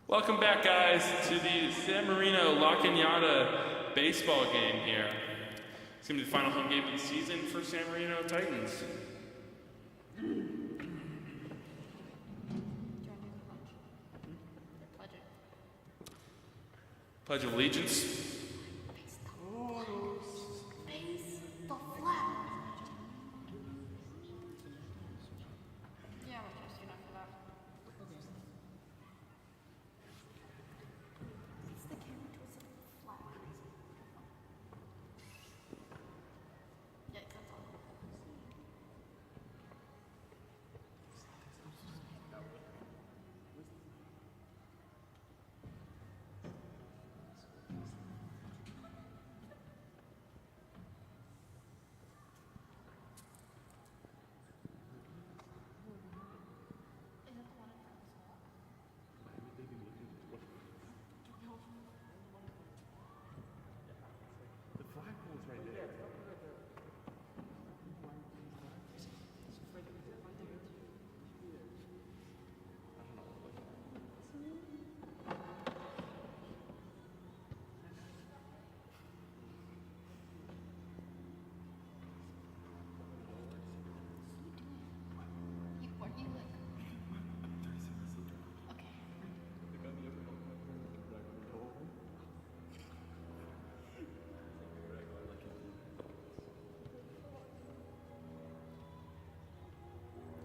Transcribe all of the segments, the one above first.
Welcome back, guys, to the San Marino La Cañada baseball game here. It's going to be the final home game of the season for San Marino Titans. Pledge of Allegiance.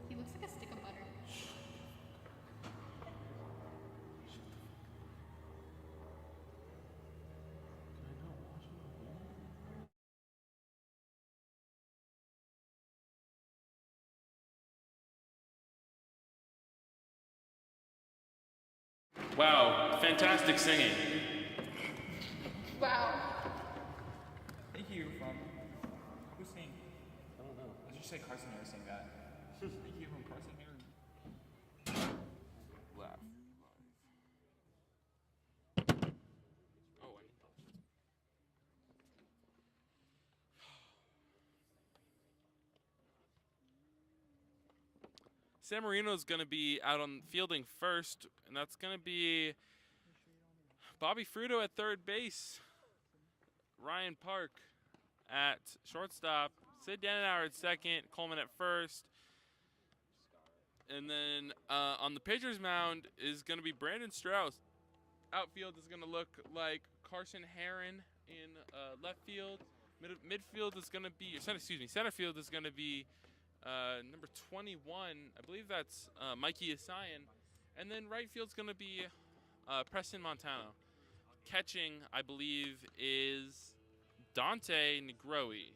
He looks like a stick of butter. Wow, fantastic singing. Wow. Thank you from who's saying? I don't know. Let's just say Carson Harris saying that. Thank you from Carson Harris. Laugh. San Marino's going to be out on fielding first, and that's going to be Bobby Fruto at third base, Ryan Park at shortstop, Sid Danenauer at second, Coleman at first, and then on the pitcher's mound is going to be Brandon Strauss. Outfield is going to look like Carson Herron in left field. Midfield is going to be, center field is going to be number 21, I believe that's Mikey Isayan. And then right field's going to be Preston Montano. Catching, I believe, is Dante Negroi.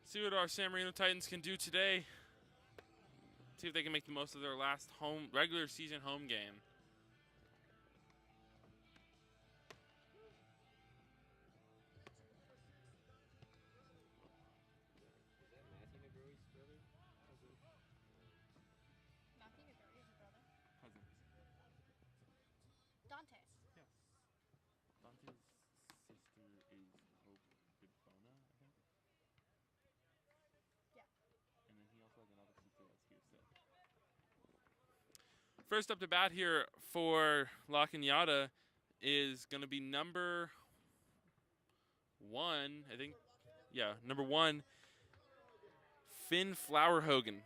See what our San Marino Titans can do today. See if they can make the most of their last regular season home game. Dante. Yes. Dante's sister is Hope Goodbona, I think. Yeah. And then he also has another sister that's Kirsten. First up to bat here for La Cañada is going to be number 1, I think. Yeah, number 1, Finn Flowerhogan.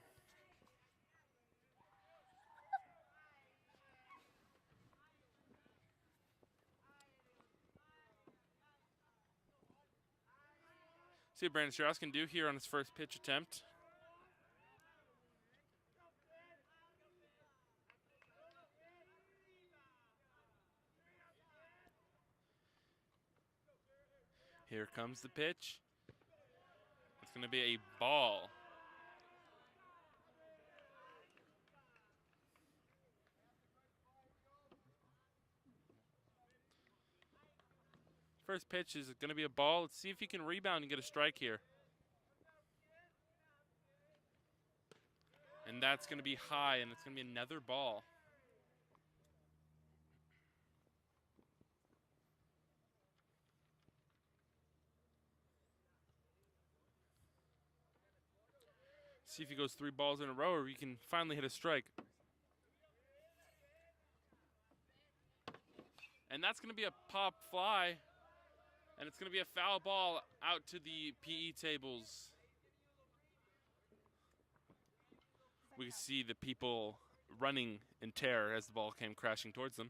See what Brandon Strauss can do here on his first pitch attempt. Here comes the pitch. It's going to be a ball. First pitch is going to be a ball. Let's see if he can rebound and get a strike here. And that's going to be high, and it's going to be another ball. See if he goes 3 balls in a row or he can finally hit a strike. And that's going to be a pop fly. And it's going to be a foul ball out to the PE tables. We can see the people running in terror as the ball came crashing towards them.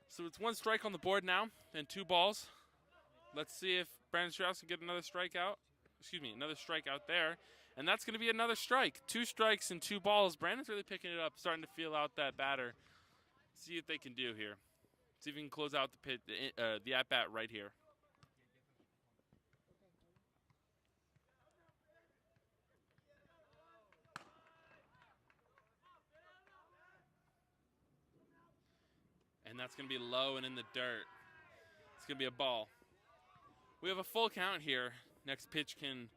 So it's 1 strike on the board now and 2 balls. Let's see if Brandon Strauss can get another strikeout. Excuse me, another strikeout there. And that's going to be another strike. 2 strikes and 2 balls. Brandon's really picking it up, starting to feel out that batter. See what they can do here. See if we can close out the at-bat right here. And that's going to be low and in the dirt. It's going to be a ball. We have a full count here. Next pitch can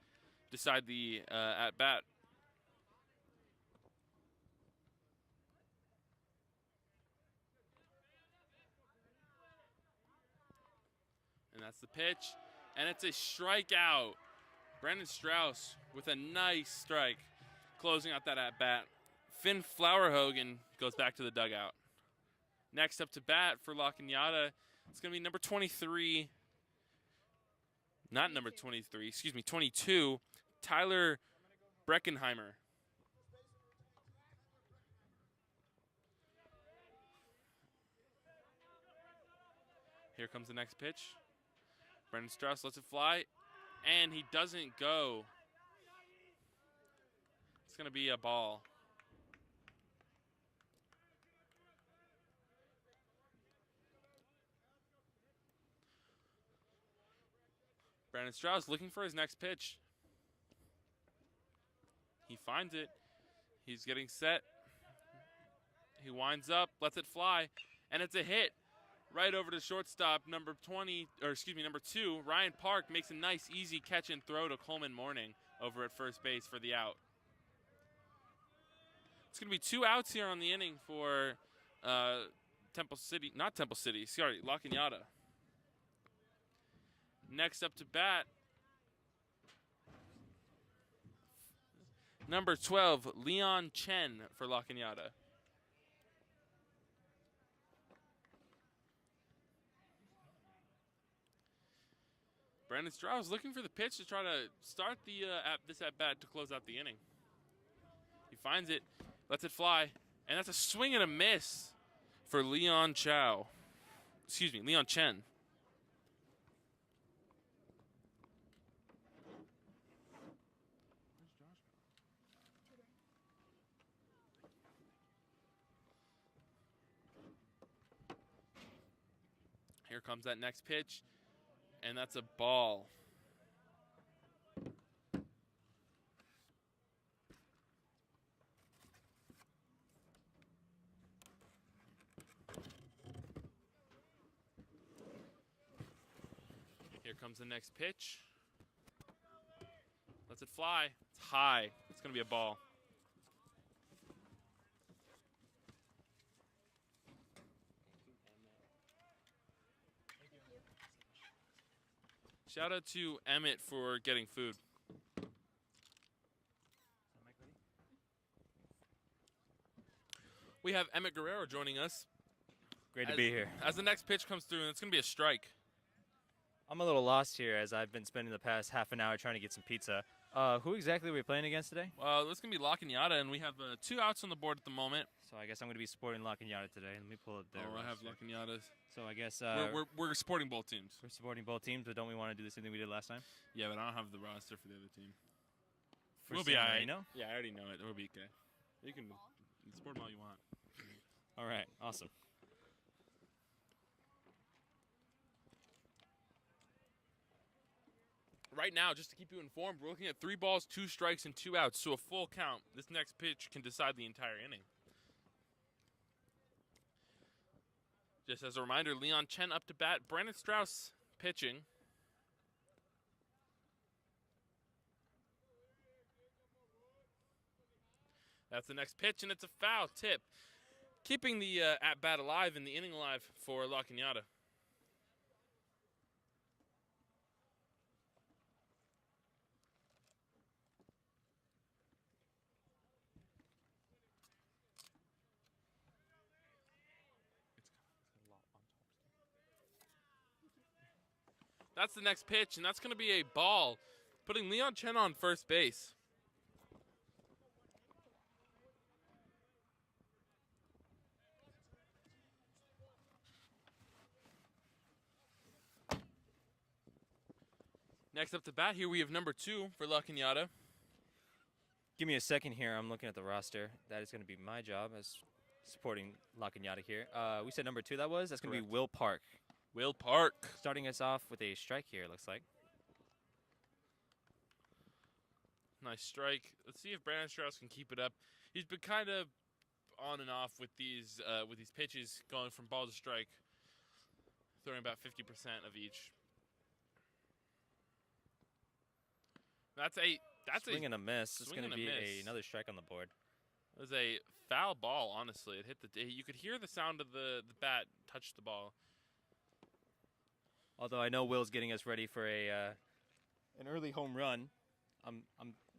decide the at-bat. And that's the pitch. And it's a strikeout. Brandon Strauss with a nice strike, closing out that at-bat. Finn Flowerhogan goes back to the dugout. Next up to bat for La Cañada, it's going to be number 23. Not number 23, excuse me, 22, Tyler Breckenheimer. Here comes the next pitch. Brandon Strauss lets it fly, and he doesn't go. It's going to be a ball. Brandon Strauss looking for his next pitch. He finds it. He's getting set. He winds up, lets it fly, and it's a hit right over to shortstop, number 2. Ryan Park makes a nice, easy catch and throw to Coleman Morning over at first base for the out. It's going to be 2 outs here on the inning for La Cañada. Next up to bat, number 12, Leon Chen for La Cañada. Brandon Strauss looking for the pitch to try to start this at-bat to close out the inning. He finds it, lets it fly, and that's a swing and a miss for Leon Chen. Here comes that next pitch, and that's a ball. Here comes the next pitch. Lets it fly. It's high. It's going to be a ball. Shout out to Emmett for getting food. We have Emmett Guerrero joining us. Great to be here. As the next pitch comes through, and it's going to be a strike. I'm a little lost here as I've been spending the past half an hour trying to get some pizza. Who exactly are we playing against today? Well, this is going to be La Cañada, and we have 2 outs on the board at the moment. So I guess I'm going to be supporting La Cañada today. Let me pull up there. Oh, I have La Cañada's. So I guess we're supporting both teams. we're supporting both teams, but don't we want to do the same thing we did last time? Yeah, but I don't have the roster for the other team. For We'll be San all right. Marino? Yeah, I already know it. We'll be okay. You can support them all you want. All right, awesome. right now, just to keep you informed, we're looking at 3 balls, 2 strikes, and 2 outs. So a full count. This next pitch can decide the entire inning. Just as a reminder, Leon Chen up to bat. Brandon Strauss pitching. That's the next pitch, and it's a foul tip. Keeping the at-bat alive and the inning alive for La Cañada. That's the next pitch, and that's going to be a ball, putting Leon Chen on first base. Next up to bat here, we have number 2 for La Cañada. Give me a second here. I'm looking at the roster. That is going to be my job as supporting La Cañada here. We said number 2 that was? That's going to be Will Park. Will Park. Starting us off with a strike here, it looks like. Nice strike. Let's see if Brandon Strauss can keep it up. He's been kind of on and off with these pitches, going from ball to strike, throwing about 50% of each. That's swing and a miss. It's going to be miss. Another strike on the board. It was a foul ball, honestly. It hit you could hear the sound of the bat touch the ball. Although I know Will's getting us ready for an early home run. I'm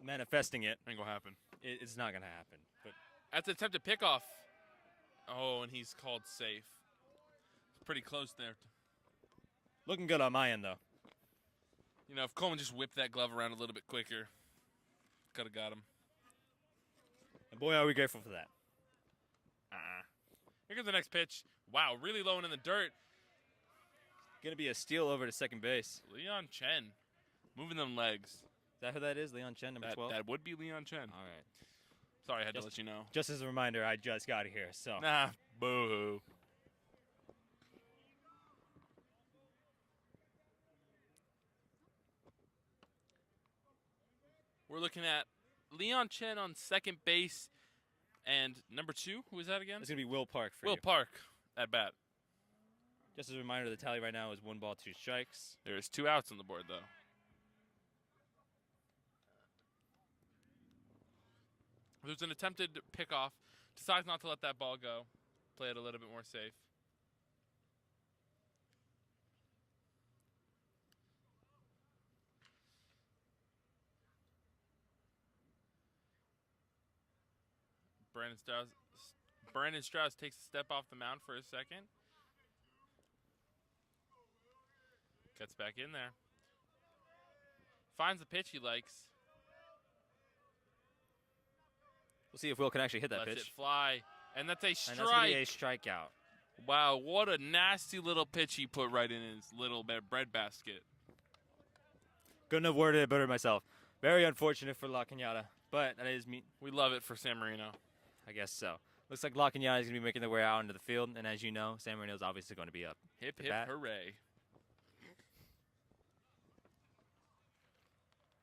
manifesting it. Ain't gonna happen. It's not gonna happen. But that's an attempted pickoff. Oh, and he's called safe. It's pretty close there. Looking good on my end, though. You know, if Coleman just whipped that glove around a little bit quicker, could have got him. And boy, are we grateful for that. Here comes the next pitch. Wow, really low and in the dirt. Gonna be a steal over to second base. Leon Chen, moving them legs. Is that who that is? Leon Chen, number 12? That would be Leon Chen. All right. Sorry, I had to let you know. Just as a reminder, I just got here, so. Nah, boo-hoo. We're looking at Leon Chen on second base, and number 2, who is that again? It's going to be Will Park for Will you. Park at bat. Just as a reminder, the tally right now is 1 ball, 2 strikes. There's 2 outs on the board, though. There's an attempted pickoff. Decides not to let that ball go. Play it a little bit more safe. Brandon Strauss takes a step off the mound for a second. Gets back in there. Finds the pitch he likes. We'll see if Will can actually hit that Lets pitch. it fly. And that's a strike. And that's going to be a strikeout. Wow, what a nasty little pitch he put right in his little bread basket. Couldn't have worded it better myself. Very unfortunate for La Cañada, but that is me. We love it for San Marino. I guess so. Looks like La Cañada is going to be making their way out into the field, and as you know, San Marino is obviously going to be up. Hip, hip, hooray.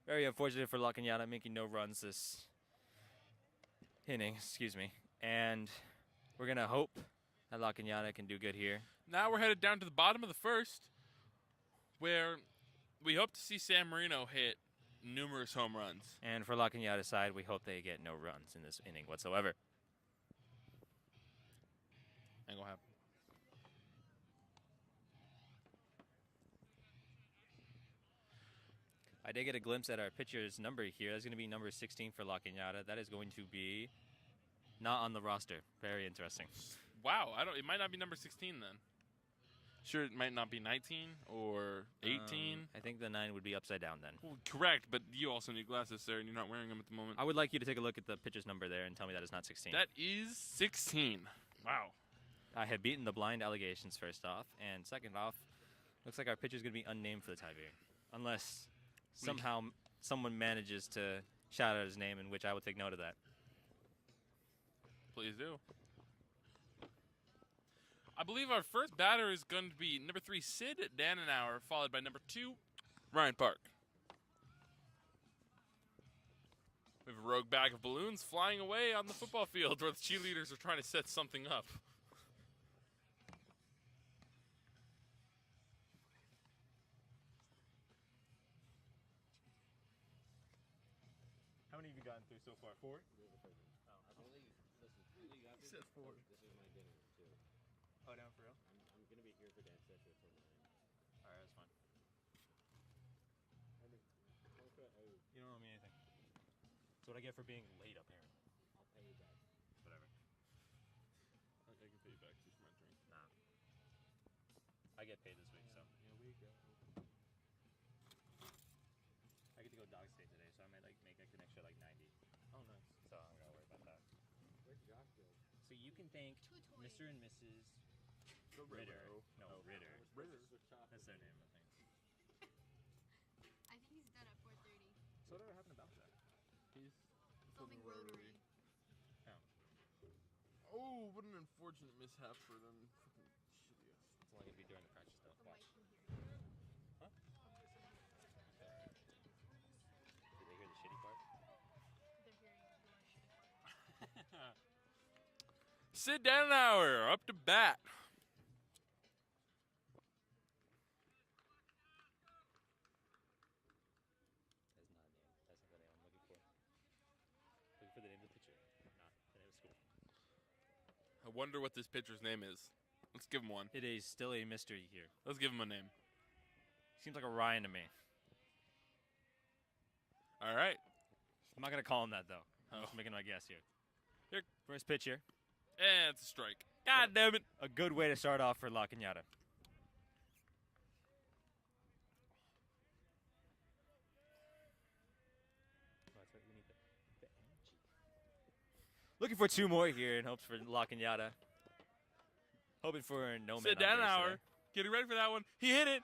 Very unfortunate for La Cañada, making no runs this inning, and we're going to hope that La Cañada can do good here. Now we're headed down to the bottom of the first, where we hope to see San Marino hit numerous home runs. And for La Cañada's side, we hope they get no runs in this inning whatsoever. Ain't gonna happen. I did get a glimpse at our pitcher's number here. That's going to be number 16 for La Cañada. That is going to be not on the roster. Very interesting. Wow, it might not be number 16 then. Sure, it might not be 19 or 18. I think the 9 would be upside down then. Well, correct, but you also need glasses, sir, and you're not wearing them at the moment. I would like you to take a look at the pitcher's number there and tell me that it's not 16. That is 16. Wow. I have beaten the blind allegations first off, and second off, looks like our pitcher's going to be unnamed for the time being. Unless somehow someone manages to shout out his name, in which I will take note of that. Please do. I believe our first batter is going to be number 3, Sid Dannenauer, followed by number 2, Ryan Park. rogue bag of balloons flying away on the football field where the cheerleaders are trying to set something up. How many have you gotten through so far? 4? I've only listen. He said 4. This is my dinner too. Oh, down for real? I'm gonna be here for dance session till 9. All right, that's fine. You don't owe me anything. That's what I get for being late up here. I'll pay you back. Whatever. I can pay you back just for my drink. Nah. I get paid this week, so. Here we go. I get to go dog state today, so I might like make an extra like 90. Oh, nice. So I'm gonna worry about that. Where'd Josh go? So you can thank Two toys. Mr. and Mrs. Ritter. No, Ritter. Ritter. That's their name, I think. I think he's done at 4:30. So whatever happened about that? He's Filming Rotary. Oh, what an unfortunate mishap for them. Fucking shitty ass. It's only gonna be during the practice though. The Watch. mic can hear you. Did they hear the shitty part? They're hearing your shitty part. Sid Danauer up to bat. That's not a name. That's not the name I'm looking for. Looking for the name of the pitcher, not the name of school. I wonder what this pitcher's name is. Let's give him one. It is still a mystery here. Let's give him a name. Seems like a Ryan to me. All right. I'm not gonna call him that though. I'm Oh. just making my guess here. Here. First pitcher. And it's a strike. God damn it. A good way to start off for La Cañada. Looking for 2 more here in hopes for La Cañada. Hoping for no man Sid on base Danauer today. getting ready for that one. He hit it.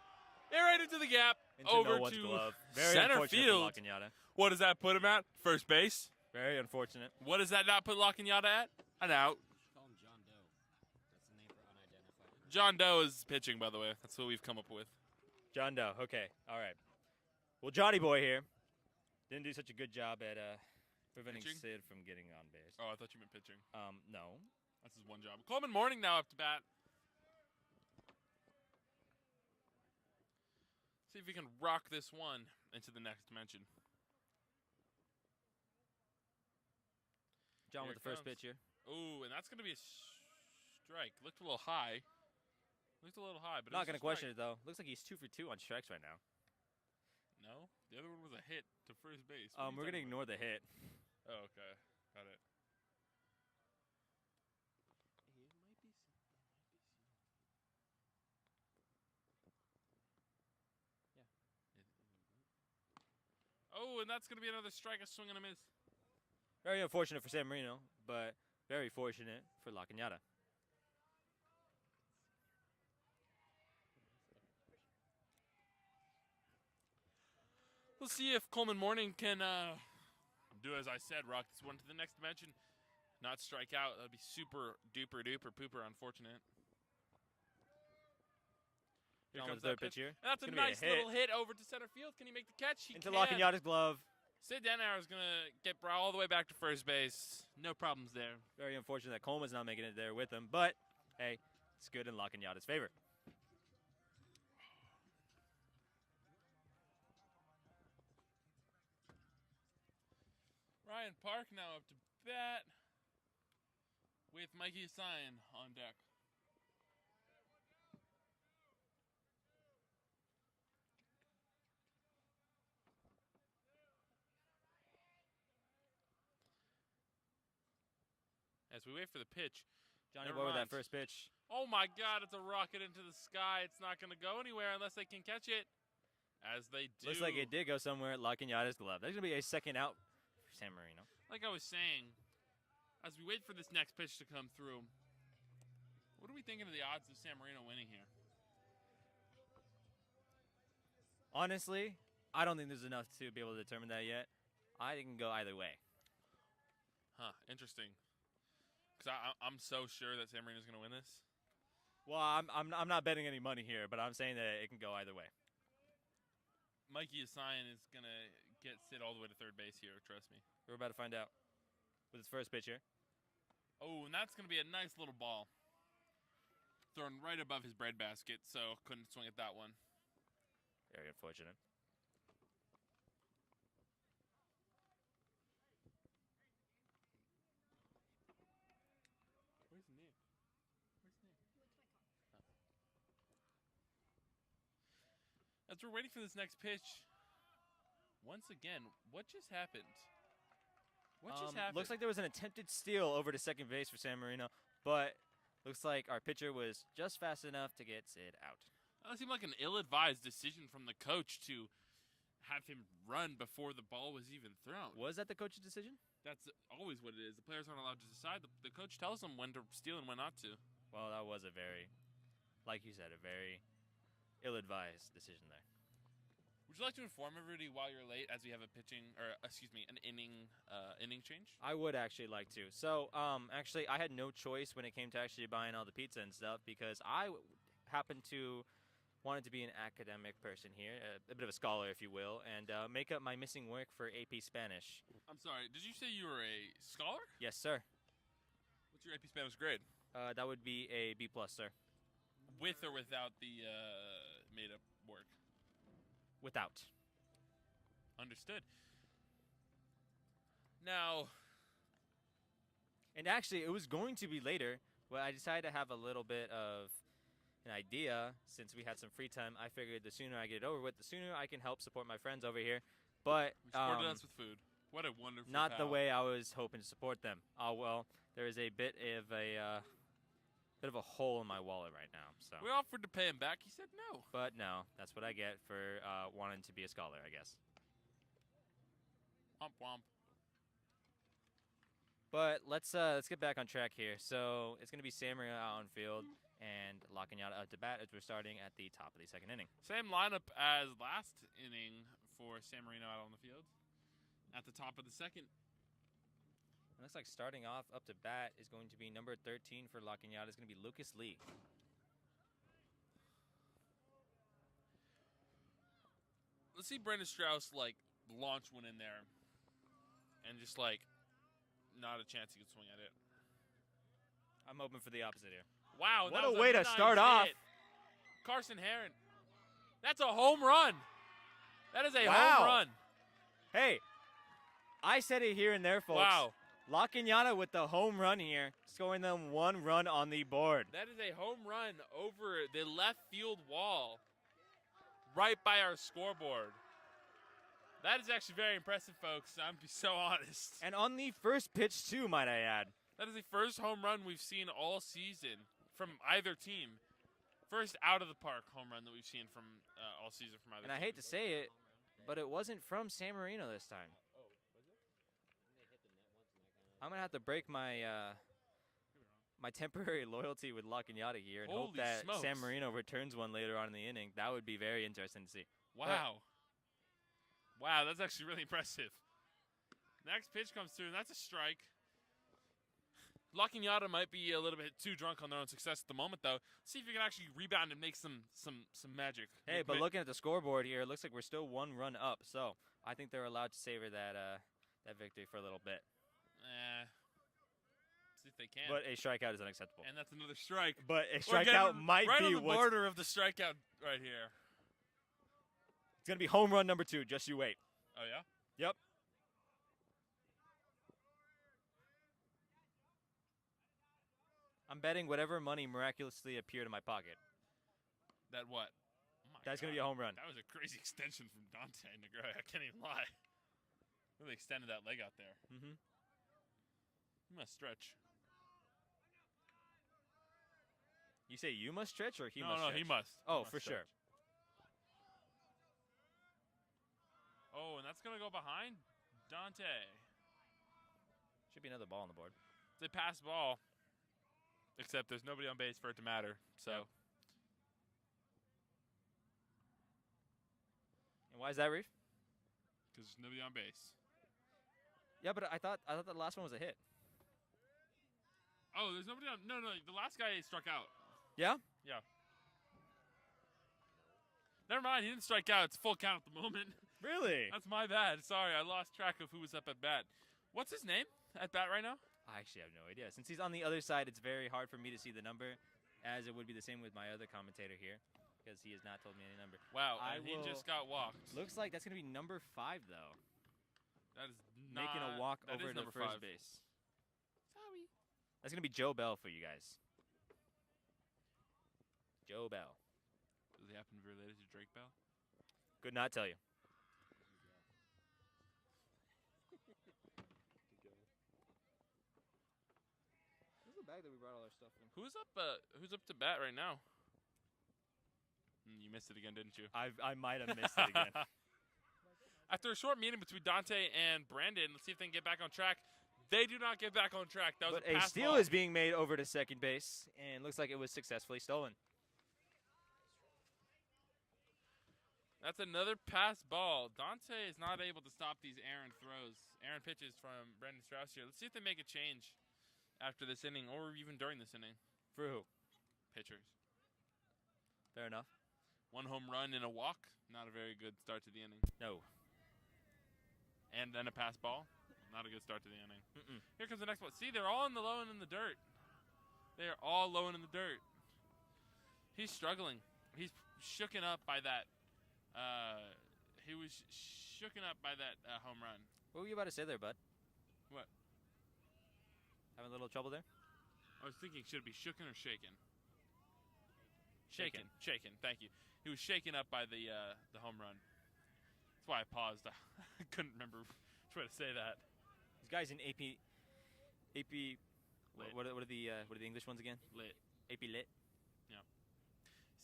Right into the gap. Into over no one's to glove. Very center unfortunate field. for La Cañada. What does that put him at? First base. Very unfortunate. What does that not put La Cañada at? An out. Call him John Doe. That's the name for unidentified. John Doe is pitching, by the way. That's what we've come up with. John Doe. Okay. All right. Well, Johnny Boy here didn't do such a good job at preventing Pitching? Sid from getting on base. Oh, I thought you meant pitching. No. That's his one job. Coleman Morning now up to bat. See if we can rock this one into the next dimension. John Here with it the first comes. pitch here. Ooh, and that's going to be a strike. Looked a little high. Looked a little high, but Not going to question it, though. Looks like he's 2 for 2 on strikes right now. No, the other one was a hit to first base. What are you We're going to talking ignore the hit. about? Oh, okay. Got it. Oh, and that's going to be another strike, a swing and a miss. Very unfortunate for San Marino, but very fortunate for La Cañada. We'll see if Coleman Morning can do as I said, rock this one to the next dimension, not strike out. That'd be super duper duper pooper unfortunate. Here John comes with the third that pitch here. And that's It's a gonna be a nice hit. little hit over to center field. Can he make the catch? He Into can. La Cañada's glove. Sid Danauer is going to get brought all the way back to first base. No problems there. Very unfortunate that Coleman's not making it there with him, but hey, it's good in La Cañada's favor. Ryan Park now up to bat with Mikey Sion on deck. As we wait for the pitch. Johnny Never Boy with that mind. first pitch. Oh my God, it's a rocket into the sky. It's not going to go anywhere unless they can catch it. As they do. Looks like it did go somewhere at La Cañada's glove. There's going to be a second out for San Marino. Like I was saying, as we wait for this next pitch to come through, what are we thinking of the odds of San Marino winning here? Honestly, I don't think there's enough to be able to determine that yet. I think it can go either way. Huh, interesting. Because I'm so sure that San Marino's going to win this. Well, I'm not betting any money here, but I'm saying that it can go either way. Mikey Sion is going to get Sid all the way to third base here. Trust me. We're about to find out with his first pitch here. Oh, and that's going to be a nice little ball. Thrown right above his breadbasket, so couldn't swing at that one. Very unfortunate. Where's Nick? As we're waiting for this next pitch, once again, what just happened? What just happened? Looks like there was an attempted steal over to second base for San Marino, but looks like our pitcher was just fast enough to get Sid out. That seemed like an ill-advised decision from the coach to have him run before the ball was even thrown. Was that the coach's decision? That's always what it is. The players aren't allowed to decide. The coach tells them when to steal and when not to. Well, that was a very, like you said, a very ill-advised decision there. Would you like to inform everybody while you're late as we have a pitching, or excuse me, an inning change? I would actually like to. So, actually, I had no choice when it came to actually buying all the pizza and stuff because I happened to wanted to be an academic person here, a bit of a scholar, if you will, and make up my missing work for AP Spanish. I'm sorry, did you say you were a scholar? Yes, sir. What's your AP Spanish grade? That would be a B+, sir. With or without the made-up work? Without. Understood. Now, and actually, it was going to be later, but I decided to have a little bit of an idea. Since we had some free time, I figured the sooner I get it over with, the sooner I can help support my friends over here. But you supported us with food. What a wonderful not the pal. way I was hoping to support them. Oh well, there is a bit of a hole in my wallet right now. So. We offered to pay him back. He said no. But no, that's what I get for wanting to be a scholar, I guess. Womp womp. But let's get back on track here. So it's going to be San Marino out on field and Lacaniata out to bat as we're starting at the top of the second inning. Same lineup as last inning for San Marino out on the field. At the top of the second. It looks like starting off up to bat is going to be number 13 for Lacaniata. It's going to be Lucas Lee. Let's see Brendan Strauss launch one in there and just not a chance he could swing at it. I'm hoping for the opposite here. Wow, what that a was way to nice start off. hit. Carson Heron. That's a home run. That is a Wow. home run. Hey, I said it here and there, folks. Wow. Lacaniata with the home run here, scoring them 1 run on the board. That is a home run over the left field wall right by our scoreboard. That is actually very impressive, folks. I'm be so honest. And on the first pitch, too, might I add. That is the first home run we've seen all season from either team. First out of the park home run that we've seen from all season from either And team. I hate to say it, but it wasn't from San Marino this time. I'm going to have to break my my temporary loyalty with Lacaniata here and hope Holy that smokes. San Marino returns one later on in the inning. That would be very interesting to see. Wow. Wow, that's actually really impressive. Next pitch comes through, and that's a strike. Lacaniata might be a little bit too drunk on their own success at the moment, though. See if you can actually rebound and make some magic. Hey, but looking at the scoreboard here, it looks like we're still 1 run up. So I think they're allowed to savor that that victory for a little bit. See if they can. But a strikeout is unacceptable. And that's another strike. But a We're getting strikeout might right be on the what's border of the strikeout right here. It's going to be home run number 2. Just you wait. Oh, yeah? Yep. I'm betting whatever money miraculously appeared in my pocket. That what? Oh my That's going to God. be a home run. That was a crazy extension from Dante Negro. I can't even lie. Really extended that leg out there. Mm-hmm. You must stretch. You say you must stretch or he no, must no, stretch? he must. He Oh, must for stretch. sure. Oh, and that's going to go behind Dante. Should be another ball on the board. It's a pass ball. Except there's nobody on base for it to matter. So. Yep. And why is that, Reef? Because there's nobody on base. Yeah, but I thought the last one was a hit. Oh, there's nobody on. No, the last guy struck out. Yeah? Yeah. Never mind, he didn't strike out. It's full count at the moment. Really? That's my bad. Sorry, I lost track of who was up at bat. What's his name at bat right now? I actually have no idea. Since he's on the other side, it's very hard for me to see the number, as it would be the same with my other commentator here, because he has not told me any number. Wow, I and he will- just got walked. Looks like that's going to be number 5, though. That is not, Making a walk that over is to number first 5. base. Sorry. That's going to be Joe Bell for you guys. Joe Bell. Does he happen to be related to Drake Bell? Could not tell you. This is the bag that we brought all our stuff in. Who's up to bat right now? You missed it again, didn't you? I might have missed it again. After a short meeting between Dante and Brandon, let's see if they can get back on track. They do not get back on track. That was But a pass steal ball. is being made over to second base, and looks like it was successfully stolen. That's another pass ball. Dante is not able to stop these errant throws. Errant pitches from Brandon Strauss here. Let's see if they make a change after this inning or even during this inning. For who? Pitchers. Fair enough. 1 home run and a walk. Not a very good start to the inning. No. And then a pass ball. Not a good start to the inning. Mm-mm. Here comes the next one. See, they're all in the low and in the dirt. They are all low and in the dirt. He's struggling. He's shooken up by that. He was shooken up by that home run. What were you about to say there, bud? What? Having a little trouble there? I was thinking, should it be shooken or shaken? Shaken. Shaken. Thank you. He was shaken up by the home run. That's why I paused. I couldn't remember which way to say that. These guys in AP. Lit. What are the English ones again? Lit. AP Lit.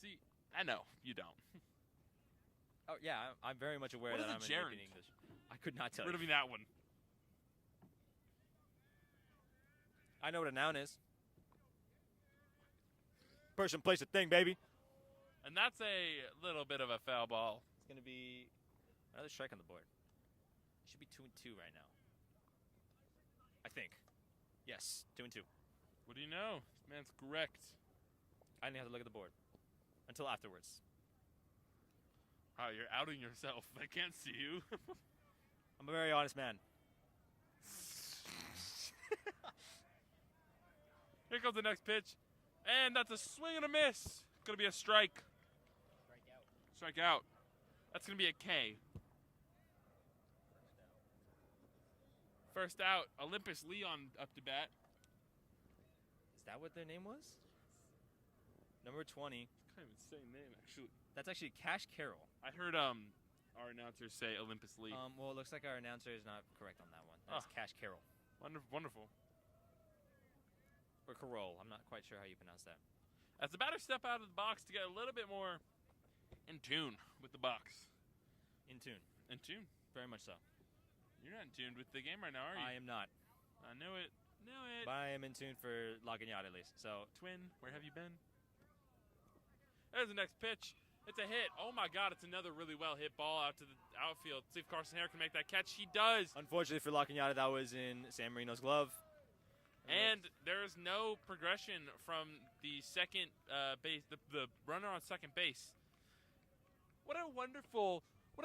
See, I know you don't. Oh yeah, I'm very much aware What that is a I'm in gerund? AP English. I could not tell Rid you. of me that one. I know what a noun is. Person, place, a thing, baby. And that's a little bit of a foul ball. It's gonna be another strike on the board. It should be 2-2 right now. I think. Yes, 2-2. What do you know? This man's correct. I didn't have to look at the board until afterwards. Oh, you're outing yourself. I can't see you. I'm a very honest man. Here comes the next pitch. And that's a swing and a miss. Gonna be a strike. Strike out. That's gonna be a K. First out, Olympus Leon up to bat. Is that what their name was? Number 20. Kind of insane name, actually. That's actually Cash Carroll. I heard our announcers say Olympus Lee. Well, it looks like our announcer is not correct on that one. That's Cash Carroll. Wonderful, wonderful. Or Carroll. I'm not quite sure how you pronounce that. As the batter step out of the box to get a little bit more in tune with the box. In tune. In tune? Very much so. You're not in tune with the game right now, are you? I am not. I knew it. Knew it. But I am in tune for La Gagnada at least. So Twin, where have you been? There's the next pitch. It's a hit. Oh my God, it's another really well hit ball out to the outfield. See if Carson Hare can make that catch. He does. unfortunately for La Gagnada, that was in San Marino's glove. And there's no progression from the second base, the runner on second base. What a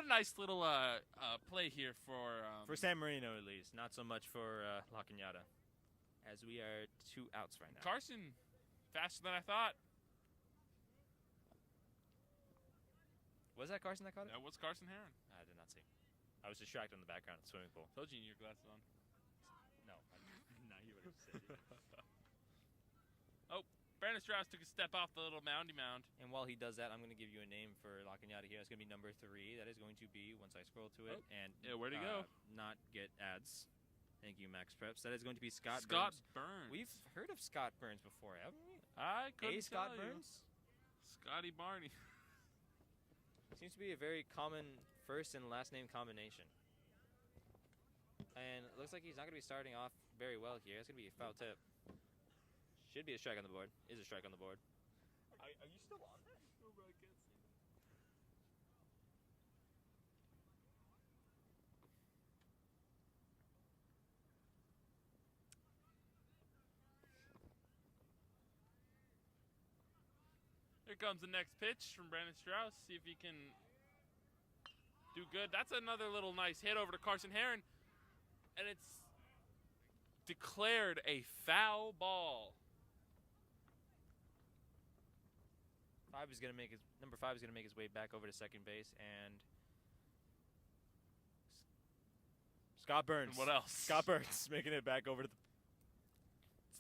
nice little play here for San Marino at least, not so much for La Gagnada, as we are 2 outs right now. Carson. Faster than I thought. Was that Carson that caught it? That was Carson Heron. I did not see. I was distracted in the background of the swimming pool. Told you you need your glasses on. No, now you would have said it. Brandon Strauss took a step off the little moundy mound. And while he does that, I'm going to give you a name for La Gagnada here. It's going to be number 3. That is going to be, once I scroll to it, and Yeah, where'd he go? not get ads. Thank you, Max Preps. That is going to be Scott Burns. Burns. We've heard of Scott Burns before, haven't we? I couldn't Scott tell you. Burns? Scotty Barney. Seems to be a very common first and last name combination. And it looks like he's not going to be starting off very well here. It's going to be a foul tip. Should be a strike on the board. Is a strike on the board. Are you still on that? No, bro, I can't see. Here comes the next pitch from Brandon Strauss. See if he can do good. That's another little nice hit over to Carson Heron. And it's declared a foul ball. Number 5 is gonna make his way back over to second base, and Scott Burns. And what else? Scott Burns making it back over to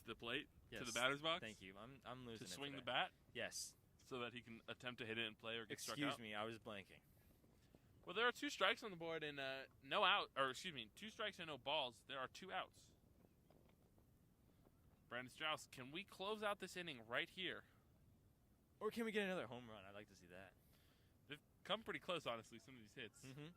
The plate to the Yes. batter's box. Thank you. I'm losing To it swing the today. bat Yes. so that he can attempt to hit it in play or get struck Excuse out. me, I was blanking. Well, there are 2 strikes on the board and no out, or excuse me, 2 strikes and no balls. There are 2 outs. Brandon Strauss, can we close out this inning right here? Or can we get another home run? I'd like to see that. They've come pretty close, honestly, some of these hits. Mm-hmm.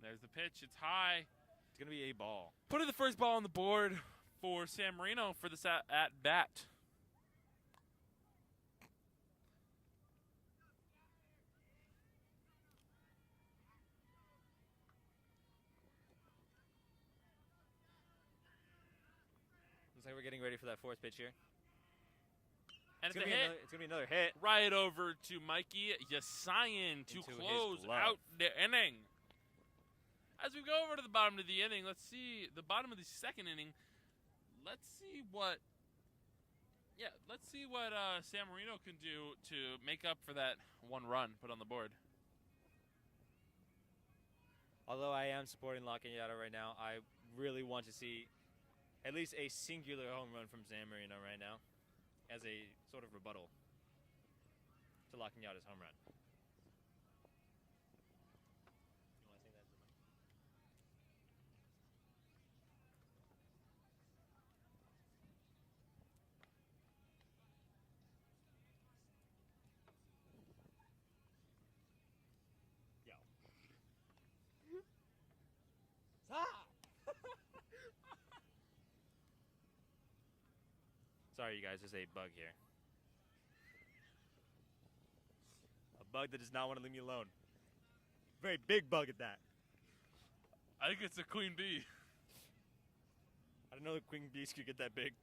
There's the pitch. It's high. It's gonna be a ball. Putting the first ball on the board for Sam Marino for this at bat. Looks like we're getting ready for that 4th pitch here. And it's a gonna be hit another, it's gonna be another hit. right over to Mikey Yasayan to Into his close glove. out the inning. As we go over to the bottom of the inning, let's see the bottom of the 2nd inning. Let's see what San Marino can do to make up for that 1 run put on the board. Although I am supporting La Cañada right now, I really want to see at least a singular home run from San Marino right now as a sort of rebuttal to La Cañada's home run. You wanna sing that to the mic? Yo. Stop! Sorry, you guys, there's a bug here. A bug that does not want to leave me alone. Very big bug at that. I think it's a queen bee. I didn't know the queen bees could get that big.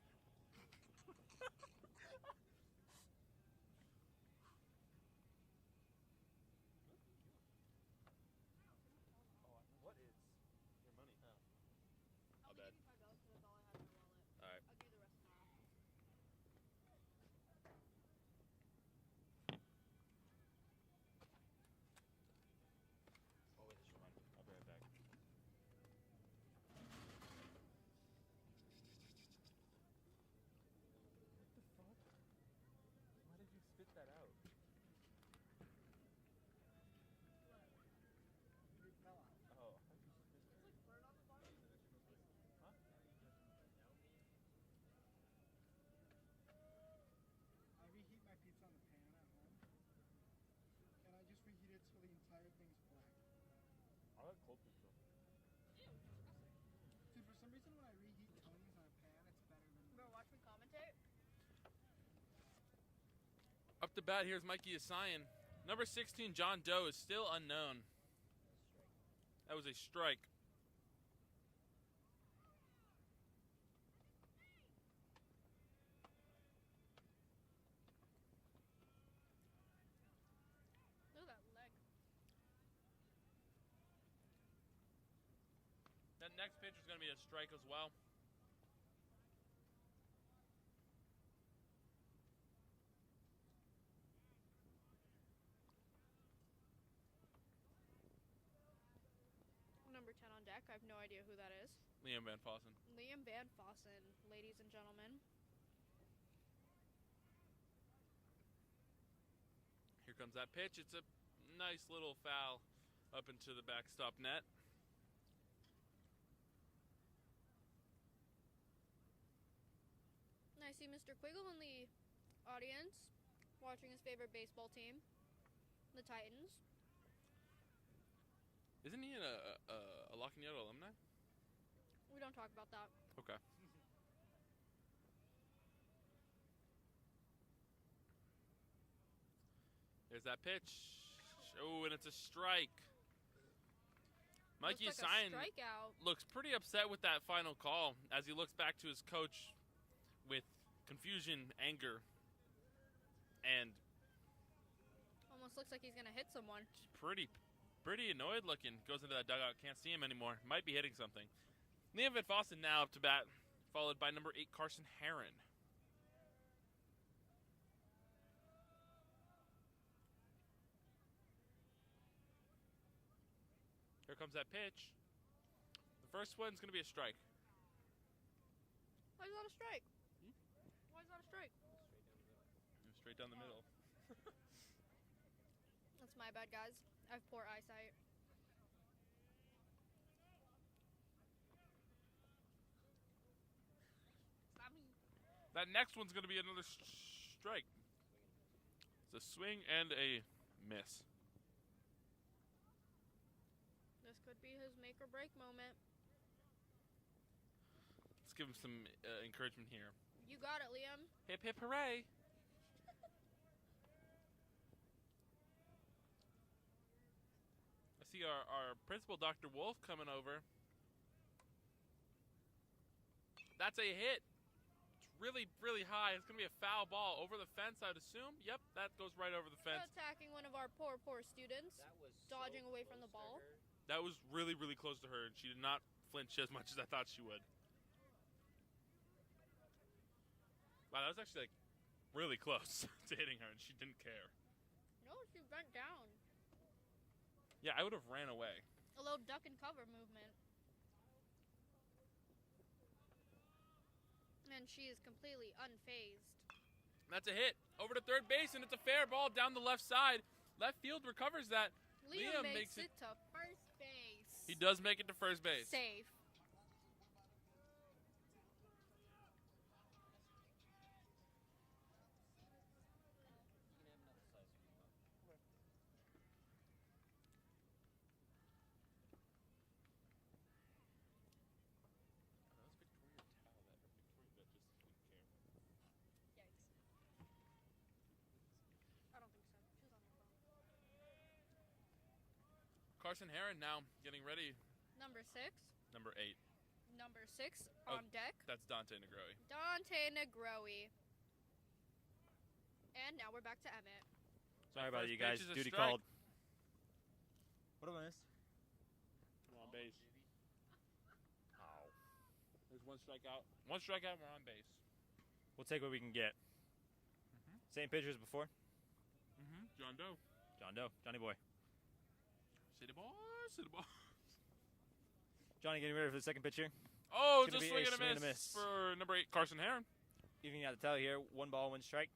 What is your money? Oh. I'll bad. give you $5 'cause that's all I have in my wallet. All right. I'll give you the rest tomorrow. Oh, wait, this reminds me. I'll be right back. What the fuck? Why did you spit that out? Oh, how'd you spit that? Huh? I reheat my pizza on the pan at home. Can I just reheat it so the entire thing's black? I like cold pizza. Dude, for some reason when I reheat Tony's on a pan, it's better than. Bro, watch me commentate. Up to bat, here's Mikey Yasayan. Number 16, John Doe, is still unknown. That was a strike. Look at that leg. That next pitch is going to be a strike as well. Number 10 on deck. I have no idea who that is. Liam Van Fossen. Liam Van Fossen, ladies and gentlemen. Here comes that pitch. It's a nice little foul up into the backstop net. And I see Mr. Quiggle in the audience watching his favorite baseball team, the Titans. Isn't he a La Cañada alumni? We don't talk about that. Okay. There's that pitch. Oh, and it's a strike. Mikey Looks like Yasayan a strikeout. looks pretty upset with that final call as he looks back to his coach with confusion, anger, and Almost almost looks like he's gonna hit someone. He's pretty annoyed looking. Goes into that dugout. Can't see him anymore. Might be hitting something. Liam Van Fossen now up to bat, followed by number 8 Carson Heron. Here comes that pitch. The first one's gonna be a strike. Why is that a strike? Why is that a strike? Straight down the middle. That's my bad, guys. I have poor eyesight. Stop me. That next one's gonna be another strike. It's a swing and a miss. This could be his make or break moment. Let's give him some encouragement here. You got it, Liam. Hip hip hooray! I see our principal, Dr. Wolf, coming over. That's a hit. It's really, really high. It's going to be a foul ball over the fence, I'd assume. Yep, that goes right over the fence. Attacking one of our poor students. That was Dodging so away from close the ball. to her. That was really, really close to her, and she did not flinch as much as I thought she would. Wow, that was actually, like, really close to hitting her, and she didn't care. No, she bent down. Yeah, I would have ran away. A little duck and cover movement. And she is completely unfazed. That's a hit. Over to third base, and it's a fair ball down the left side. Left field recovers that. Liam Liam makes makes it to first base. He does make it to first base. Safe. I don't think so. She was on her phone. Carson Heron now getting ready. Number 6. Number 8. Number 6 Oh. on deck. That's Dante Negroe. Dante Negroe. And now we're back to Emmett. Sorry about First it, you guys. pitch is a Duty strike. called. What have I missed? We're on base. There's one strikeout. One strikeout, we're on base. We'll take what we can get. Same pitcher as before. John Doe. John Doe. Johnny boy. City ball, city ball. Johnny getting ready for the second pitch here. Oh, It's just gonna be a swing and a swing and a miss miss. for number 8, Carson Heron. Evening out to tally here. 1 ball, 1 strike.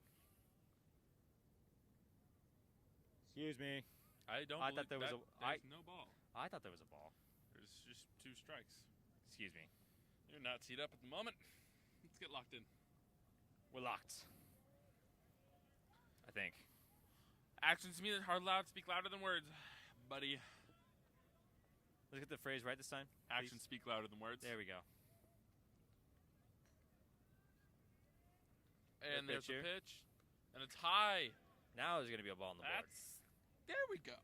Excuse me. I don't I believe thought there was that. a- There's no ball. I thought there was a ball. There's just 2 strikes. Excuse me. You're not teed up at the moment. Let's get locked in. We're locked. I think. Actions to me that hard loud speak louder than words, buddy. Let's get the phrase right this time. Actions speak louder than words. There we go. And Good there's pitch a here. pitch. And it's high. Now there's going to be a ball on the board. There we go.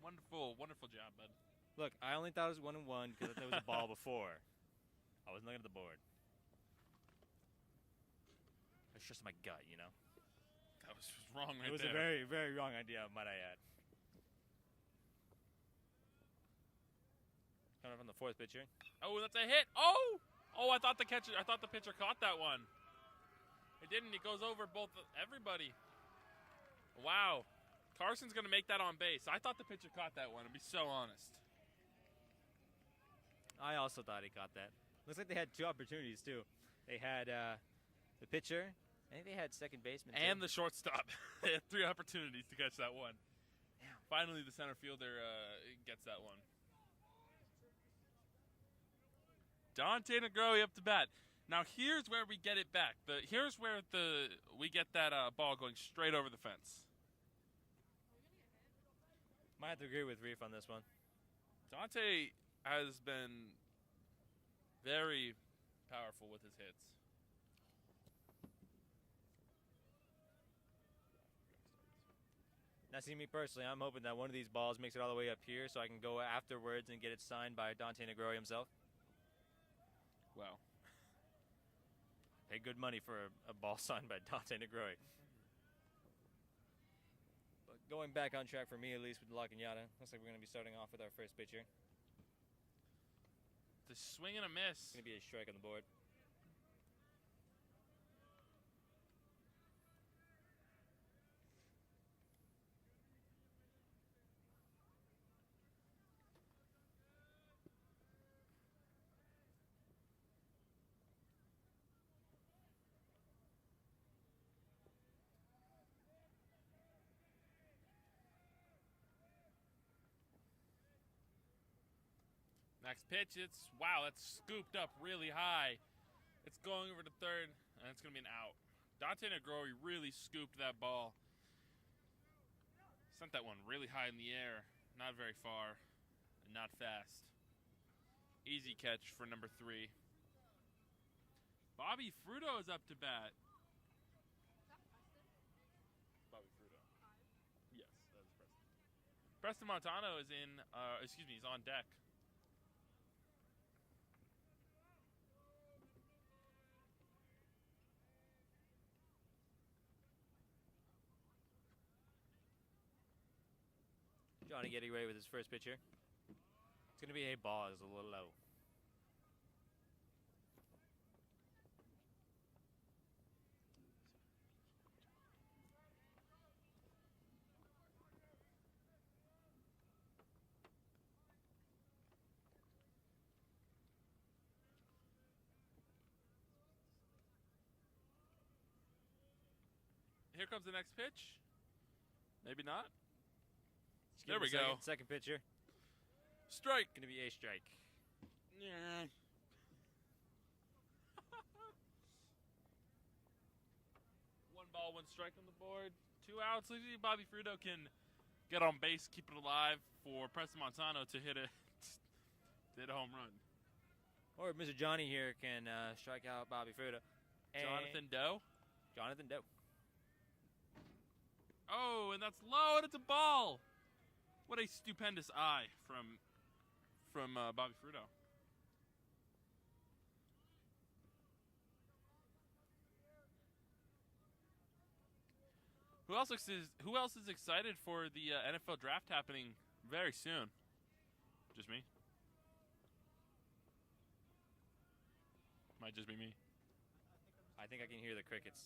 Wonderful, wonderful job, bud. Look, I only thought it was 1 and 1 because there was a ball before. I wasn't looking at the board. It's just my gut, you know. That was wrong right It was there. a very, very wrong idea, might I add. Coming from the 4th pitch here. Oh, that's a hit. Oh! Oh, I thought the pitcher caught that one. It didn't. It goes over everybody. Wow. Carson's going to make that on base. I thought the pitcher caught that one, to be so honest. I also thought he caught that. Looks like they had 2 opportunities, too. They had the pitcher. I think they had second baseman, And too. the shortstop. They had 3 opportunities to catch that one. Finally, the center fielder gets that one. Dante Negroe up to bat. Now here's where we get it back. Here's where we get that ball going straight over the fence. Might have to agree with Reef on this one. Dante has been very powerful with his hits. Now, see, me personally, I'm hoping that one of these balls makes it all the way up here so I can go afterwards and get it signed by Dante Negroe himself. Wow. Pay good money for a ball signed by Dante Negroe. But Going back on track for me, at least, with La Cañada. Looks like we're going to be starting off with our first pitcher. The swing and a miss. Going to be a strike on the board. Next pitch, wow, that's scooped up really high. It's going over to third, and it's going to be an out. Dante Negro really scooped that ball. Sent that one really high in the air, not very far, and not fast. Easy catch for number 3. Bobby Fruto is up to bat. Bobby Fruto. Yes, that is Preston. Preston Montano is he's on deck. Johnny getting ready with his first pitcher. It's going to be a ball. It's a little low. Here comes the next pitch. Maybe not. Let's There give we him a go. Second pitcher. Strike. Going to be a strike. Yeah. One ball, one strike on the board. 2 outs. Let's see if Bobby Fruto can get on base, keep it alive for Preston Montano to hit a home run. Or Mr. Johnny here can strike out Bobby Fruto. Jonathan Doe. Jonathan Doe. Oh, and that's low, and it's a ball. What a stupendous eye from Bobby Fruto. Who else is excited for the NFL draft happening very soon? Just me? Might just be me. I think I can hear the crickets.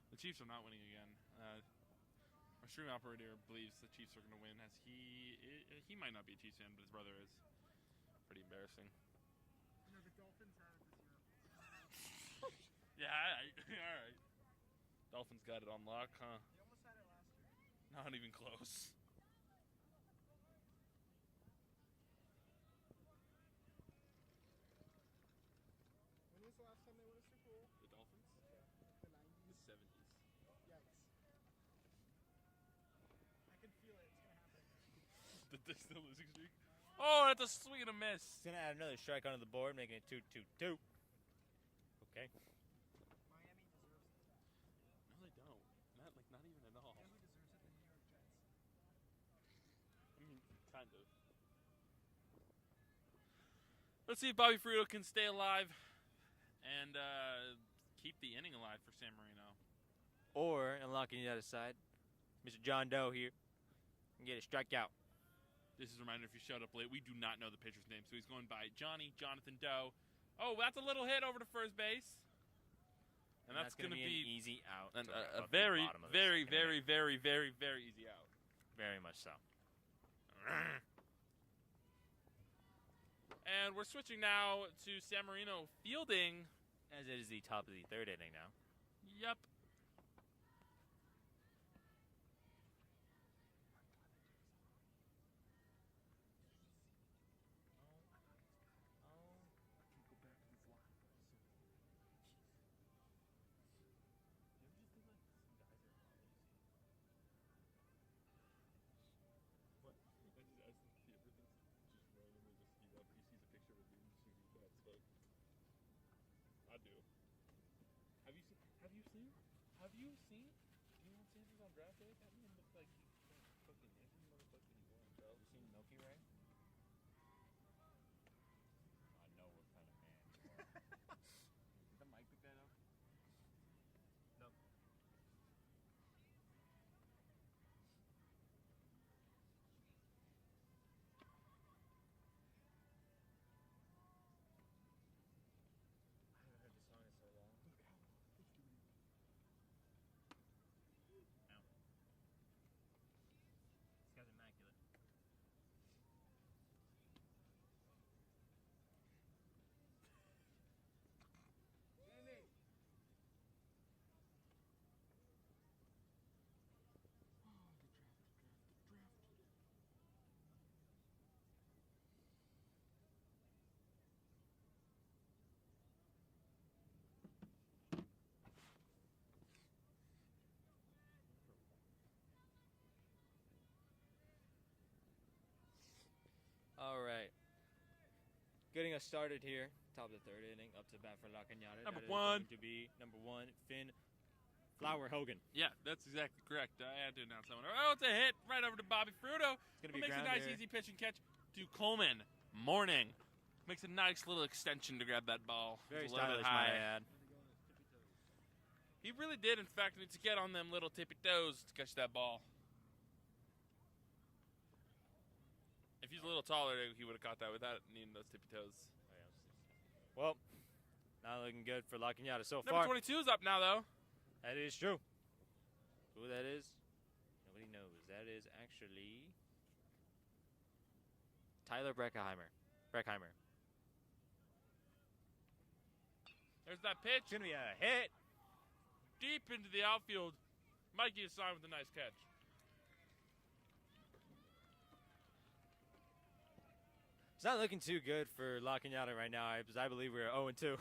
The Chiefs are not winning again. Our stream operator believes the Chiefs are going to win, as he might not be a Chiefs fan, but his brother is. Pretty embarrassing. You know, the Dolphins have it this year. Yeah, all right. Dolphins got it on lock, huh? They almost had it last year. Not even close. When was the last time they won a Super Bowl? The Dolphins? The 90s? The 70s. Yikes. I can feel it. It's going to happen. The still losing streak. Oh, that's a swing and a miss. He's going to add another strike onto the board, making it 2-2-2. Okay. Miami deserves it. No, they don't. Not even at all. You know who deserves it? The New York Jets. I mean, kind of. Let's see if Bobby Fruto can stay alive and keep the inning alive for San Marino. Or, unlocking the other side, Mr. John Doe here can get a strikeout. This is a reminder, if you showed up late, we do not know the pitcher's name, so he's going by Jonathan Doe. Oh, that's a little hit over to first base. And that's going to be an easy out. a to wrap up the very, bottom of the very, second very, inning. very, very, very easy out. Very much so. And we're switching now to San Marino fielding. As it is the top of the third inning now. Yep. I do. Have you seen Deion Sanders on draft day? That man looks like fucking every motherfucking one, bro. You seen Milky Way? I know what kind of man you are. Did the mic pick that up? No. getting us started here. Top of the third inning, up to bat for La Cañada. Number That is one. going to be number 1, Finn Flower Hogan. Yeah, that's exactly correct. I had to announce that one. Oh, it's a hit right over to Bobby Fruto. It's going to Who be a makes a nice, grounder. easy pitch and catch to Coleman. Morning. Makes a nice little extension to grab that ball. Very It's a little bit stylish, might high. I add. He really did, in fact, need to get on them little tippy toes to catch that ball. If he's a little taller, he would have caught that without needing those tippy toes. Well, not looking good for La Cañada so Number far. 22 is up now, though. That is true. Who that is, nobody knows. That is actually Tyler Breckheimer. There's that pitch. It's going to be a hit. Deep into the outfield. Mikey is signed with a nice catch. It's not looking too good for La Cañada right now, because I believe we're 0-2.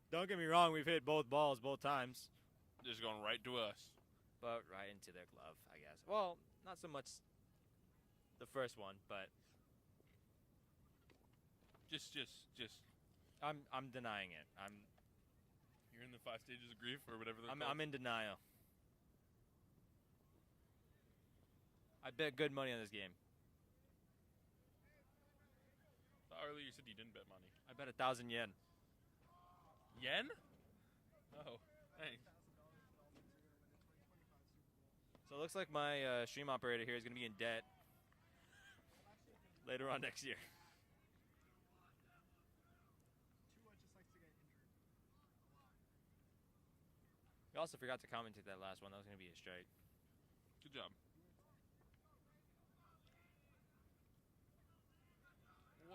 Don't get me wrong, we've hit both balls both times, Just going right to us. but right into their glove, I guess. Well, not so much the first one, but Just. I'm denying it. You're in the 5 stages of grief or whatever they're I'm called. in denial. I bet good money on this game. Earlier you said you didn't bet money. I bet 1,000 yen. Yen? Oh, thanks. So it looks like my stream operator here is going to be in debt later on next year. Tua just likes to get injured. We also forgot to commentate that last one. That was going to be a strike. Good job.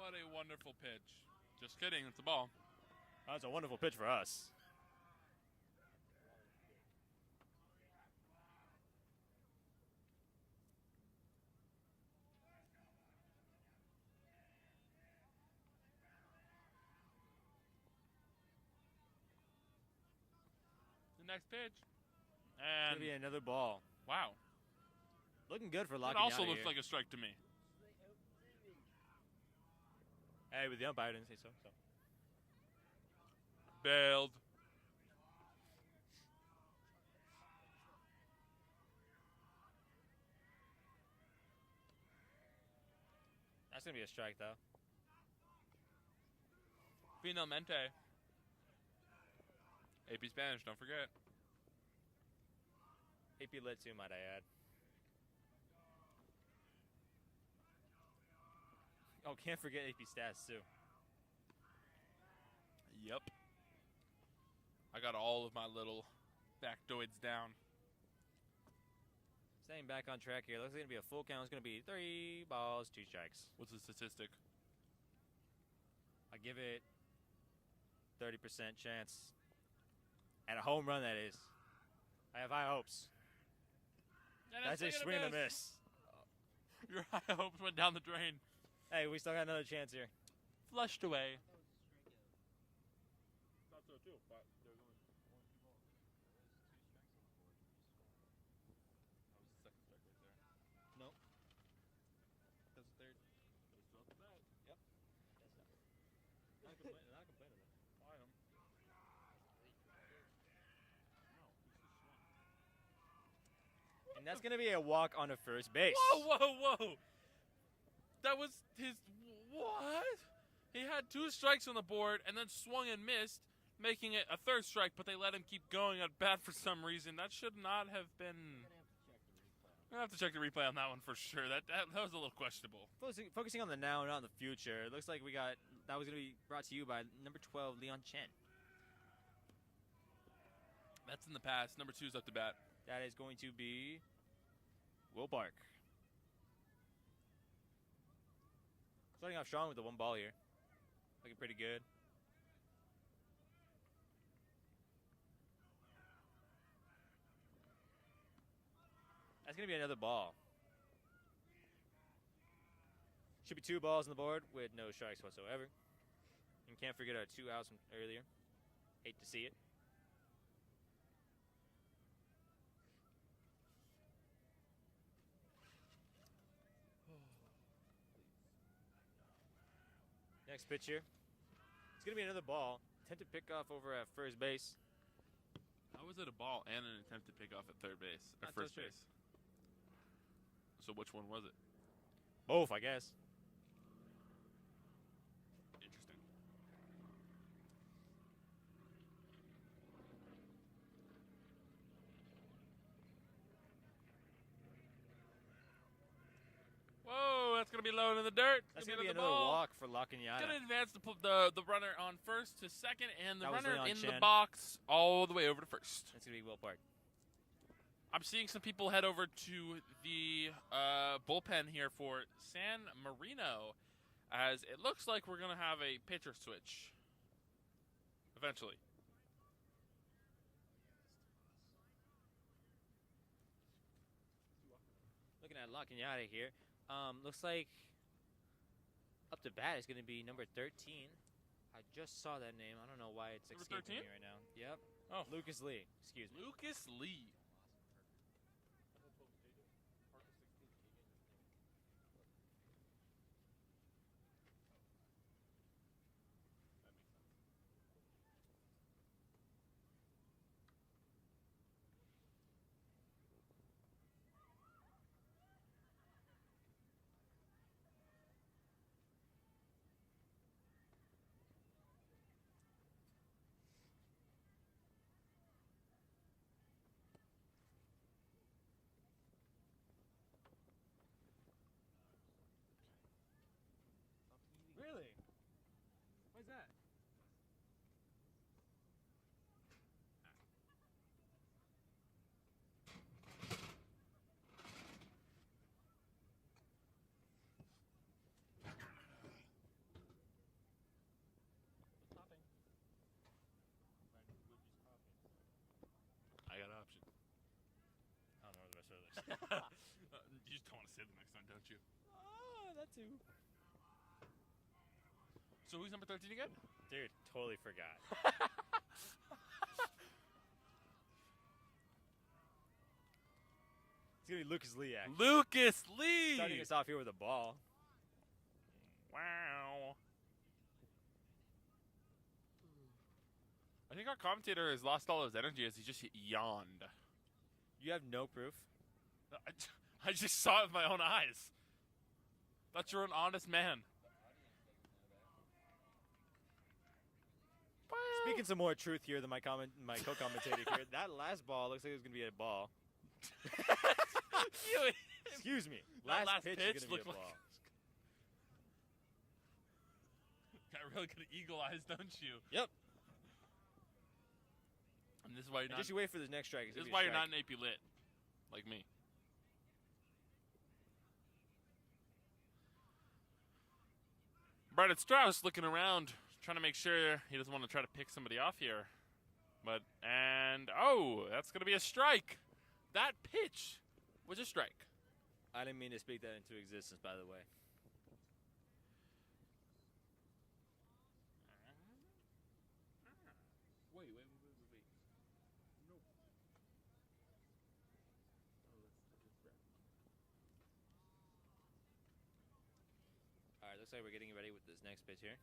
What a wonderful pitch. Just kidding, it's a ball. That's a wonderful pitch for us. The next pitch. It's And going to be another ball. wow. Looking good for La That also Cañada looks here. like a strike to me. Hey, with the umpire, I didn't say so. Bailed. That's going to be a strike, though. Finalmente. AP Spanish, don't forget. AP lit too, might I add. Oh, can't forget AP stats, too. Yep. I got all of my little factoids down. Staying back on track here. Looks like it's going to be a full count. It's going to be 3 balls, 2 strikes. What's the statistic? I give it 30% chance. And a home run, that is. I have high hopes. And That's a it's swing and a miss. miss. Your high hopes went down the drain. Hey, we still got another chance here. Flushed away. Thought so too, but there's only one people. That was the second strike right there. Nope. That's the third. But it's still at the bat. Yep. Not complaining. I am. And that's going to be a walk on a first base. Whoa! That was his. What? He had 2 strikes on the board and then swung and missed, making it a 3rd strike, but they let him keep going at bat for some reason. That should not have been. I'm going to have to check the replay on that one for sure. That was a little questionable. Focusing on the now, not on the future. It looks like that was going to be brought to you by number 12, Leon Chen. That's in the past. Number 2 is up to bat. That is going to be Will Bark. Starting off strong with the 1 ball here. Looking pretty good. That's going to be another ball. Should be 2 balls on the board with no strikes whatsoever. And can't forget our 2 outs from earlier. Hate to see it. Next pitch here. It's going to be another ball. Attempt to pick off over at first base. How was it a ball and an attempt to pick off at third base or Not so first sure. base? So which one was it? Both, I guess. Interesting. Whoa, that's gonna be low in the dirt. That's Gonna going to be another another ball. walk for La Cañada. Gonna advance the runner on first to second, and the That was runner Leon in the Chen. box all the way over to first. That's going to be Will Park. I'm seeing some people head over to the bullpen here for San Marino, as it looks like we're gonna have a pitcher switch eventually. Looking at La Cañada here. Looks like up to bat is going to be number 13. I just saw that name. I don't know why it's Number escaping 13? me right now. Yep. Oh. Lucas Lee. Excuse me. Lucas Lee. Really? Why's that? I got an option. I don't know the rest of this. You just don't want to say the next time, don't you? Oh, that too. So who's number 13 again? Dude, totally forgot. It's going to be Lucas Lee, actually. Lucas Lee. Starting us off here with a ball. Wow. I think our commentator has lost all his energy as he just yawned. You have no proof? I just saw it with my own eyes. Thought you were an honest man. Speaking some more truth here than my co-commentator here, that last ball looks like it was going to be a ball. Excuse me. That last pitch pitch is going to looked be a like- ball. Got really good eagle eyes, don't you? Yep. And this is why you're And not. just you wait for this next strike. It's This gonna is be a why you're strike. not an AP lit, like me. Brandon Strauss looking around, trying to make sure he doesn't want to try to pick somebody off here. Oh, that's going to be a strike. That pitch was a strike. I didn't mean to speak that into existence, by the way. Wait. No. All right, looks like we're getting ready with this next pitch here.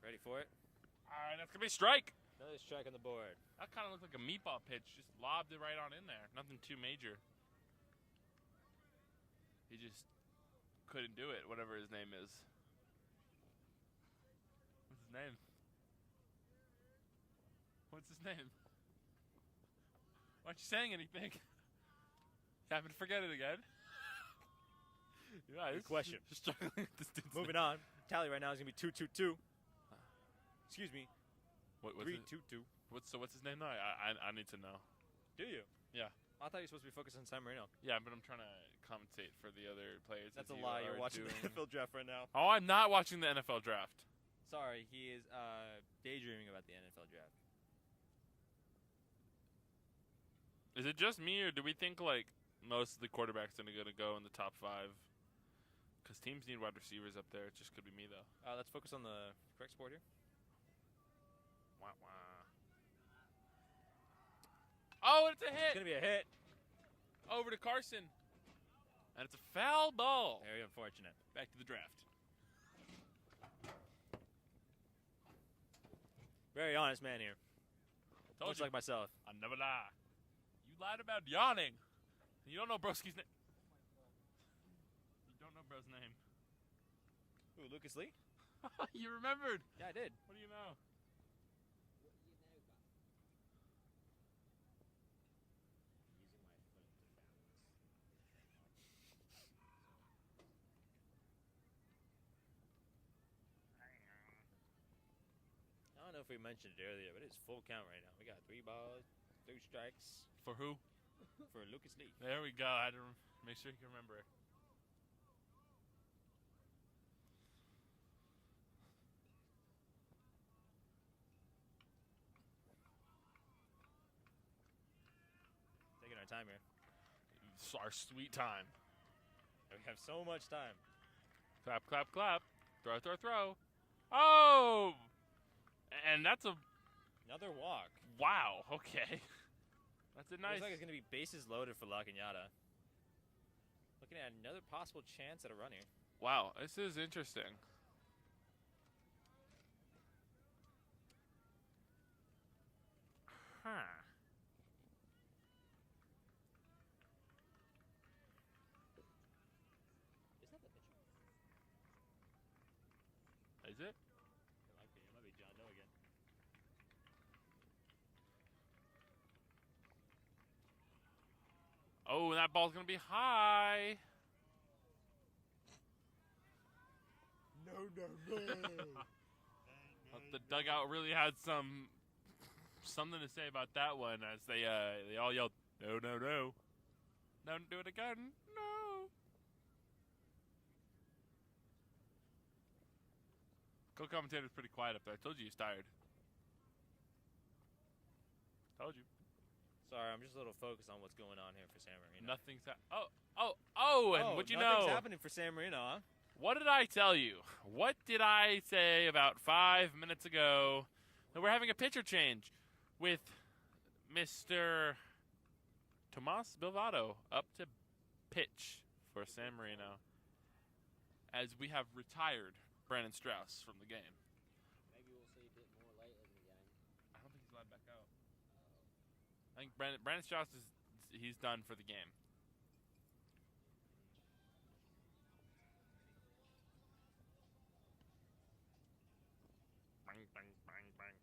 Ready for it? All right, that's going to be a strike. Another strike on the board. That kind of looked like a meatball pitch. Just lobbed it right on in there. Nothing too major. He just couldn't do it, whatever his name is. What's his name? What's his name? Why aren't you saying anything? Happen to forget it again. Yeah, Good question. Just struggling with this dude's Moving name. on. Tally right now is going to be 2-2-2. Excuse me. What's 3-2-2. what's his name now? I need to know. Do you? Yeah. I thought you were supposed to be focused on San Marino. Yeah, but I'm trying to commentate for the other players. That's as a you lie. are You're watching doing. the NFL draft right now. Oh, I'm not watching the NFL draft. Sorry, he is daydreaming about the NFL draft. Is it just me, or do we think like most of the quarterbacks are gonna go in the top 5? Because teams need wide receivers up there. It just could be me though. Let's focus on the correct sport here. Wah, wah. Oh, it's a It's hit going to be a hit. over to Carson, and it's a foul ball. Very unfortunate. Back to the draft. Very honest man here. Told Much you. like myself. I never lie. You lied about yawning. You don't know Broski's name. You don't know bro's name. Ooh, Lucas Lee? You remembered. Yeah, I did. What do you know? I don't know if we mentioned it earlier, but it's full count right now. We got 3 balls, 2 strikes For who? for Lucas Lee. There we go. I had to make sure you can remember it. Taking our time here. It's our sweet time. We have so much time. Clap, clap, clap. Throw, throw, throw. Oh! And that's a... Another walk. Wow. Okay. That's a nice... Looks like it's going to be bases loaded for La Cañada. Looking at another possible chance at a run here. Wow. This is interesting. Huh. Is that the pitcher? Is it? It might be. It might be John Doe again. Oh, that ball's going to be high. No. The dugout really had something to say about that one as they all yelled, no, no, no. Don't do it again. No. Co-commentator's pretty quiet up there. I told you he's tired. Told you. Sorry, I'm just a little focused on what's going on here for San Marino. Nothing's and what'd you know? Nothing's happening for San Marino, huh? What did I tell you? What did I say about 5 minutes ago that we're having a pitcher change with Mr. Tomas Bilvado up to pitch for San Marino as we have retired Brandon Strauss from the game. Maybe we'll see a bit more later in the game. I don't think he's allowed back out. I think Brandon Strauss he's done for the game. Bang, bang, bang, bang.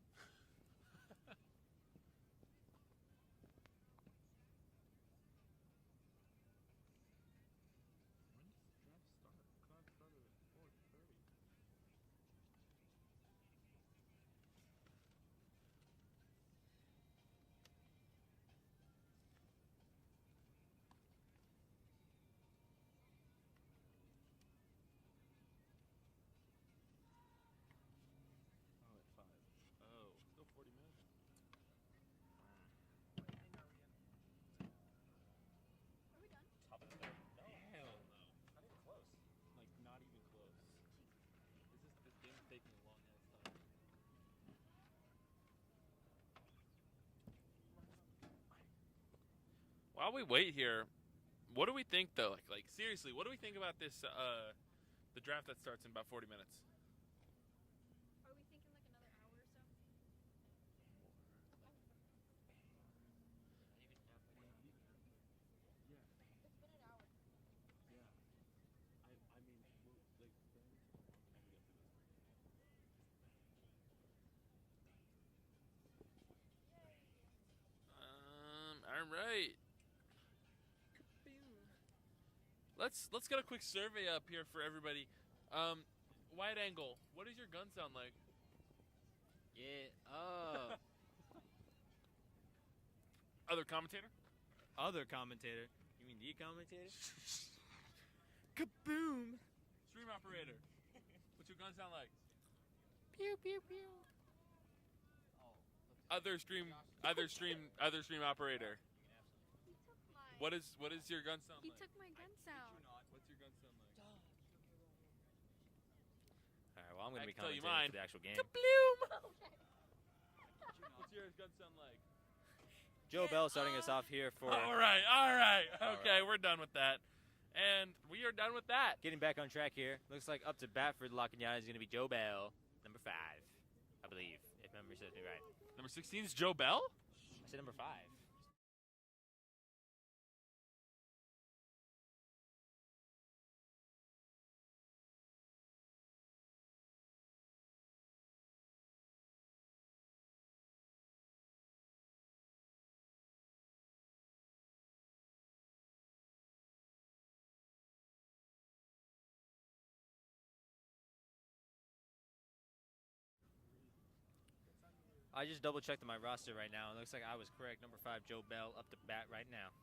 While we wait here, what do we think though? Like seriously, what do we think about this? The draft that starts in about 40 minutes. Are we thinking like another hour or so? It's been an hour. All right. Let's get a quick survey up here for everybody. Wide angle. What does your gun sound like? Yeah. Oh. Other commentator? Other commentator. You mean the commentator? Kaboom! Stream operator. What's your gun sound like? Pew pew pew. Other stream operator. He took my. What is your gun sound He like? took my gun sound. What's your gun sound like? All right, well, I'm going I to be can tell you commentating mine. for the actual game. Kabloom! Okay. What's your gun sound like? Joe Bell starting us off here for All right. Okay, right. we're done with that. And we are done with that. getting back on track here. Looks like up to bat for La Cañada is going to be Joe Bell, number 5, I believe, if memory serves me right. Number 16 is Joe Bell? I said number 5. I just double checked my roster right now. It looks like I was correct. Number 5, Joe Bell, up to bat right now.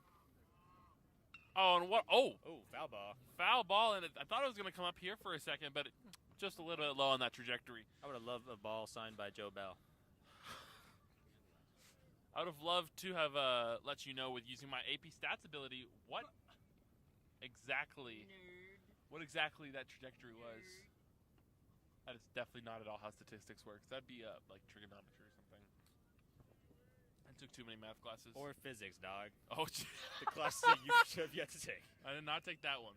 Oh, and what? Oh, Oh, foul ball. foul ball. And I thought it was going to come up here for a second, but just a little bit low on that trajectory. I would have loved a ball signed by Joe Bell. I would have loved to have let you know with using my AP stats ability what exactly that trajectory was. That is definitely not at all how statistics works. That'd be like trigonometry or something. I took too many math classes. Or physics, dog. Oh, The class that you should have yet to take. I did not take that one.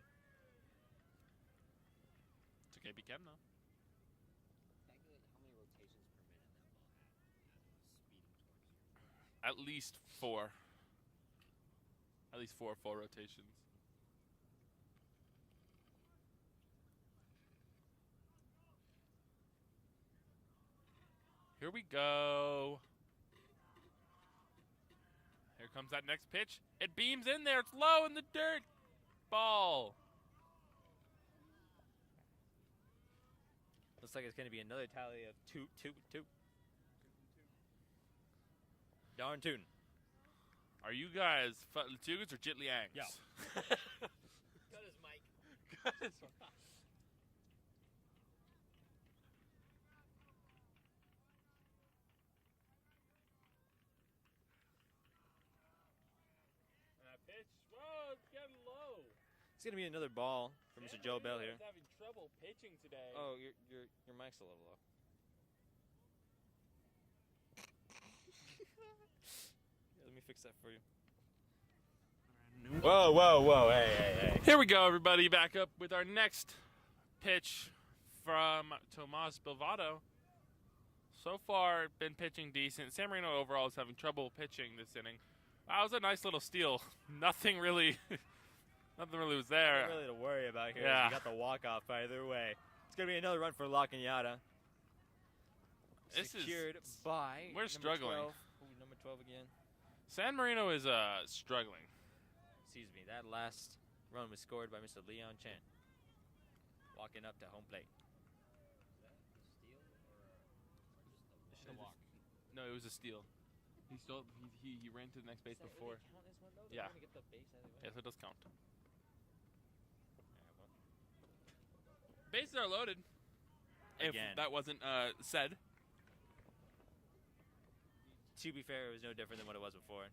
It's okay, be Chem though. Calculate how many rotations per minute that ball had speeding towards you. At least 4. At least 4 full rotations. Here we go. Here comes that next pitch. It beams in there. It's low in the dirt. Ball. Looks like it's going to be another tally of 2-2-2. Darn tootin'. Are you guys Latugas or Jitliangs? Yeah. Cut his mic. And that pitch. Whoa, it's getting low. It's going to be another ball for Mr. Joe Bell here. He's having trouble pitching today. Oh, your mic's a little low. Yeah, let me fix that for you. Whoa. Hey. Here we go, everybody. Back up with our next pitch from Tomas Bilvato. So far, been pitching decent. San Marino overall is having trouble pitching this inning. That was a nice little steal. Nothing really was there. Nothing really to worry about here. Yeah. You got the walk-off either way. It's going to be another run for La Cañada. This is- Secured by we're number struggling. 12. Ooh, number 12 again. San Marino is struggling. Excuse me. That last run was scored by Mr. Leon Chen. Walking up to home plate. Is that a steal or just a walk? No, it was a steal. He stole. He ran to the next base before. Yeah. Yes, it does count. Bases are loaded. Again. If that wasn't said. To be fair, it was no different than what it was before.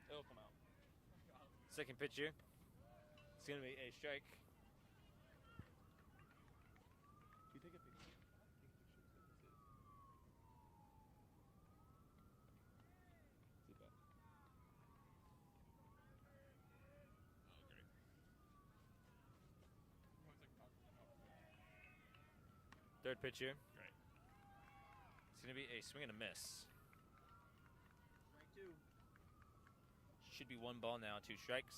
It'll come out. Second pitch here. It's going to be a strike. Can you take a picture? Third pitch here. Great. It's going to be a swing and a miss. Strike 2. Should be 1 ball now, 2 strikes.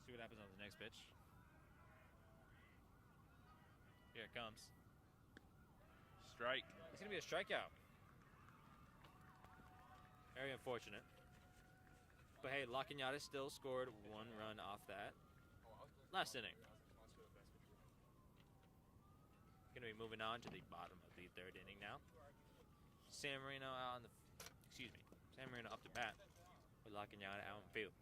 See what happens on the next pitch. Here it comes. Strike. It's going to be a strikeout. Very unfortunate. But hey, La Cañada still scored 1 run off that last inning. Going to be moving on to the bottom of the 3rd inning now. San Marino out on the, San Marino up to bat with La Cañada out in field.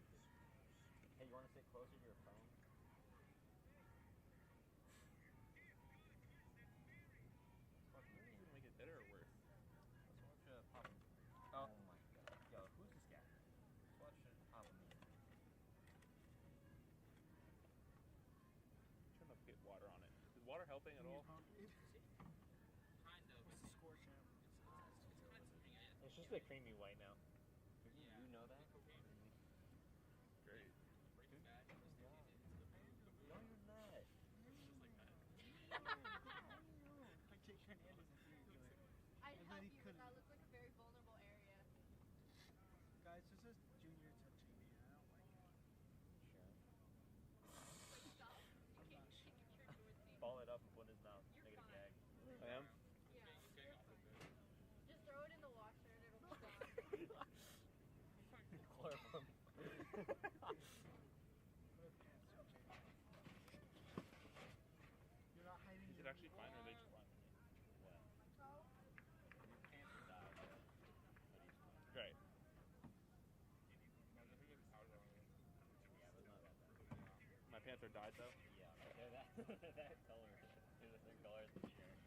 Hey, you want to sit closer to your phone? Make it better or worse? Let's watch Papa. Oh my god. Yo, who's this guy? Let's watch Papa. helping at all? Kind of. What's the score, champ? It's just a creamy white now. You know that? Great. Breaking Bad. No, you're not. Like Jake Hernandez is doing good. I'd And help then he you, but couldn't. that looks like a very vulnerable area. Guys, this is Junior touching me. I don't like it. Like, stop. I'm not. Ball it up and put it in his mouth. You're Make it a fine. gag. I am. Yeah. Getting off of it. Just throw it in the washer and it'll be gone. Chloroform. What are pants, Jake? You're not hiding. Is it your- actually fine or are they just lying? Great. My pants are dyed though. Yeah, that color. They're the same color as the t-shirt.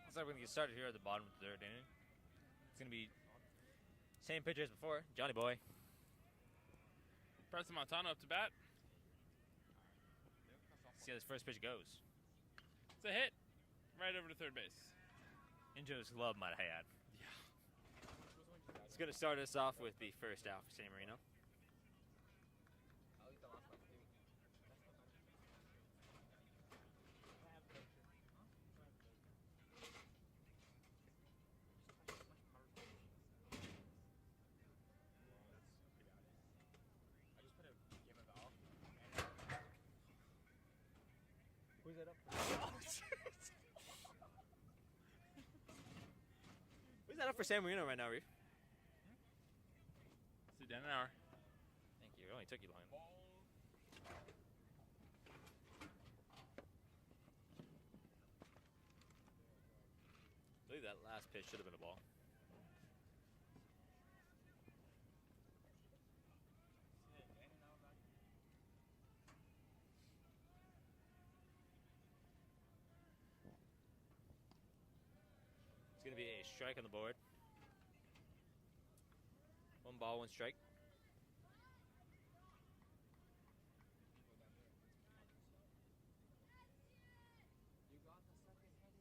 Looks like we're gonna get started here at the bottom of the third inning. It's gonna be same pitcher as before, Johnny Boy. Preston Montano up to bat. See how this first pitch goes. It's a hit. Right over to third base. Into his glove, might I add. Yeah. It's gonna start us off with the first out for San Marino. I'll eat the last one too. I just put a game of golf. Who's that up? Who's that up for San Marino right now, Reef? Sit down an hour. Thank you. It only took you long. I believe that last pitch should have been a ball. It's going to be a strike on the board. 1 ball, 1 strike. You got the second headed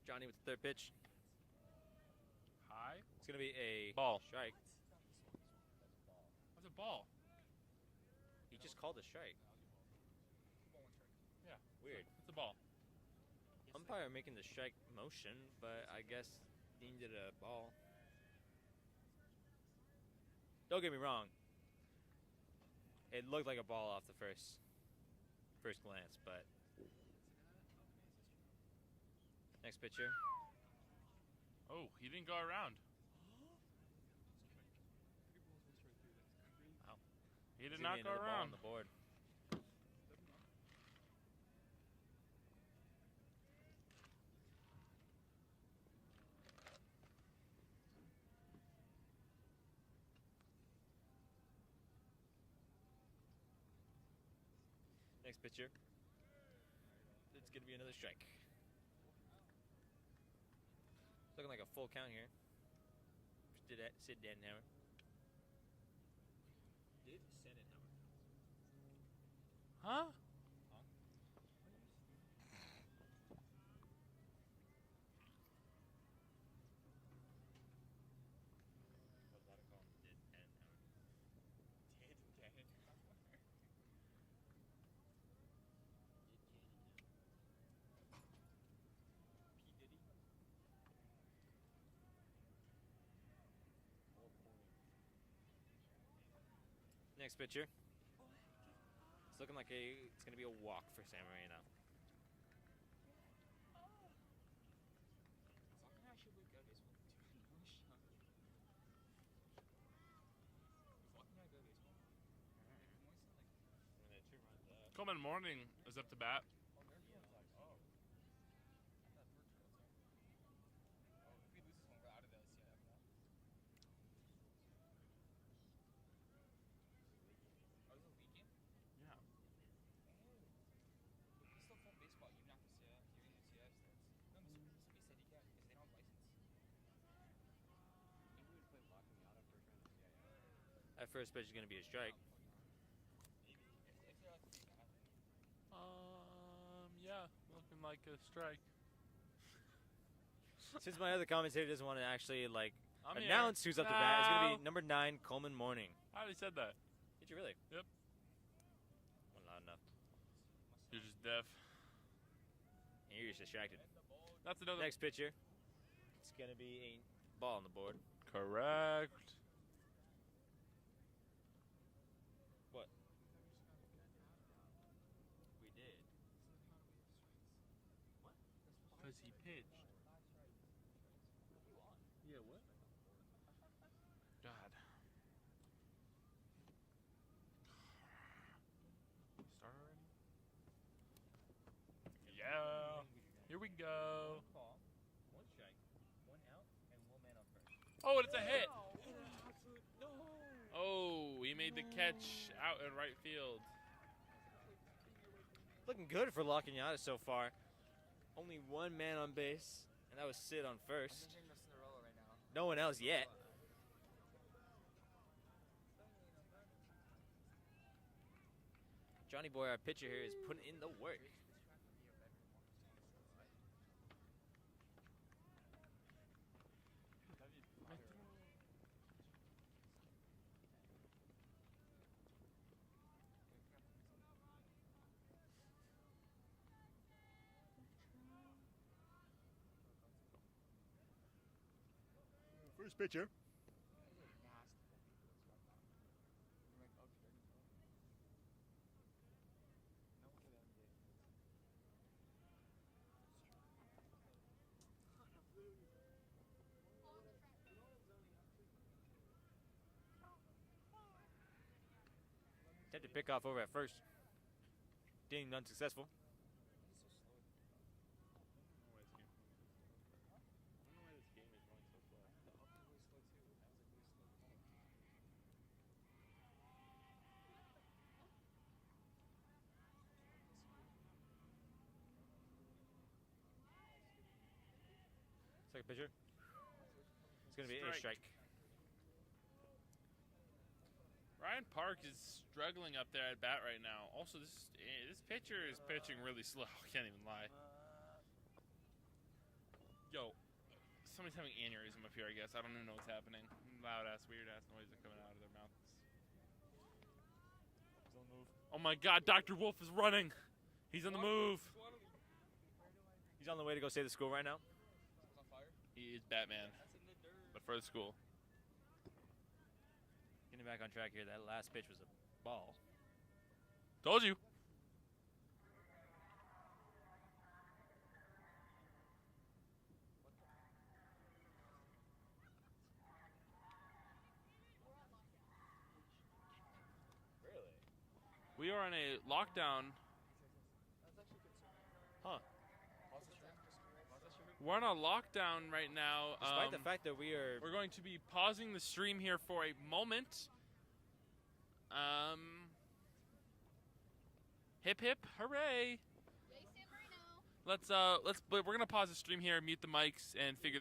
Johnny with the third pitch. High. It's going to be a Ball. strike. That's a ball. He just called a strike. Yeah. Weird. It's a ball. Umpire making the strike motion, but I guess deemed it a ball. Don't get me wrong. It looked like a ball off the first glance, but next pitcher. Oh, he didn't go around. Wow. He did He's not gonna be go another ball around. on the board. Next pitcher. It's going to be another strike. Looking like a full count here. Sid Danhauer. Did send it number. Huh? What's that called? Did Danhauer. P. Diddy. Next pitcher. It's looking like it's going to be a walk for San Marino. I should look at this one too. No shot. Fucking I go baseball. Coleman Morning is up to bat. That first pitch is going to be a strike. Yeah, looking like a strike. Since my other commentator doesn't want to actually like I'm announce here. who's up to bat, it's going to No. be number 9, Coleman Morning. I already said that. Did you really? Yep. Well, not enough. You're just deaf. And you're just distracted. That's another. Next pitcher. It's going to be a ball on the board. Correct. What? We did. Because he pitched. Yeah, what? God. Start already? Yeah. Here we go. Ball, 1 strike, 1 out, and 1 man on first. Oh, and it's a hit. Oh, he made the catch out in right field. Looking good for La Cañada so far. Only 1 man on base, and that was Sid on first. No one else yet. Johnny Boy, our pitcher here, is putting in the work. First pitcher. Attempted pick off over at first. Deemed unsuccessful. Second pitcher. It's going to be a strike. Ryan Park is struggling up there at bat right now. Also, this pitcher is pitching really slow. I can't even lie. Yo, somebody's having aneurysm up here, I guess. I don't even know what's happening. Loud-ass, weird-ass noises are coming out of their mouths. He's on the move. Oh my god, Dr. Wolf is running. He's on the move. He's on the way to go save the school right now. He is Batman, but for the school. Getting back on track here. That last pitch was a ball. Told you. Really? We are on a lockdown. Huh. We're on a lockdown right now. Despite the fact that we're going to be pausing the stream here for a moment. Hip hip, hooray! We're gonna pause the stream here, mute the mics, and figure.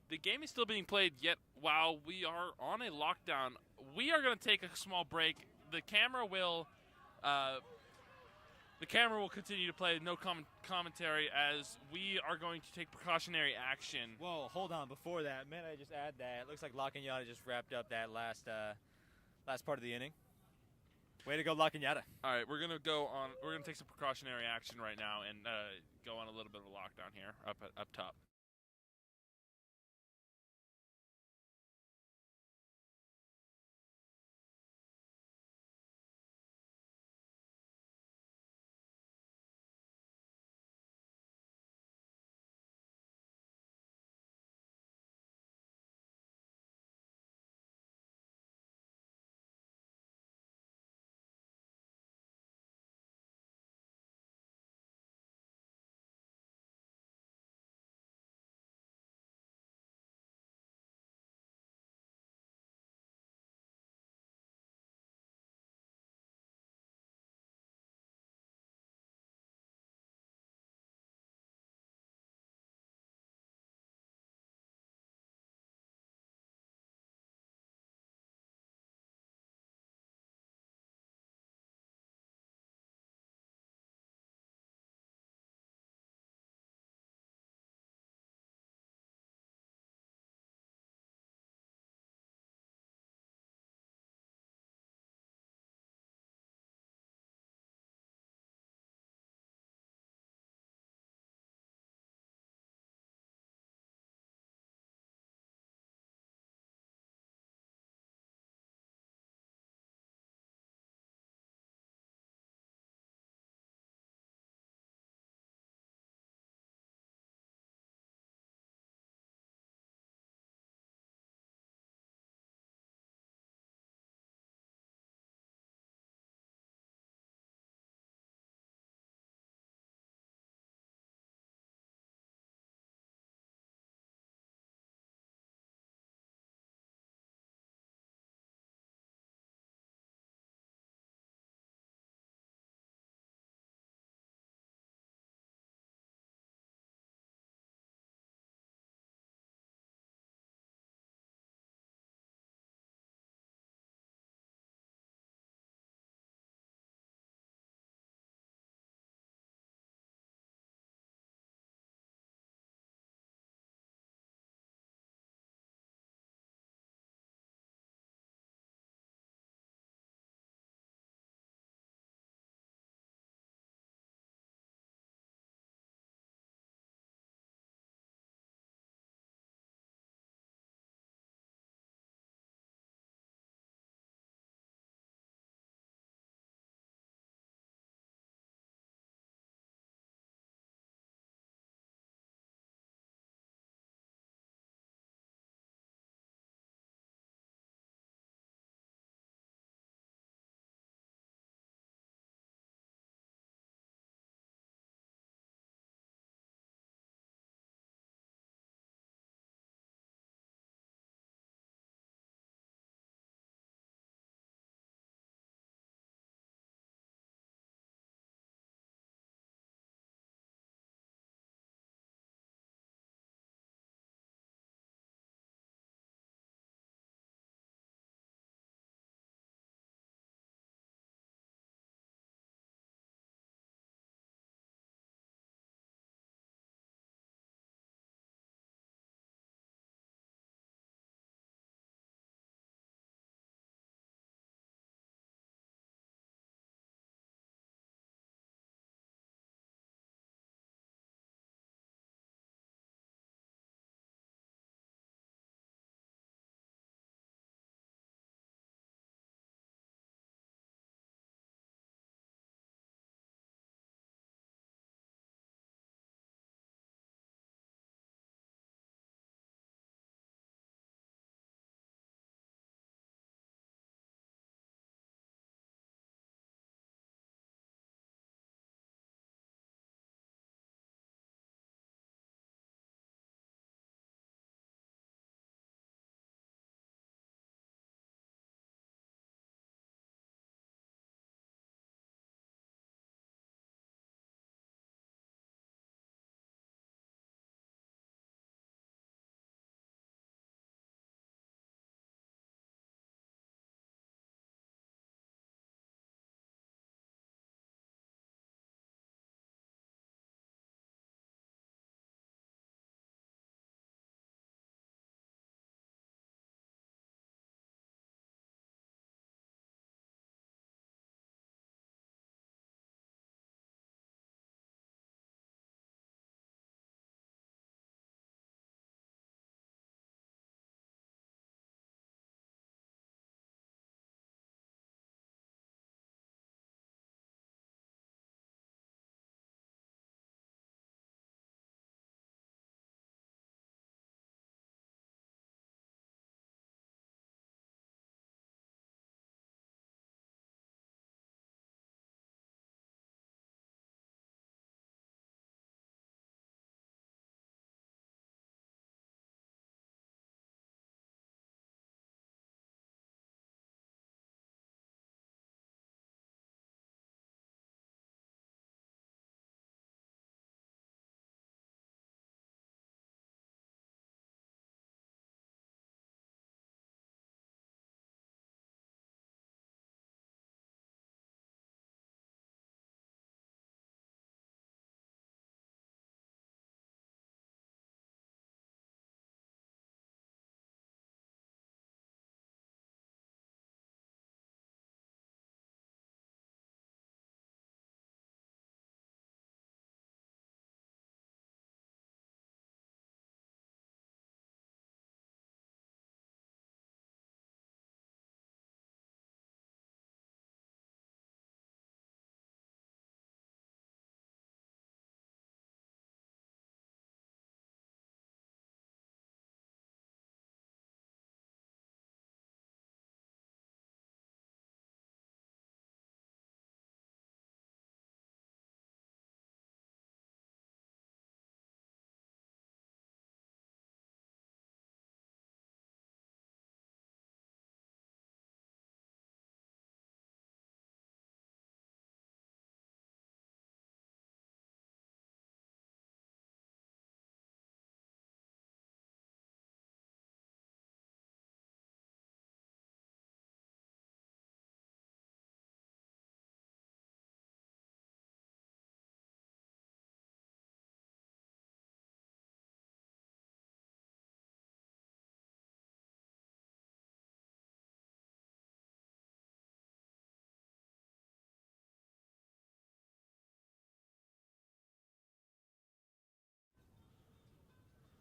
The game is still being played, yet while we are on a lockdown, we are going to take a small break. The camera will continue to play, no commentary, as we are going to take precautionary action. Whoa, hold on. Before that, man, I just add that. It looks like La Cañada just wrapped up that last part of the inning. Way to go, La Cañada. All right, we're going to take some precautionary action right now and go on a little bit of a lockdown here up top.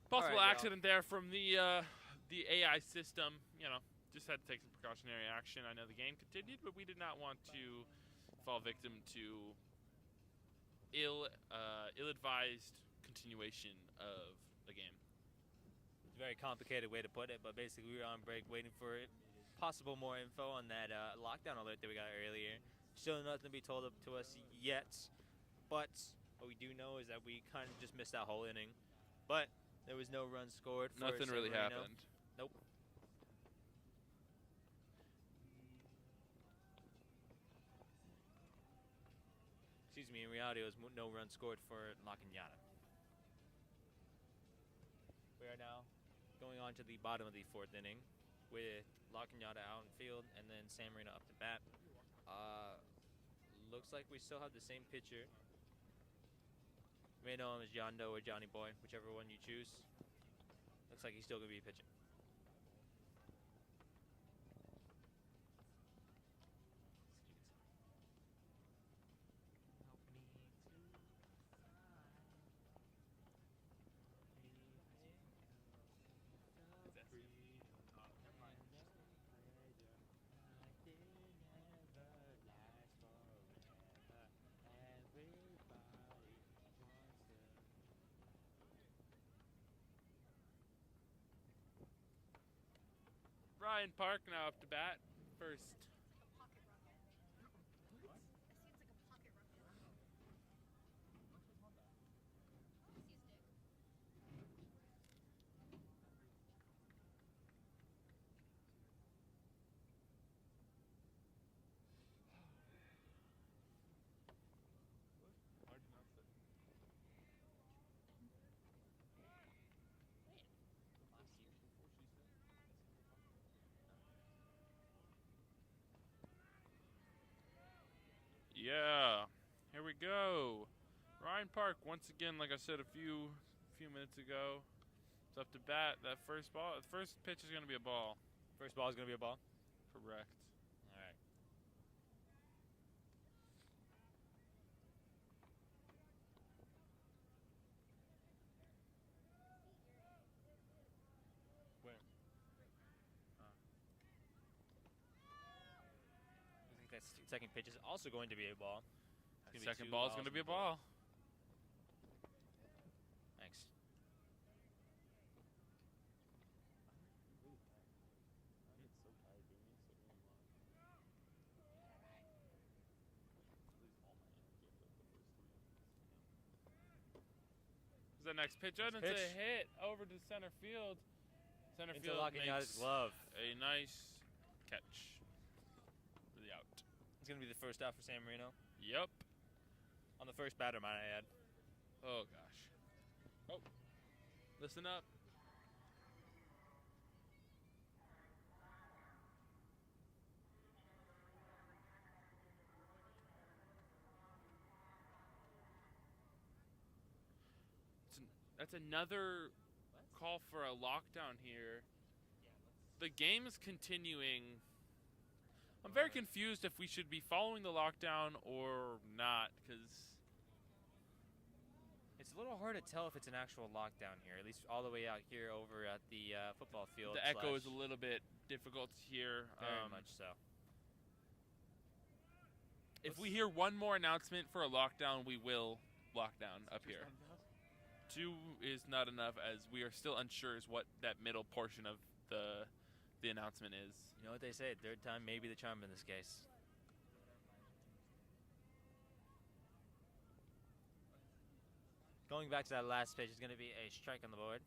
Possible Alright, accident there from the AI system. You know, just had to take some precautionary action. I know the game continued, but we did not want to fall victim to ill-advised continuation of the game. It's a very complicated way to put it, but basically we were on break waiting for possible more info on that lockdown alert that we got earlier. Still nothing to be told up to us yet, but what we do know is that we kind of just missed that whole inning. But there was no runs scored for Nothing San really Marino. happened. Nope. Excuse me, in reality, it was no runs scored for La Cañada. We are now going on to the bottom of the fourth inning with La Cañada out in field and then San Marino up to bat. Looks like we still have the same pitcher. You may know him as John Doe or Johnny Boy, whichever one you choose. Looks like he's still going to be pitching. Ryan Park now up to bat first. Yeah, here we go. Ryan Park once again, like I said a few minutes ago, it's up to bat. That first ball, the first pitch is going to be a ball. First ball is going to be a ball? Correct. All right. Where? I think that second pitch is also going to be a ball. It's gonna be Second two ball is balls going to in be a the board. ball. Thanks. The next pitch, and it's pitch. a hit over to center field. Center Into field La Cañada's makes glove. a nice catch for the out. It's going to be the first out for San Marino. Yep. On the first batter, might I add. Oh gosh. Oh, listen up. That's another call for a lockdown here. The game is continuing. I'm very confused if we should be following the lockdown or not, because It's a little hard to tell if it's an actual lockdown here, at least all the way out here over at the football field. the echo is a little bit difficult to hear. Very much so. If we hear one more announcement for a lockdown, we will lock down up here. 2 is not enough, as we are still unsure as what that middle portion of the announcement is. You know what they say, third time may be the charm in this case. Going back to that last pitch is going to be a strike on the board.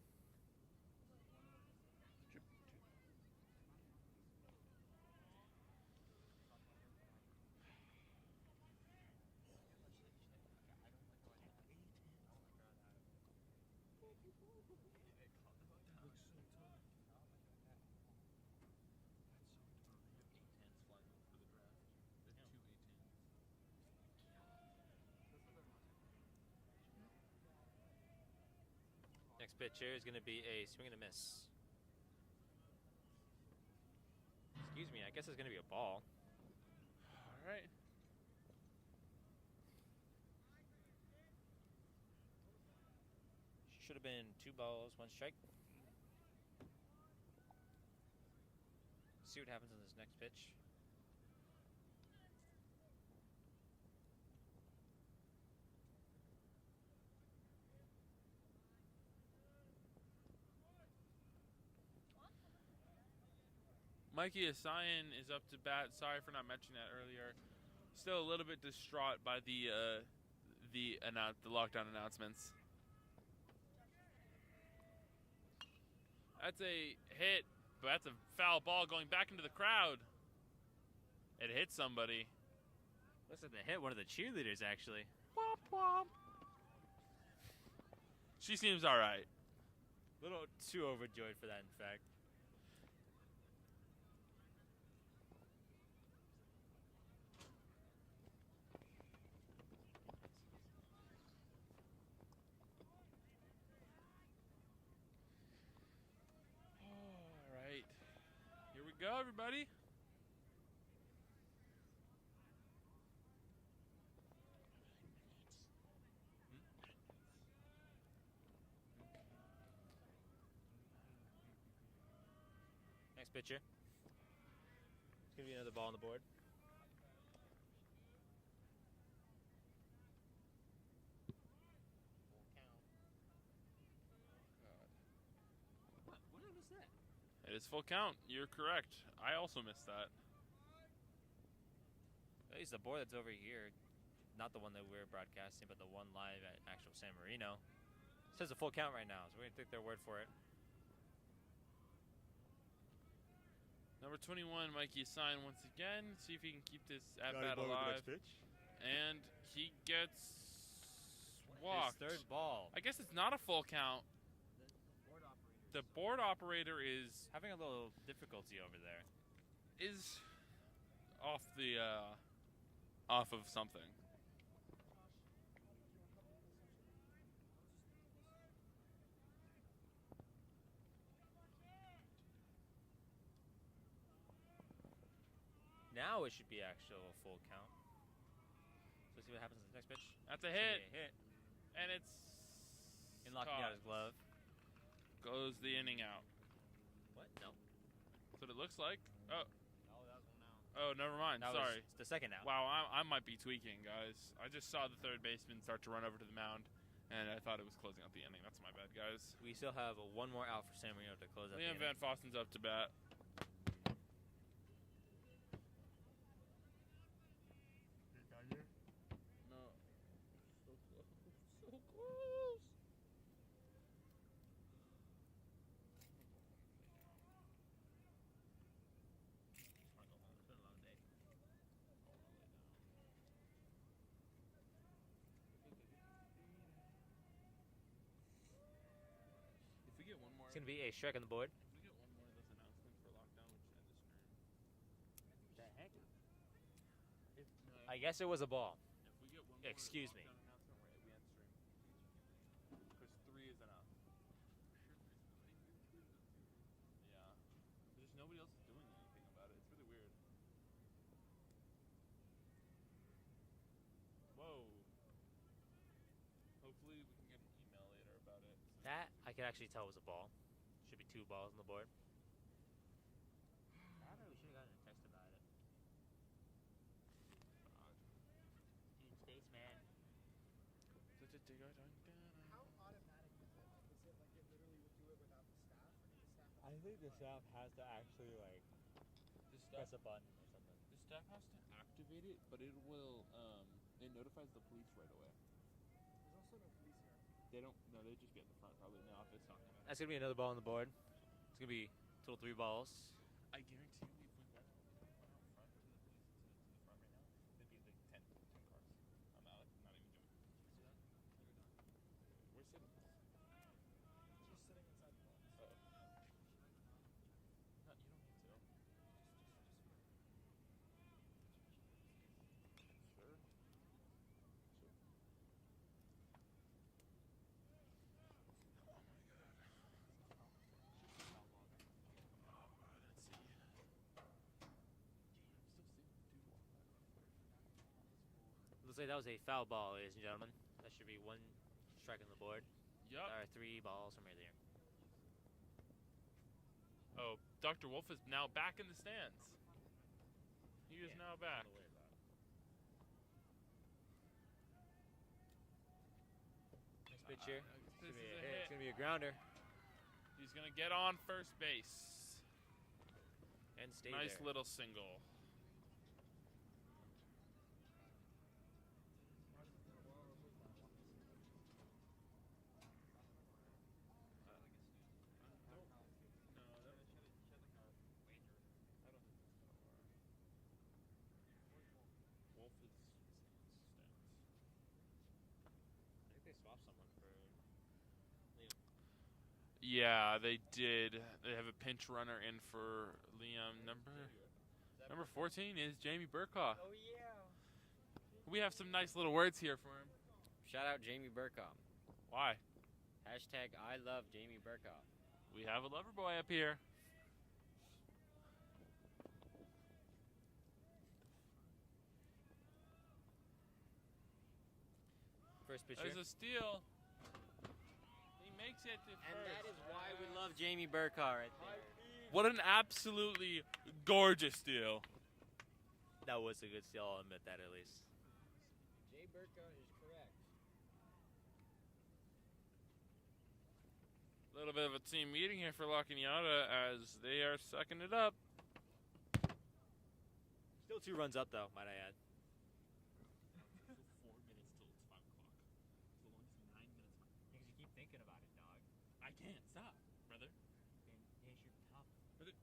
Next pitch here is going to be a swing and a miss. Excuse me, I guess it's going to be a ball. All right. should have been 2 balls, 1 strike. See what happens on this next pitch. Mikey Asayan is up to bat. Sorry for not mentioning that earlier. Still a little bit distraught by the lockdown announcements. That's a hit, but that's a foul ball going back into the crowd. It hit somebody. Looks like they hit one of the cheerleaders, actually. Womp womp. She seems all right. A little too overjoyed for that, in fact. All right. Here we go, everybody. Next pitcher. It's going to be another ball on the board. What did I miss that? It is full count. You're correct. I also missed that. At least the board that's over here, not the one that we're broadcasting, but the one live at actual San Marino, says a full count right now, so we're going to take their word for it. Number 21, Mikey Asayan once again. See if he can keep this at bat alive. And he gets walked. His third ball. I guess it's not a full count. The board operator is Having a little difficulty over there. off of something. Now it should be actual full count. So let's see what happens in the next pitch. That's a It's gonna hit, be a hit. and it's In locking out his glove. Goes the inning out. What? No. That's what it looks like. Oh, Oh, that was one out. oh, never mind. That Sorry. was the second out. Wow, I might be tweaking, guys. I just saw the third baseman start to run over to the mound, and I thought it was closing out the inning. That's my bad, guys. We still have one more out for San Marino to close out Liam the Van inning. Fosten's up to bat. No. So close. So close. If we get one more, It's going to be a strike on the board. if we get one more of those announcements for lockdown, we should end the stream. The heck? I guess it was a ball. If we get one more Excuse me. lockdown announcement, we end stream. Because 3 is enough. Yeah. There's nobody else doing anything about it. It's really weird. Whoa. Hopefully we can get an email later about it. That I could actually tell was a ball. Should be 2 balls on the board. We should have gotten a text about it. In space, man. How automatic is it? Is it like it literally would do it without the staff? Or does the staff have I think the staff has to actually like The press a button or something. The staff has to activate it, but it will it notifies the police right away. There's also no police here. They don't no, they'd just be at the front probably in the office talking about it. That's gonna be another ball on the board. It's gonna be total 3 balls. I guarantee you if we went out front to the police to the front right now, there'd be like 10 cars. I'm not even joking. We're sitting. Just sitting inside the box. No, you don't need to. Sure. Looks like that was a foul ball, ladies and gentlemen. That should be 1 strike on the board. Yup. Our 3 balls from earlier. Oh, Dr. Wolf is now back in the stands. He is now back. Nice pitch here. This is a It's hit. gonna be a grounder He's gonna get on first base. and stay Nice there. little single. Wolf is stands. I think they swapped someone for Liam. Yeah, they did. They have a pinch runner in for Liam. Number 14 is Jamie Burkoff. Oh yeah. We have some nice little words here for him. Shout out Jamie Burkoff. Why? Hashtag I love Jamie Burkoff. We have a lover boy up here. First pitch There's here. a steal. He makes it to And first. that is why we love Jamie Burkoff right there. What an absolutely gorgeous steal. That was a good steal, I'll admit that at least. Jay Burkoff is correct. A little bit of a team meeting here for La Cañada as they are sucking it up. Still 2 runs up though, might I add. 4 minutes till it's 5 o'clock. So long as 9 minutes. Because you keep thinking about it, dog. I can't stop, brother. Yes, you're tough. Brother.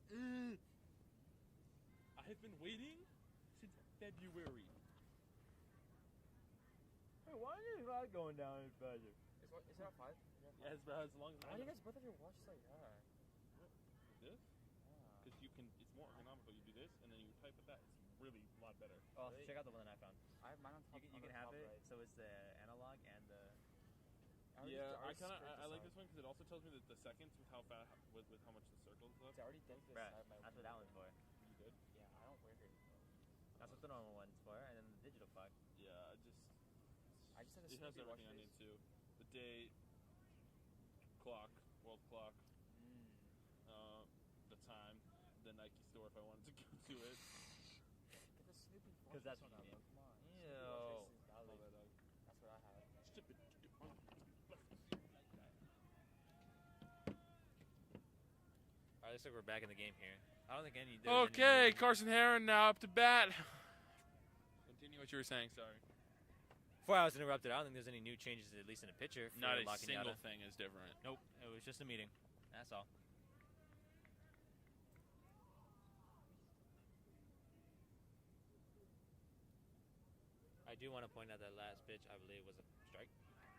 I have been waiting since February. Hey, why is this not going down any faster? Is that 5? Yes, but as long as Why do you guys both have your watches like that? this, because you can, it's more ergonomical. You do this, and then you type with that. It's really a lot better. Oh, Really? check out the one that I found. I have mine on top. You on can the have top it, right. so it's the analog and the... Yeah, I kind of scraped I like off. this one because it also tells me the seconds with how fast with how much the circles left. I already did this. Bruh, I have my that's what that one's for. You did? Yeah, I don't wear it. That's what the normal one's for, and then the digital clock. Yeah, I just had a it has Snoopy watch everything I need face. too. The date, clock, world clock, the time, the Nike store if I wanted to go to it. Get the Snoopy watch 'Cause that's face on what you that, need. bro. Come on. Ew. Snoopy watch face is Love valid. that dog. That's what I have. Alright, looks like we're back in the game here. I don't think there's any Okay, movement. Carson Heron now up to bat. Continue what you were saying. Sorry. Before I was interrupted, I don't think there's any new changes, at least in the pitcher. For Not a La Cañada. single thing is different. Nope, it was just a meeting. That's all. I do want to point out that last pitch, I believe, was a strike.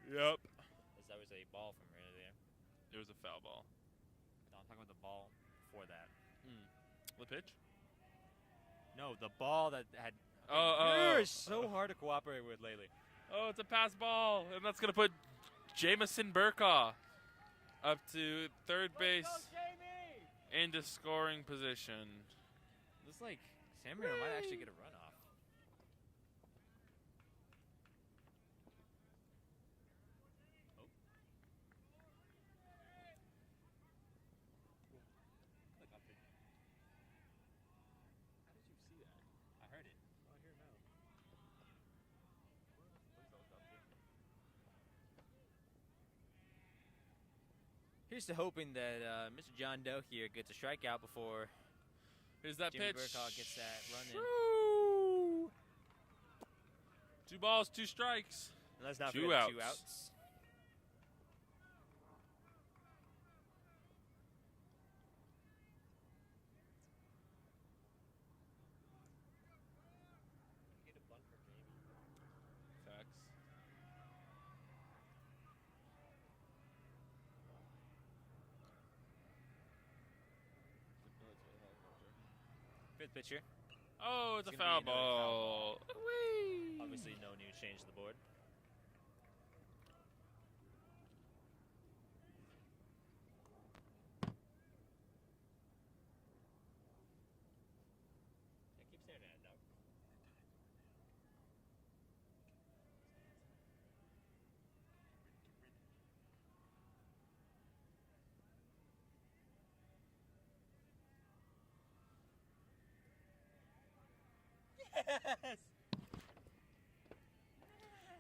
Yep. As that was a ball from earlier. It was a foul ball. No, I'm talking about the ball before that. The pitch? No, the ball that had. Oh. You're so hard to cooperate with lately. Oh, it's a pass ball, and that's gonna put Jamison Burkaw up to third base into scoring position. Looks like San Marino might actually get a runoff. How did you see that? I heard it. Oh, I hear it now. Here's to hoping that Mr. John Doe here gets a strikeout before Here's that Jimmy pitch. Burkow gets that run in. Shoo! 2 balls, 2 strikes. And let's not Two forget the 2 outs. outs. Get a bunt for Jamie. Facts. Fifth pitcher. Oh, it's a It's gonna foul be another foul ball. Whee! Obviously, no new change to the board. I keep staring at it, dog.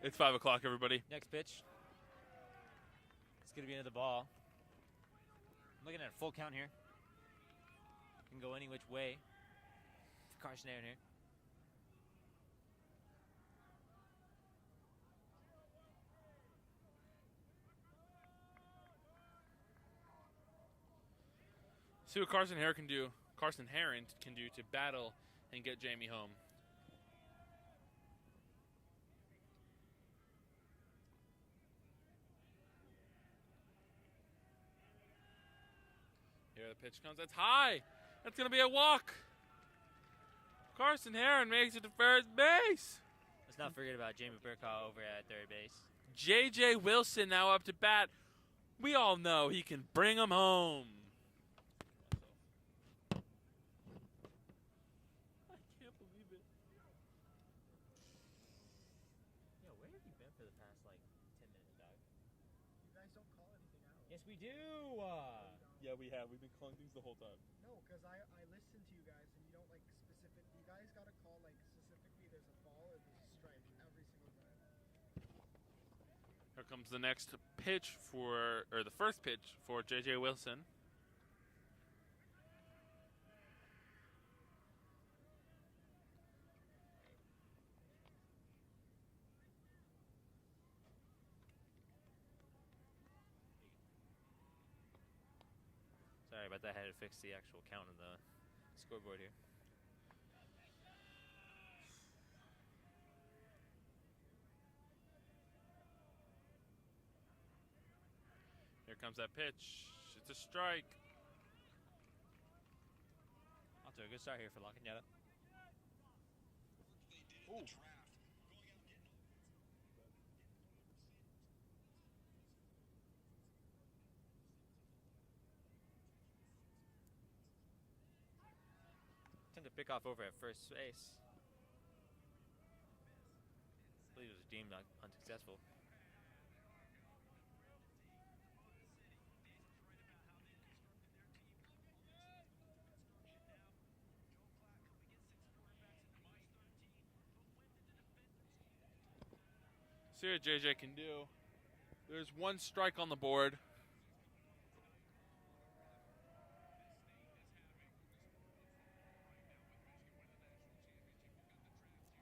It's 5 o'clock, everybody. Next pitch. It's going to be into the ball. I'm looking at a full count here. Can go any which way for Carson Aaron here. See what Carson Heron can do. Carson Heron can do to battle and get Jamie home. Here the pitch comes. That's high. That's going to be a walk. Carson Heron makes it to first base. Let's not forget about Jamie Burkhaw over at third base. J.J. Wilson now up to bat. We all know he can bring him home. I can't believe it. Yo, where have you been for the past, 10 minutes, dog? You guys don't call anything out. Yes, we do. Yeah, we have. We've been calling things the whole time. No, because I listen to you guys and you don't specific. You guys gotta call specifically. There's a ball or there's a strike every single time. Here comes the next pitch or the first pitch for J.J. Wilson. Sorry about that. I had to fix the actual count on the scoreboard here. Here comes that pitch. It's a strike. Off to a good start here for La Cañada. Tend to pick off over at first base. I believe it was deemed unsuccessful. See what JJ can do. There's one strike on the board.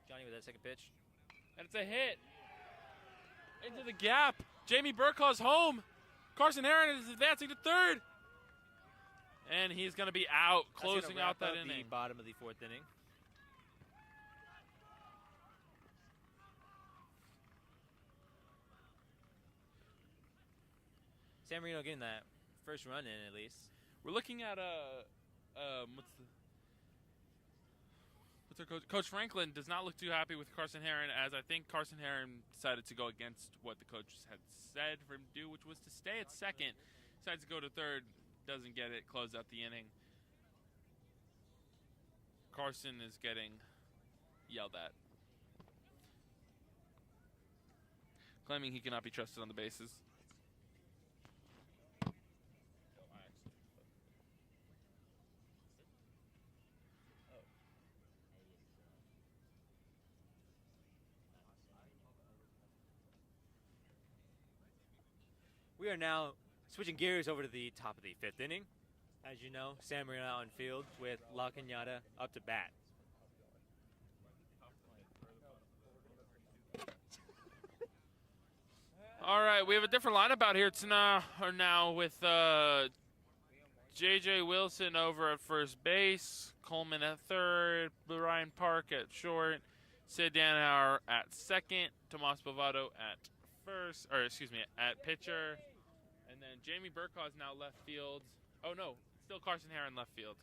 Johnny with that second pitch. And it's a hit. Into the gap. Jamie Burkhaw's home. Carson Heron is advancing to third. And he's going to be out, That's gonna closing wrap out that up inning. the bottom of the fourth inning. San Marino getting that first run in at least. We're looking at what's our coach? Coach Franklin does not look too happy with Carson Heron, as I think Carson Heron decided to go against what the coach had said for him to do, which was to stay at second. Decides to go to third, doesn't get it, close out the inning. Carson is getting yelled at, claiming he cannot be trusted on the bases. We are now switching gears over to the top of the fifth inning. As you know, San Marino out on field with La Cañada up to bat. All right, we have a different lineup out here tonight, or now with J.J. Wilson over at first base, Coleman at third, Ryan Park at short, Sid Danhauer at second, Tomas Bovado at first, or excuse me, at pitcher, and then Jamie Burkhaw is now left field. Oh no, still Carson Heron left field.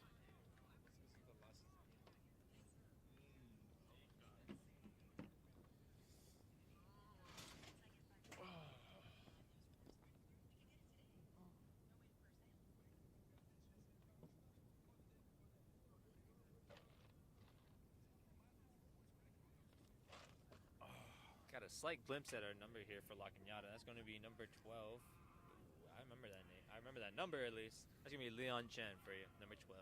Got a slight glimpse at our number here for La Cañada. That's going to be number 12. Ooh, I remember that name. I remember that number at least. That's going to be Leon Chen for you, number 12.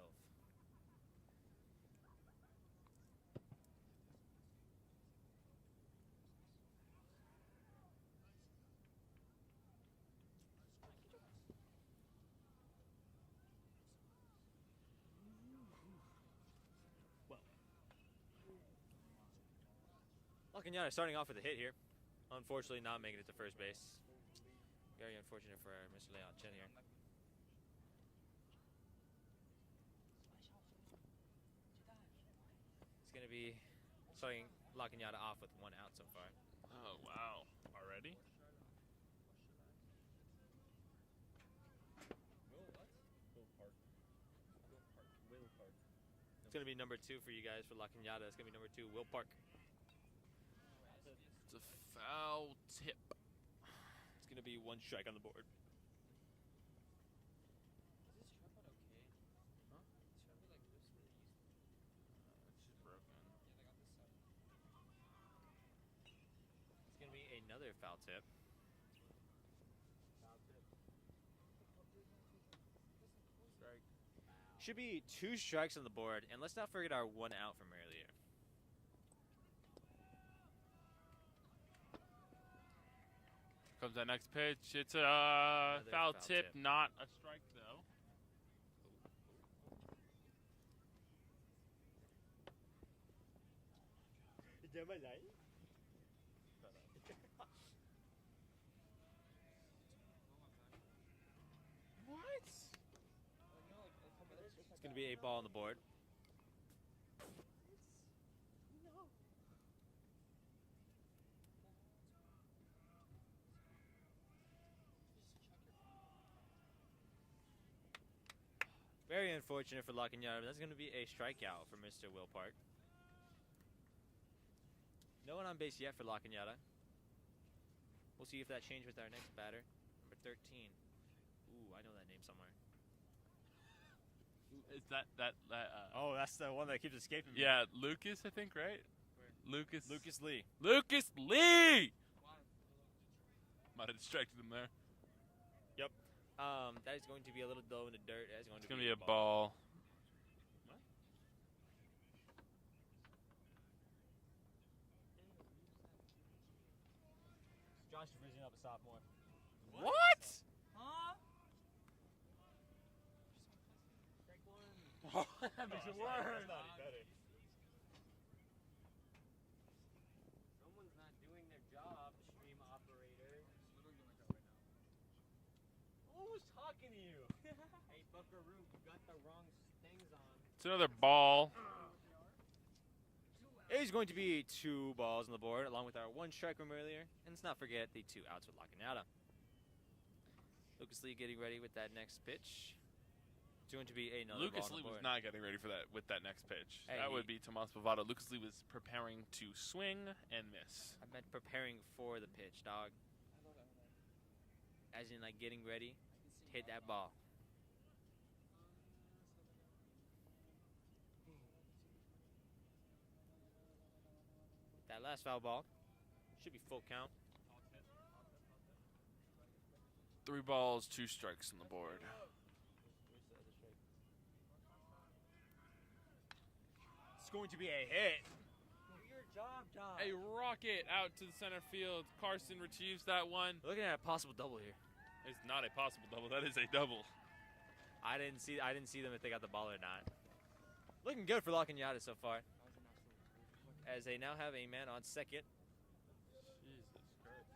La Cañada starting off with a hit here. Unfortunately, not making it to first base. Very unfortunate for Mr. Leon Chen here. It's going to be starting La Cañada off with 1 out so far. Oh, wow. Already? It's going to be number 2 for you guys for La Cañada. It's going to be number 2, Will Park. It's a foul tip. It's going to be 1 strike on the board. Is this tripod okay? Huh? This tripod like lifts really easily. It's just broken. Yeah, they got this side. It's going to be another foul tip. Strike. Should be 2 strikes on the board, and let's not forget our 1 out from earlier. Comes that next pitch. It's a Another foul foul tip, tip. not a strike though. What? It's going to be a ball on the board. Very unfortunate for La Cañada, but that's going to be a strikeout for Mr. Will Park. No one on base yet for La Cañada. We'll see if that changes with our next batter, number 13. Ooh, I know that name somewhere. Is that Oh, that's the one that keeps escaping me. yeah, Lucas, I think, right? Lucas Lee. Lucas Lee! Might have distracted him there. That is going to be a little low in the dirt. That is going It's to gonna be a ball. Josh is raising up a sophomore. What? Huh? Oh, that makes it worse. Someone's not doing their job, stream operator. Who was talking to you? Hey, Buckaroo, you got the wrong things on. It's another ball. It is going to be 2 balls on the board, along with our 1 strike from earlier. And let's not forget the 2 outs with La Cañada. Lucas Lee getting ready with that next pitch. It's going to be another Lucas ball on Lee the was board. not getting ready for that with that next pitch. Hey, that would be Tomas Bovado. Lucas Lee was preparing to swing and miss. I meant preparing for the pitch, dog. As in, like, getting ready to hit that ball. That last foul ball should be full count. 3 balls, 2 strikes on the board. It's going to be a hit. Do your job, John. A rocket out to the center field. Carson retrieves that one. Looking at a possible double here. It's not a possible double. That is a double. I didn't see them if they got the ball or not. Looking good for La Cañada so far, as they now have a man on second. Jesus Christ.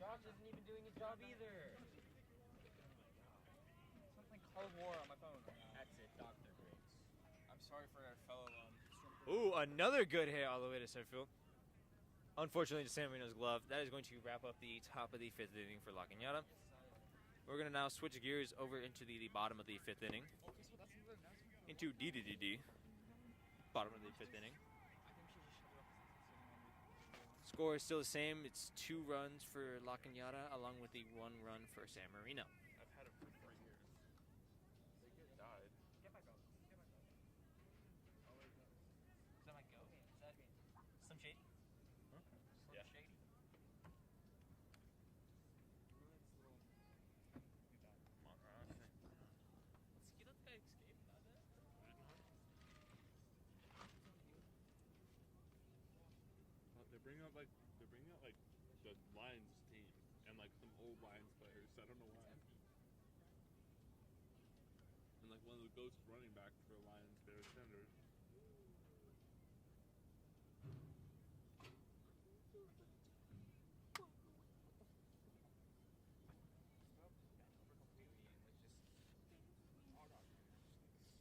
Josh isn't even doing his job either. Something Cold War on my phone. That's it, Dr. Griggs. I'm sorry for our fellow Ooh, another good hit all the way to center field. Unfortunately, to San Marino's glove. That is going to wrap up the top of the 5th inning for La Cañada. We're going to now switch gears over into the bottom of the 5th inning. Into DDDD. Bottom of the 5th inning. Score is still the same. It's 2 runs for La Cañada, along with the 1 run for San Marino. I've had him for 3 years. They get died. Is that my go? Is that Slim Shady? Yeah. Shady? Come on, Ryan. Let's get that escape, not that. They're bringing out like the Lions team and like some old Lions players. I don't know why. And like one of the ghost running backs for the Lions, their Sanders.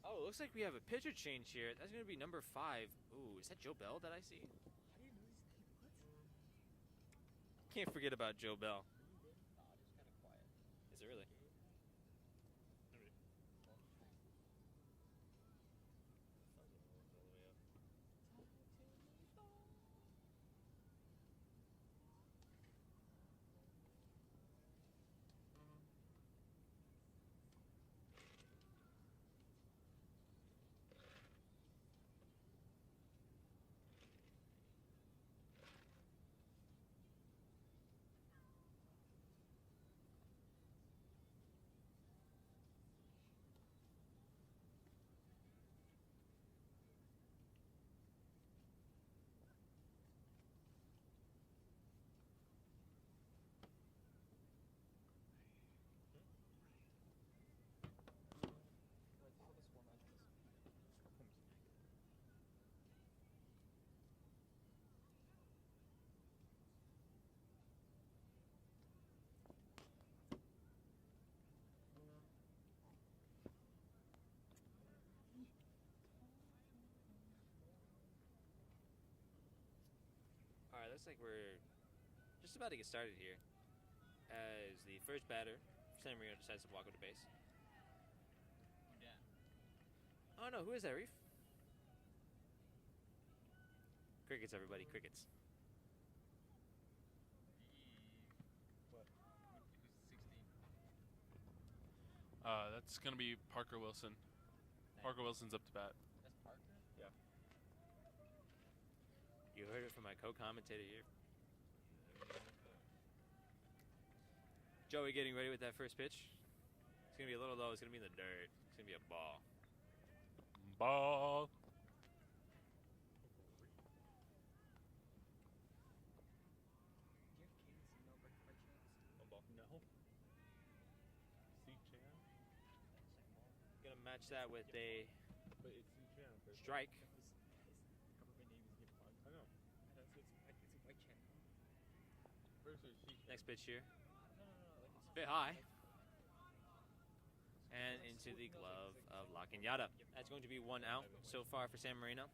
Oh, it looks like we have a pitcher change here. That's going to be number 5. Ooh, is that Joe Bell that I see? Can't forget about Joe Bell. Nah, just kind of quiet. Is it really? All right, looks like we're just about to get started here. As the first batter, San Marino decides to walk up to base. Yeah. Oh no, who is that, Reef? Crickets, everybody, crickets. What? Who's 16? That's gonna be Parker Wilson. Parker Wilson's up to bat. That's Parker? Yeah. You heard it from my co-commentator here. Joey getting ready with that first pitch. It's gonna be a little low. It's gonna be in the dirt. It's gonna be a ball. Ball. Do you have Cadence Milberg by chance? One ball. No. C Chan. Gonna match that with a But it's C Chan. strike. His government name is Gipon. I know. It's a white channel. Versus C Chan. Next pitch here. No. Like it's Bit high. And into the glove of La Cañada. That's going to be 1 out so far for San Marino.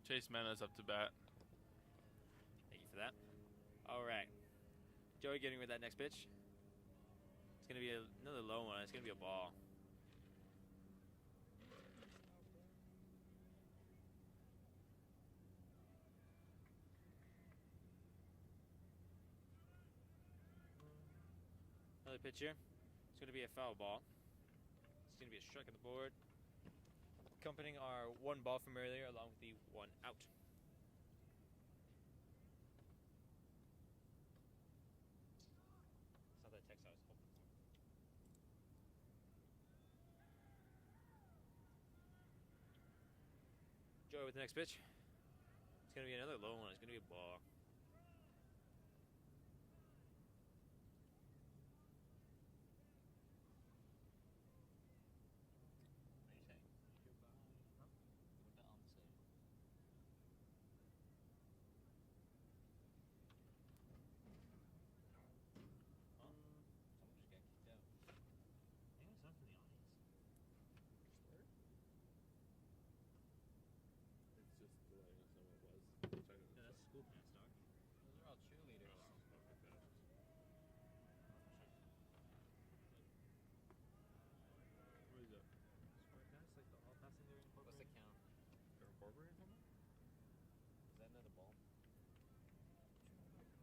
Chase Mena's up to bat. Thank you for that. All right. Joey getting with that next pitch. It's going to be another low one. It's going to be a ball. Another pitch here. It's going to be a foul ball. It's going to be a strike on the board. Accompanying our 1 ball from earlier along with the 1 out. It's not that text I was hoping for. Joey with the next pitch. It's going to be another low one. It's going to be a ball.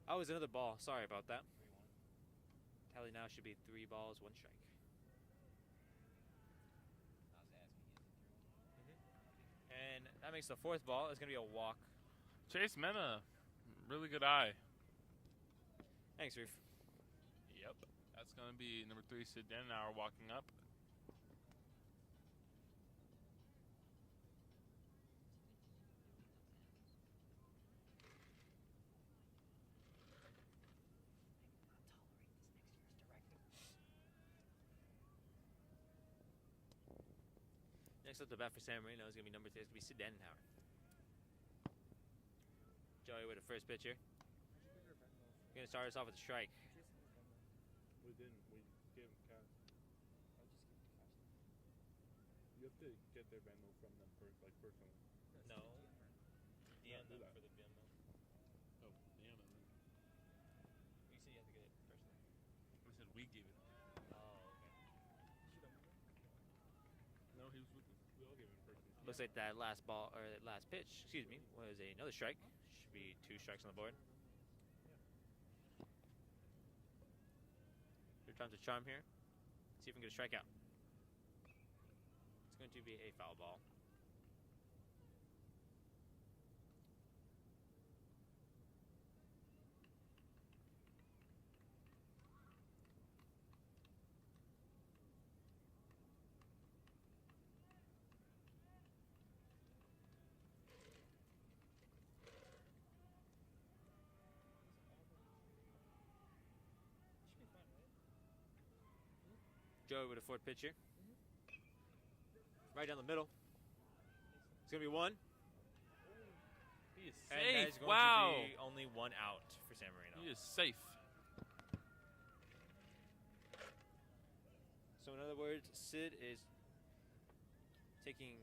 Oh, it's another ball. Sorry about that. 3-1. Tally now should be 3 balls, 1 strike. I was asking, is it 3-1? And That makes the fourth ball. It's going to be a walk. Chase Mena, really good eye. Thanks, Reef. Yep. That's going to be number 3, Sid Denauer walking up. Next up, the bat for San Marino is going to be number 3. It's going to be Sid Denauer. Joey with the first pitch here. Going to start us off with a strike. We didn't. We gave them cash. You have to get their Venmo from them first, like personally. No. Yeah, DM do them that. for the Venmo. Oh, damn it. You said you have to get it personally. We said we gave it. Oh, okay. No, he was with us. We all gave them personally. Looks like that last ball, or that last pitch, excuse me, was another strike. Should be 2 strikes on the board. Third time's a charm here. See if we can get a strikeout. It's going to be a foul ball. Joey with a fourth pitch here. Right down the middle. It's going to be 1. He is And that is safe. going Wow. to be only 1 out for San Marino. He is safe. So in other words, Sid is taking...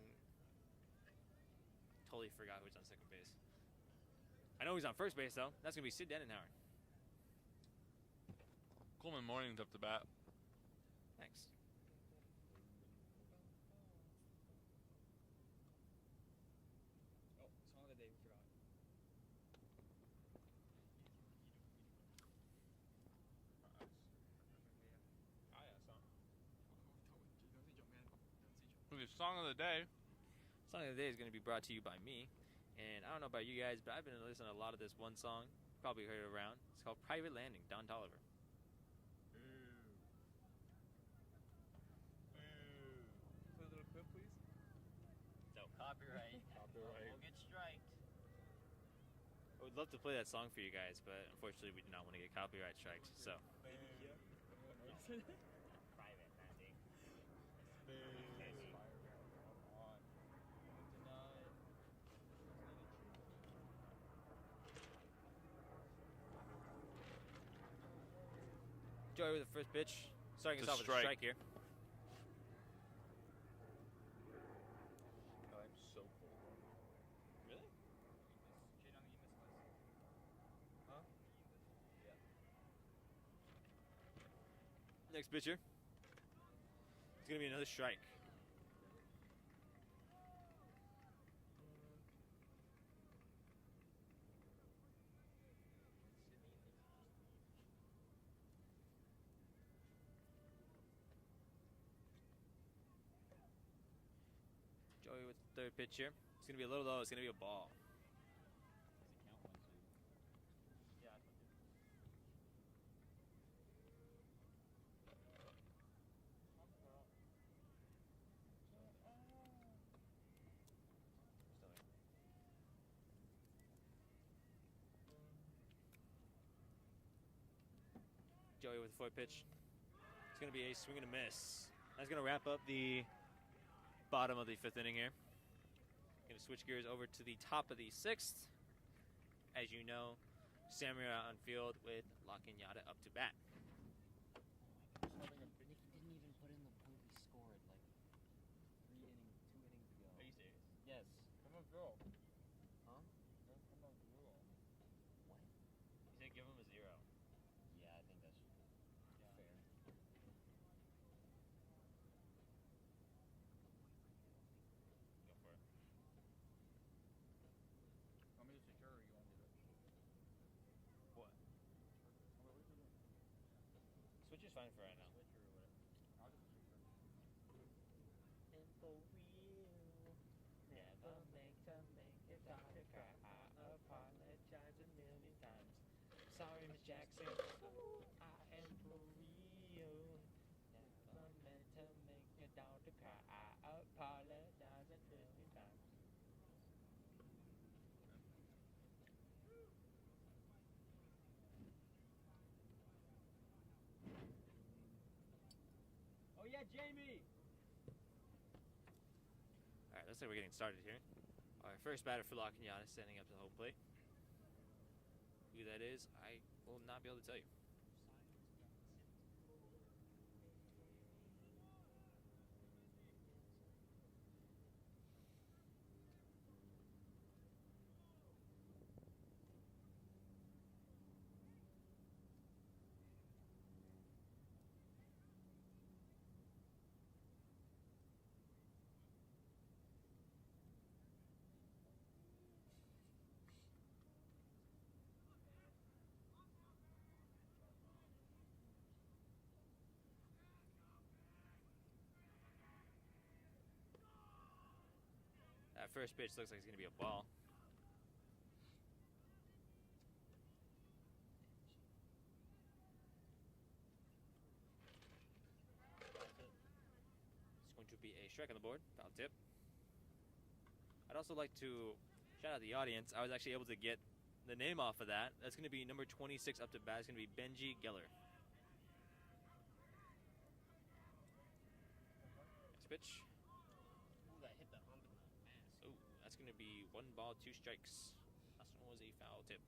Totally forgot who's on second base. I know he's on first base, though. That's going to be Sid Denauer. Coleman Morning's up to bat. Thanks. Oh, song of the day, we forgot. The song of the day. Song of the day is going to be brought to you by me. And I don't know about you guys, but I've been listening to a lot of this one song. Probably heard it around. It's called Private Landing, Don Tolliver. Play a little clip, please. No. Copyright. Copyright. We'll get striked. I would love to play that song for you guys, but unfortunately we do not want to get copyright strikes. So Private landing. Joey with the first pitch. Starting us It's a off with a strike. strike here. I'm so full. Really? Next pitcher. It's going to be another strike. Joey with the third pitch here. It's going to be a little low. It's going to be a ball. Joey with the fourth pitch. It's going to be a swing and a miss. That's going to wrap up the bottom of the 5th inning here. Going to switch gears over to the top of the 6th. As you know, Samurai on field with La Cañada up to bat. Nicky didn't even put in the point we scored like 2 innings ago. Are you serious? Yes. Come on, girl. Huh? Come on, girl. What? You said give him a 0. Yeah, I think that's fair. Go for it. Want me to secure or you want me to? What? Switch is fine for right now. I'll just secure. And for real, never make time Sorry, Miss Jackson. I am for real. Never meant to make your daughter cry. I apologize a trillion times. Oh yeah, Jamie. All right, looks like we're getting started here. Our first batter for La Cañada standing up to the home plate. Who that is, I will not be able to tell you. That first pitch looks like it's going to be a ball. It's going to be a strike on the board, foul tip. I'd also like to shout out the audience. I was actually able to get the name off of that. That's going to be number 26 up to bat. It's going to be Benji Geller. Next pitch. Ooh, that hit the hump in the mask. Oh, that's going to be 1 ball, 2 strikes. Last one was a foul tip.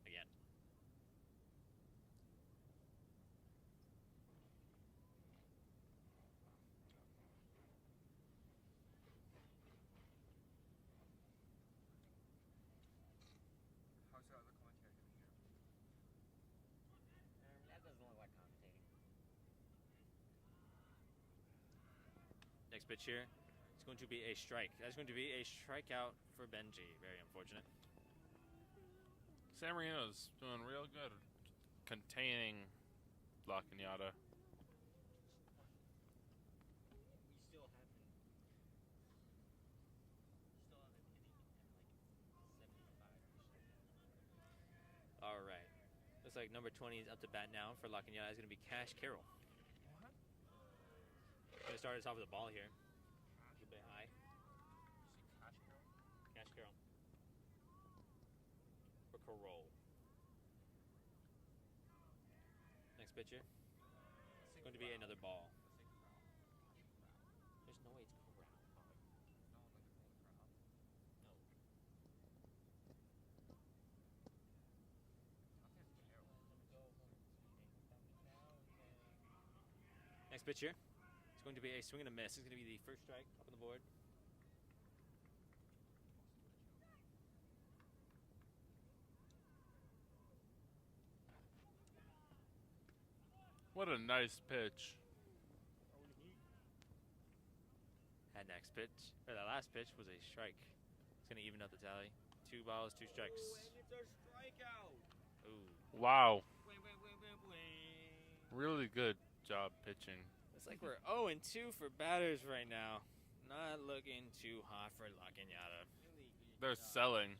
Again. How's the other commentary doing here? That doesn't look like commentating. Next pitch here. It's going to be a strike. That's going to be a strikeout for Benji. Very unfortunate. San Marino's doing real good containing La Cañada. We still haven't hit it at like 75%. All right. Looks like number 20 is up to bat now for La Cañada. It's going to be Cash Carroll. Going to start us off with a ball here. A bit high. Cash Carroll. For Carroll. Next pitcher. It's going to be another ball. There's no way it's Corral. Next pitcher. It's going to be a swing and a miss. It's going to be the first strike up on the board. What a nice pitch. That next pitch, or that last pitch, was a strike. It's going to even up the tally. 2 balls, 2 strikes. And it's a strikeout. Ooh. Wow. Wait. Really good job pitching. Looks like we're 0-2 for batters right now. Not looking too hot for La Cañada. Really good They're job. selling.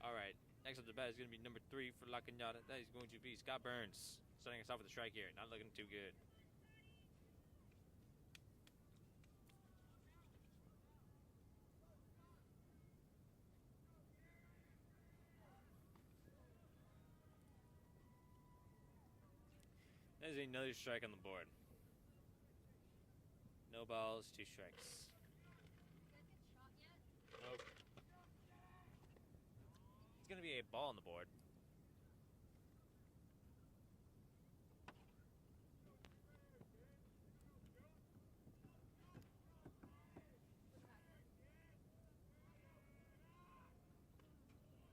All right. Next up the bat is going to be number 3 for La Cañada. That is going to be Scott Burns. Starting us off with a strike here. Not looking too good. That is another strike on the board. No balls, 2 strikes. Nope. It's going to be a ball on the board.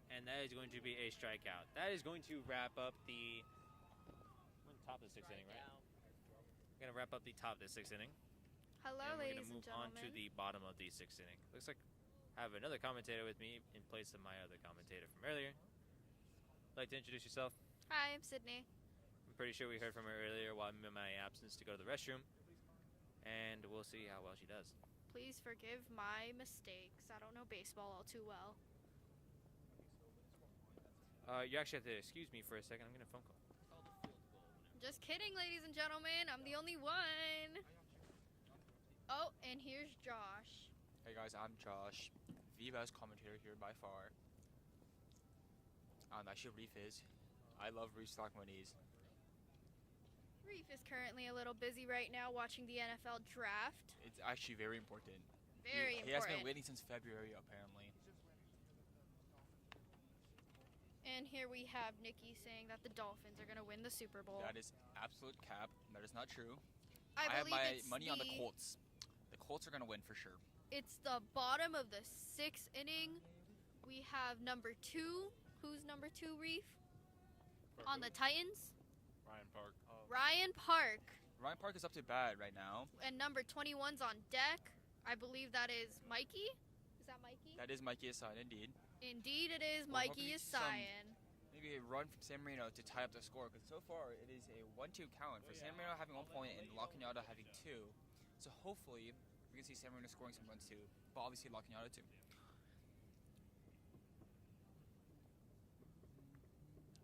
And that is going to be a strikeout. That is going to wrap up the top of the 6th inning, right? We're going to wrap up the top of the 6th inning. Hello, And we're ladies going to and move on gentlemen. to the bottom of the 6th inning. Looks like I have another commentator with me in place of my other commentator from earlier. Like to introduce yourself? Hi, I'm Sydney. I'm pretty sure we heard from her earlier while I'm in my absence to go to the restroom. And we'll see how well she does. Please forgive my mistakes. I don't know baseball all too well. You actually have to excuse me for a second. I'm getting a phone call. Just kidding, ladies and gentlemen. I'm the only one. Oh, and here's Josh. Hey guys, I'm Josh, the best commentator here by far. Actually, Reef is. I love Reef's talking about knees. Reef is currently a little busy right now watching the NFL draft. It's actually very important. Very He has been important. waiting since February, apparently. And here we have Nikki saying that the Dolphins are going to win the Super Bowl. That is absolute cap. That is not true. I have believe my it's money on the Colts. The Colts are going to win for sure. It's the bottom of the 6th inning. We have number 2. Who's number 2, Reef? On the Titans? Ryan Park. Ryan Park. Ryan Park is up to bat right now. And number 21's on deck. I believe that is Mikey. Is that Mikey? That is Mikey Asayan, indeed. Indeed it is We're Mikey hoping to see some- Asayan. Maybe a run from San Marino to tie up the score, because so far it is a 1-2 count for San Marino having 1 point and La Cañada having 2. So hopefully we can see San Marino scoring some runs too, but obviously La Cañada too.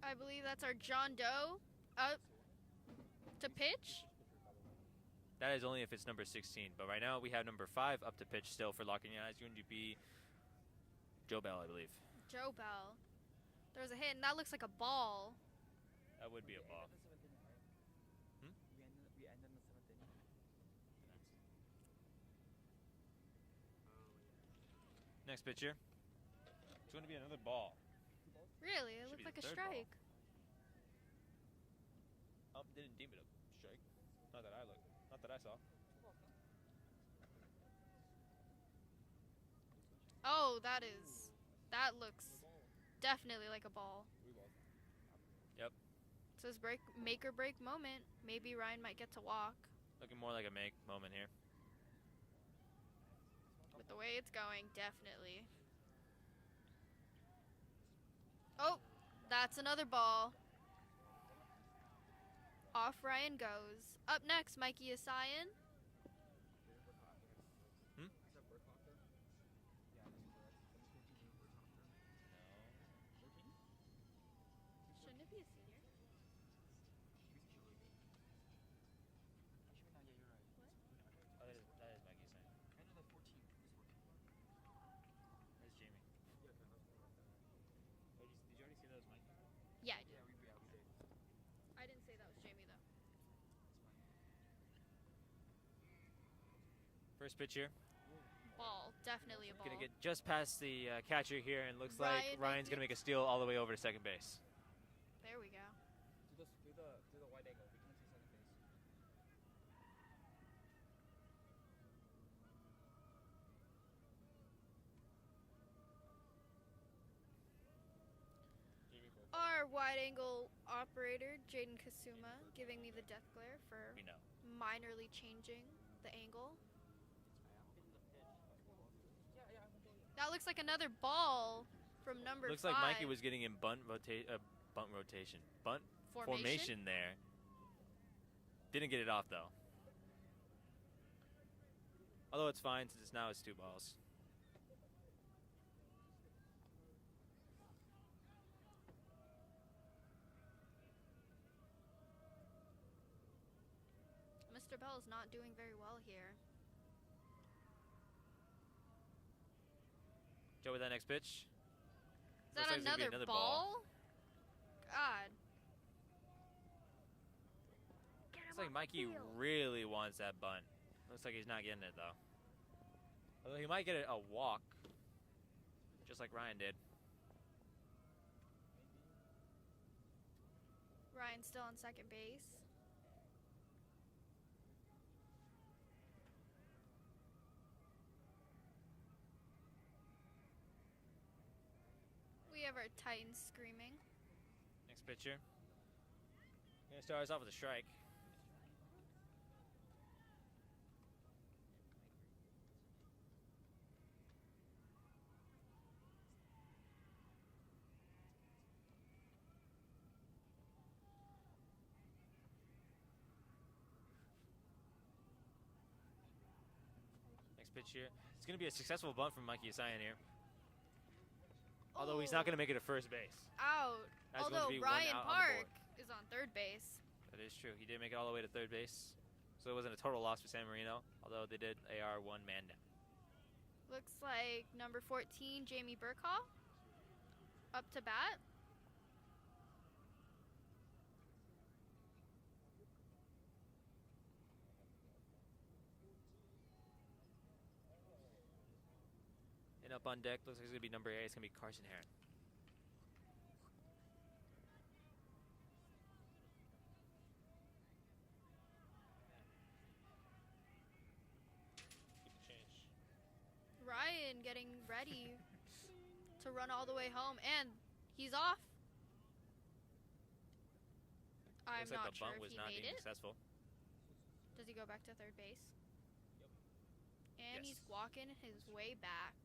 I believe that's our John Doe up to pitch. That is only if it's number 16. But right now we have number 5 up to pitch still for La Cañada. It's going to be Joe Bell, I believe. Joe Bell. There's a hit, and that looks like a ball. That would be a ball. We end in the 7th inning. Next pitcher. It's going to be another ball. Really? It Should looked be like the a third ball. strike. Didn't deem it a strike. Not that I looked. Not that I saw. Oh, that looks definitely like a ball. Yep. So this make or break moment. Maybe Ryan might get to walk. Looking more like a make moment here. With the way it's going, definitely. Oh, that's another ball. Off Ryan goes. Up next, Mikey Asayan. Shouldn't it be a senior? Oh, that is Mikey saying. That's Jamie. Oh, did you already see that was Mikey? Yeah, I did. I didn't say that was Jamie, though. First pitch here. Ball. Definitely a ball. Gonna get just past the catcher here, and looks like Ryan Ryan's gonna make a steal all the way over to second base. There we go. Do the wide angle. We can't see second base. Our wide angle operator, Jaden Kasuma, giving me the death glare for We know. minorly changing the angle. That looks like another ball from number Looks 5. like Mikey was getting in bunt rotation. Bunt formation there. Didn't get it off though. Although it's fine since now it's 2 balls. Mr. Bell is not doing very well here. Joe with that next pitch. Is Looks that like it's gonna be another another ball? God. Looks like Mikey really wants that bunt. Looks like he's not getting it though. Although he might get a walk, just like Ryan did. Ryan's still on second base. We have our Titans screaming. Next pitcher. Gonna start us off with a strike. Next pitch here. It's gonna be a successful bunt from Mikey Asayan here. Although he's not going to make it to first base. Out. That's going to Although be one Ryan out on the board. Park is on third base. That is true. He did make it all the way to third base. So it wasn't a total loss for San Marino, although they did AR one man down. Looks like number 14, Jamie Burkhaw, up to bat. And up on deck, looks like it's going to be number 8. It's going to be Carson Heron. Ryan getting ready to run all the way home, and he's off. I'm Looks like not the sure bunt if was he not made being it. successful. Does he go back to third base? And Yes. he's walking his way back.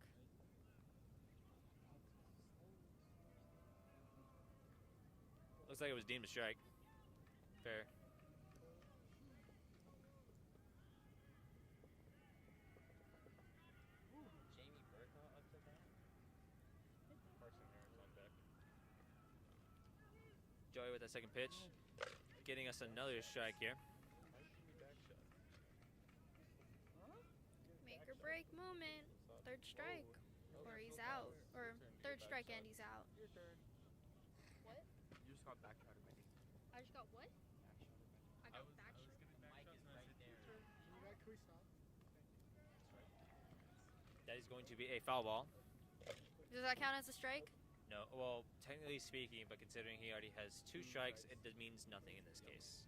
Looks like it was deemed a strike. Fair. Jamie Burkhaw up to bat. Carson Heron's on deck. Joey with that second pitch, getting us another strike here. Why should we back shot? Make or break moment. Third strike. Or he's out. Or third strike and he's out. Your turn. What? You just got backshotted, Mikey. I just got what? I got back shot. Mike is right there. Can we stop? That is going to be a foul ball. Does that count as a strike? No, well, technically speaking, but considering he already has 2 strikes, it means nothing in this case.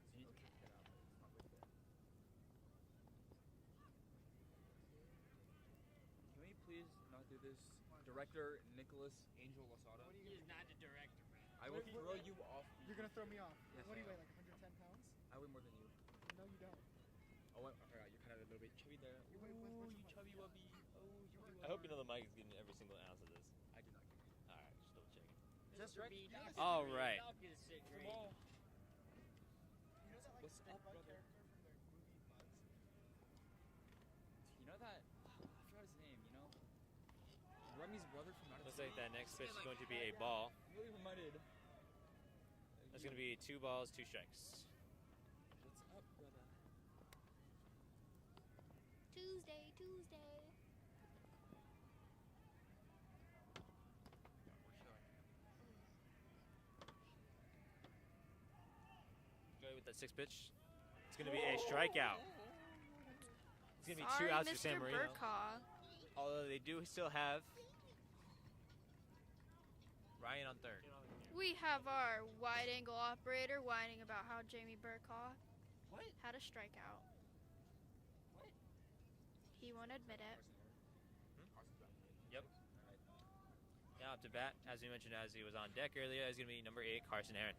Can we please not do this? Director Nicholas Angel Losada. He's not the director, man. I will throw you off. You're gonna throw me off. Yes, What do you I weigh, like 110 pounds? I weigh more than you. No, you don't. Oh, I forgot. You're kind of a little bit chubby there. You weigh Ooh, what's you your chubby wubby. Oh, you chubby I hope you know the mic is getting every single ounce of this. I did not get it. All right, just double checking. Is that strike? Yes. All right. I'll get a sick grade. You know that like What's stick up, bug brother? character from the movie Bugs? You know that? I forgot his name. You know, Remy's brother from Outer Looks like Space. that next pitch is going to be a ball. Really reminded. That's going to be 2 balls, 2 strikes. What's up, brother? Tuesday, Tuesday. Joey with that 6th pitch. It's going to be a strikeout. It's going to be 2 Sorry, outs for Mr. San Marino. Burkhaw. Although they do still have Ryan on third. We have our wide angle operator whining about how Jamie Burkhaw had a strikeout. He won't admit it. Yep. Now up to bat, as we mentioned as he was on deck earlier, is going to be number 8, Carson Heron.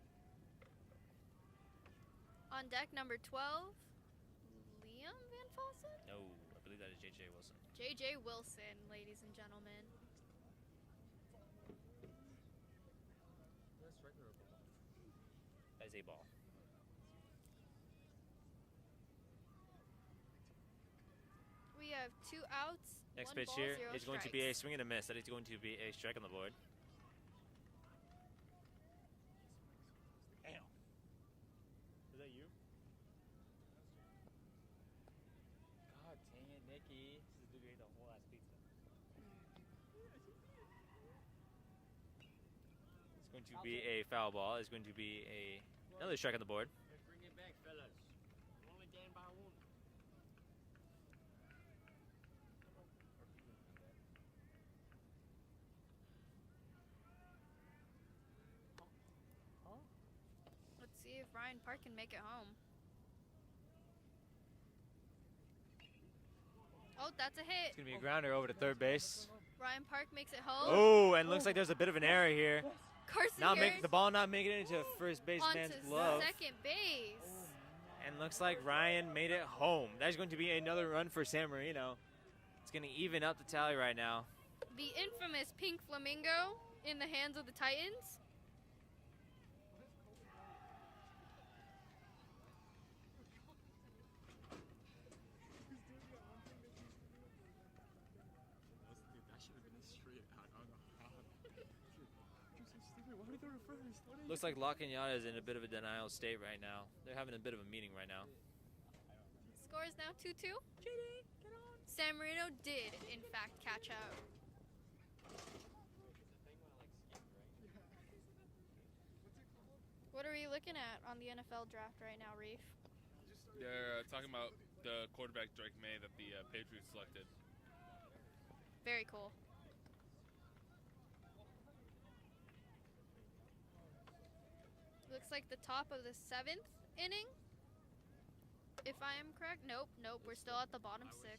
On deck, number 12, Liam Van Falsen? No, I believe that is J.J. Wilson. J.J. Wilson, ladies and gentlemen. That's strike or a ball? That is a ball. We have 2 outs. Next 1 pitch ball, here 0 is going to be a strikes. swing and a miss. That is going to be a strike on the board. Damn. Is that you? God dang it, Nikki. This is the whole ass pizza. It's going to be a foul ball. It's going to be another strike on the board. Let's bring it back, fellas. Only down by 1. Let's see if Ryan Park can make it home. Oh, that's a hit. It's going to be a grounder over to third base. Ryan Park makes it home. Oh, and looks like there's a bit of an error here. Carson Not Harris make the ball not making it into first baseman's onto glove. second base. And looks like Ryan made it home. That's going to be another run for San Marino. It's going to even up the tally right now. The infamous pink flamingo in the hands of the Titans. That should have been a straight out. I don't know how. stupid. Why would he throw it first? Looks like La Cañada is in a bit of a denial state right now. They're having a bit of a meeting right now. Score is now 2-2. San Marino did, in fact, catch up. What are we looking at on the NFL draft right now, Reef? They're talking about the quarterback Drake May that the Patriots selected. Very cool. Looks like the top of the 7th inning. If I am correct. Nope. We're still at the bottom 6.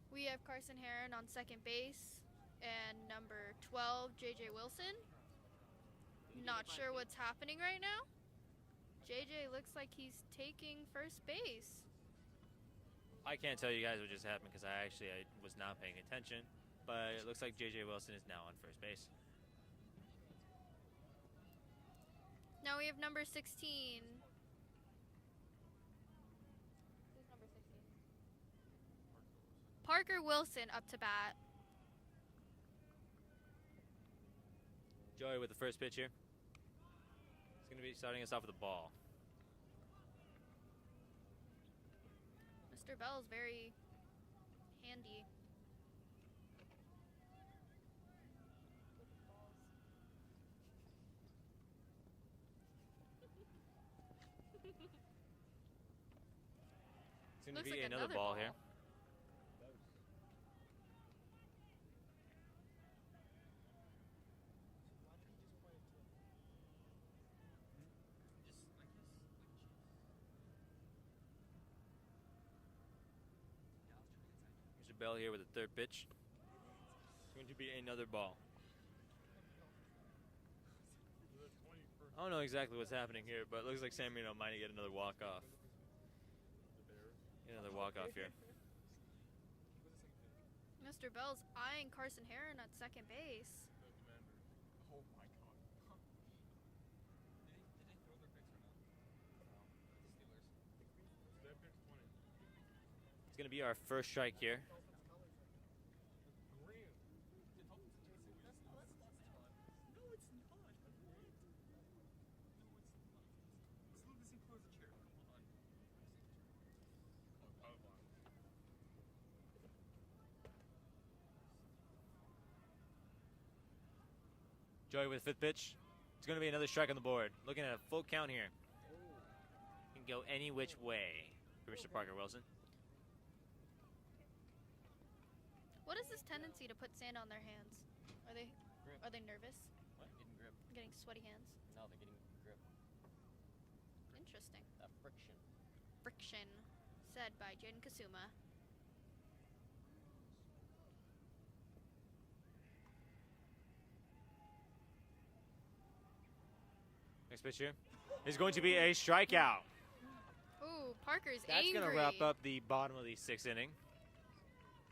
We have Carson Heron on second base and number 12, JJ Wilson. Not sure what's happening right now. JJ looks like he's taking first base. I can't tell you guys what just happened because I was not paying attention. But it looks like J.J. Wilson is now on first base. Now we have number 16. Who's number 16? Parker Wilson up to bat. Joey with the first pitch here. He's going to be starting us off with a ball. Mr. Bell's very handy. It's going to Looks be like another ball here. Mr. Bell here with the third pitch. It's going to be another ball. I don't know exactly what's happening here, but it looks like San Marino might get another walk-off. Another walk-off here. Mr. Bell's eyeing Carson Heron at second base. Oh my god. Did they throw their picks or not? No. The Steelers. It's going to be our first strike here. Joey with fifth pitch. It's going to be another strike on the board. Looking at a full count here. Can go any which way for Mr. Parker Wilson. What is this tendency to put sand on their hands? Grip. Are they nervous? What? Getting grip. Getting sweaty hands? No, they're getting grip. Interesting. That friction. Friction, said by Jaden Kasuma. Next pitch here is going to be a strikeout. Ooh, Parker's That's angry. going to wrap up the bottom of the sixth inning.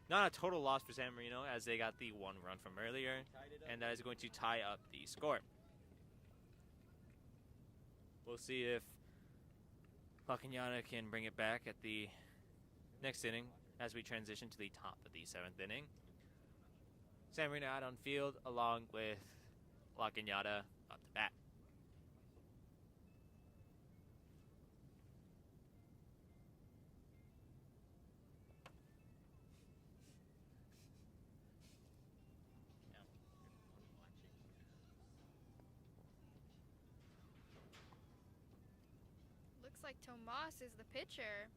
Not a total loss for San Marino as they got the one run from earlier, and that is going to tie up the score. We'll see if La Cañada can bring it back at the next inning as we transition to the top of the seventh inning. San Marino out on field along with La Cañada up to bat. Looks like Tomas is the pitcher.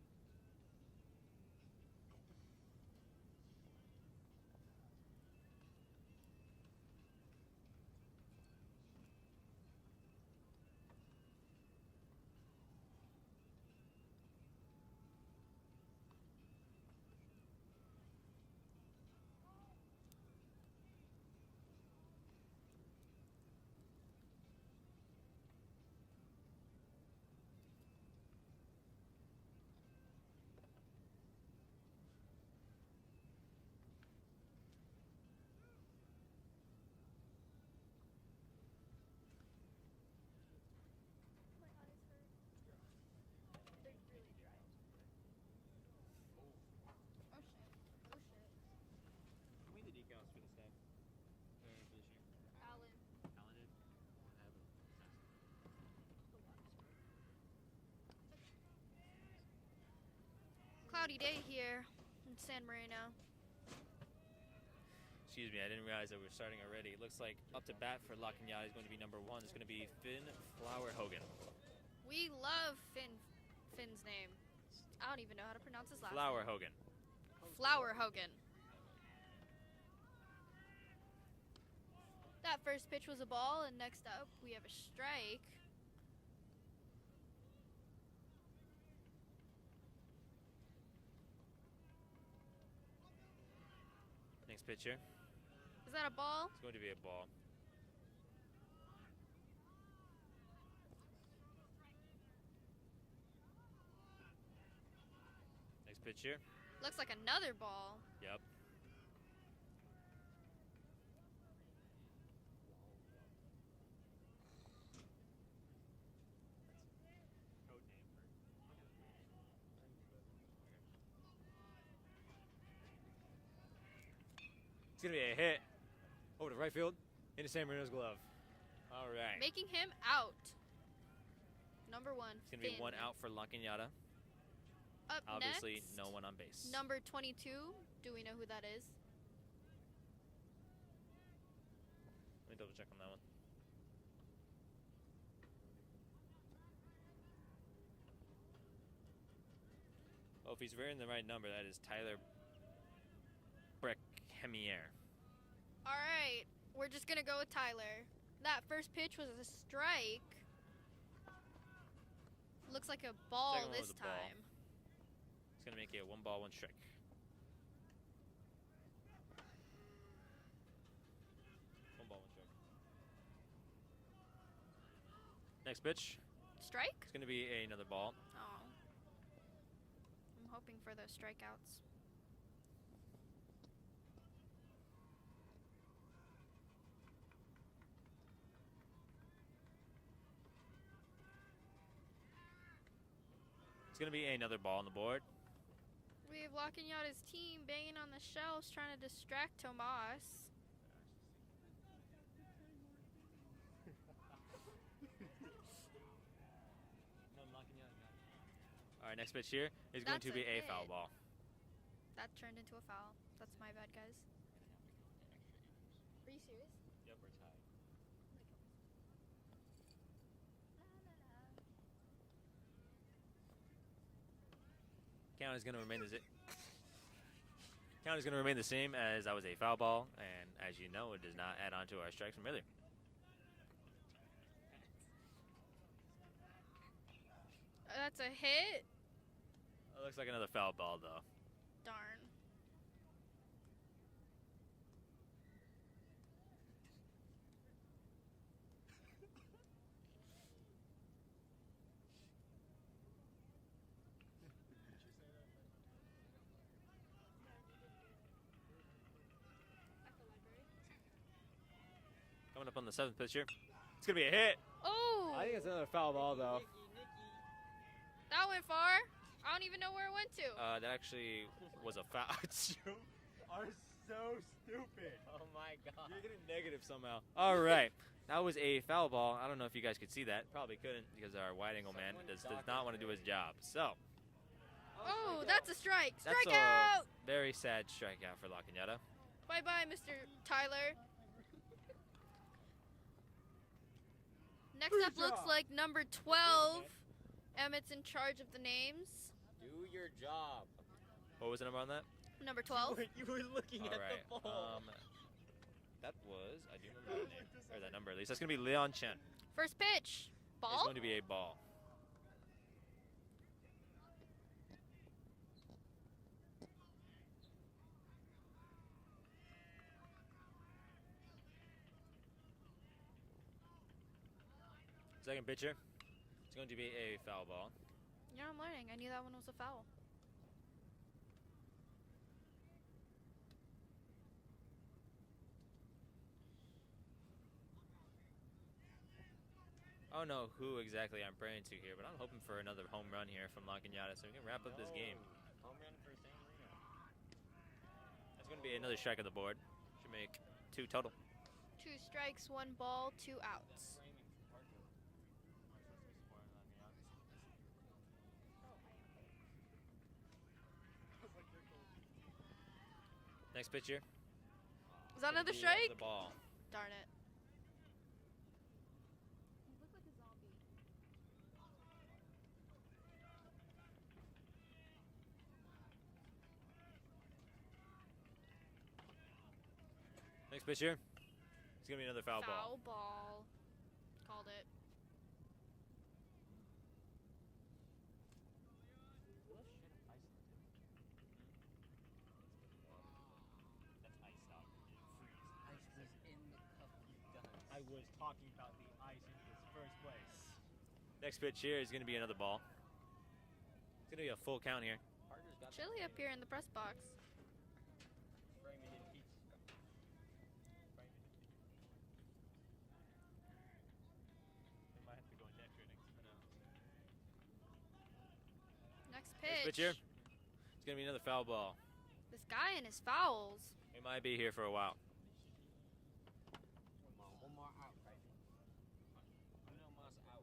cloudy day here in San Marino. Excuse me, I didn't realize that we were starting already. It looks like up to bat for La Cañada is going to be number 1. It's going to be Finn Flower Hogan. We love Finn's name. I don't even know how to pronounce his last Flower name. Hogan. Flower Hogan. That first pitch was a ball, and next up we have a strike. Next pitcher. Is that a ball? It's going to be a ball. Next pitcher. Looks like another ball. Yep. It's going to be a hit over to right field into San Marino's glove. All right. Making him out. Number 1. It's going to be Finn. 1 out for La Cañada. Up Obviously, next, no one on base. number 22. Do we know who that is? Let me double check on that one. Oh, if he's wearing the right number, that is Tyler Brechemier. All right, we're just gonna go with Tyler. That first pitch was a strike. Looks like a ball Second one this was a ball. time. It's going to make it 1 ball, 1 strike. One ball, 1 strike. Next pitch. Strike? It's going to be another ball. Oh. I'm hoping for those strikeouts. It's going to be another ball on the board. We have La Cañada's team banging on the shelves trying to distract Tomas. All right, next pitch here is going That's to be a a foul hit. ball. That turned into a foul. That's my bad, guys. Are you serious? Yep, we're tied. Count is going to remain the same as that was a foul ball, and as you know, it does not add on to our strikes from earlier. That's a hit? It looks like another foul ball, though. Darn. Coming up on the 7th pitch here. It's going to be a hit. Oh! I think it's another foul ball, though. That went far. I don't even know where it went to. That actually was a foul. You are so stupid. Oh my god. You're getting negative somehow. All right. That was a foul ball. I don't know if you guys could see that. Probably couldn't because our wide angle man does not want to do his job. So, Oh, that's a strike. that's Strikeout! a very sad strikeout for La Cañada. Bye-bye, Mr. Tyler. Next up looks like number 12. Emmett's in charge of the names. Do your job. What was the number on that? Number 12. You were looking All at right. the ball. That was, I do remember that name, or that number at least. That's going to be Leon Chen. First pitch. It's Ball? going to be a ball. Second pitcher. It's going to be a foul ball. Yeah, I'm learning. I knew that one was a foul. I don't know who exactly I'm praying to here, but I'm hoping for another home run here from La Cañada so we can wrap up this game. Home run for San Marino. That's going to be another strike on the board. Should make 2 total. 2 strikes, 1 ball, 2 outs. Next pitcher. Is that another The strike? ball. Darn it. You look like a zombie. Next pitcher. It's gonna be another foul ball. Foul ball. Called it. I was talking about the ice in this first place. Next pitch here is gonna be another ball. It's gonna be a full count here. Parker's got Chilly up here in the press box. framing in pizza. They might have to go in extra innings. Next Next pitch. pitch here. It's gonna be another foul ball. This guy and his fouls. We might be here for a while. One more out, right? Uno más out.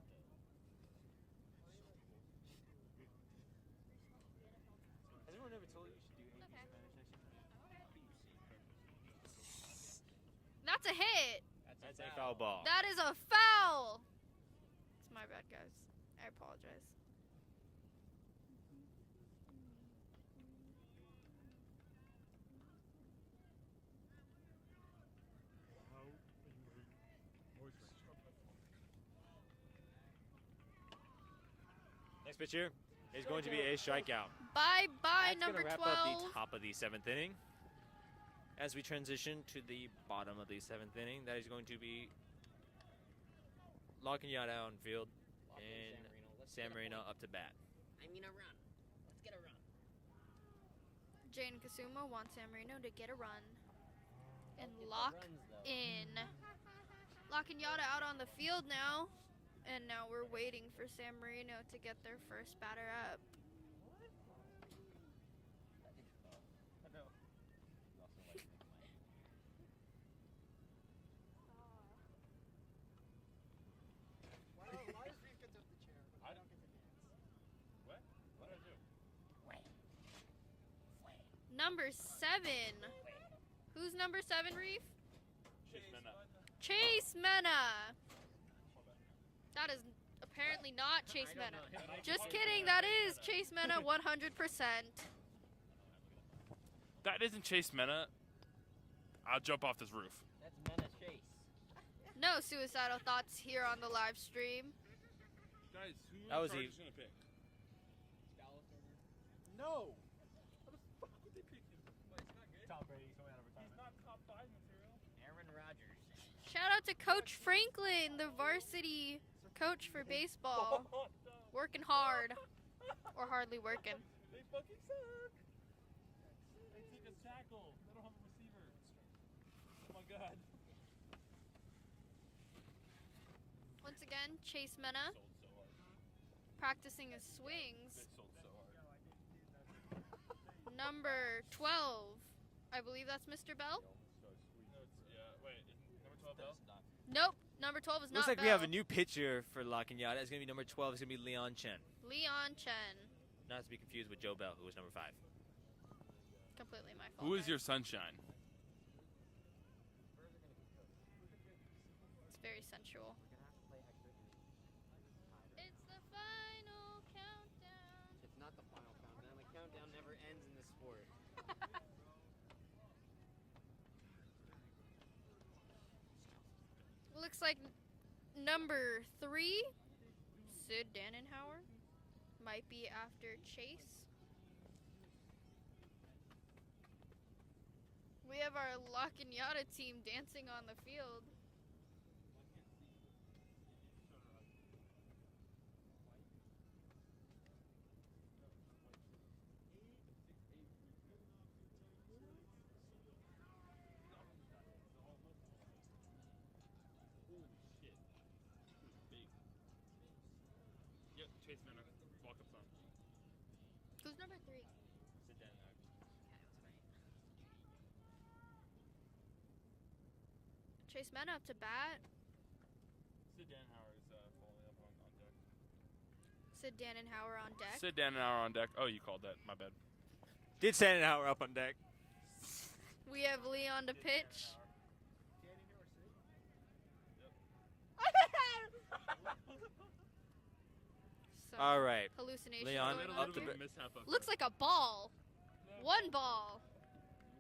Has anyone ever told you you should do AP Okay. Spanish next year? That's a hit. That's a foul ball. That is a foul. It's my bad, guys. I apologize. Next pitch here is going to be a strikeout. Bye bye, That's number gonna wrap 12. up the top of the 7th inning. As we transition to the bottom of the 7th inning, that is going to be La Cañada on field Lock in and Let's San get a Marino point. up to bat. I mean a run. Let's get a run. Jane Kasuma wants San Marino to get a run. And Get the lock runs, though. in. La Cañada out on the field now. And now we're waiting for San Marino to get their first batter up. I know. Why does Reef get to up the chair, but I don't get to dance? What? What did I do? Number 7. Who's number 7, Reef? Chase Mena. Chase Mena. That is apparently not Chase I don't Mena. know. It might be Just Chase kidding, Mena. that is Chase Mena 100%. That isn't Chase Mena. I'll jump off this roof. That's Mena Chase. No suicidal thoughts here on the live stream. Guys, who That was Chargers gonna pick? No. Tom Brady's coming out of retirement. Not top 5 material. Aaron Rodgers. Shout out to Coach Franklin, the varsity coach for baseball. Working hard. Or hardly working. They fucking suck. They took a tackle. They don't have a receiver. Oh my god. Once again, Chase Mena Sold so hard. practicing his They swings. sold so hard. Number 12. I believe that's Mr. Bell. No, it's, yeah, wait, isn't number 12 Bell? Nope, number 12 is Looks not like we have a Bell. new pitcher for La Cañada. It's going to be number 12. It's going to be Leon Chen. Leon Chen. Not to be confused with Joe Bell, who was number 5. Completely my fault. Who is guys. your sunshine? It's very sensual. It's the final countdown. It's not the final countdown. The countdown never ends in this sport. Looks like number 3, Sid Dannenhauer, might be after Chase. We have our La Cañada team dancing on the field. Yep, Chase Mena. Walk up front. Who's number 3? Sit down. Chase Mena up to bat. Sid Dannenhauer is falling up on deck. Sid Dannenhauer on deck. Sid Dannenhauer on deck. Oh, you called that. My bad. Did Sandhauer up on deck. We have Leon to pitch. Some All right. hallucination Leon, going A on little here. bit of mishap up Looks there. like a ball. One ball.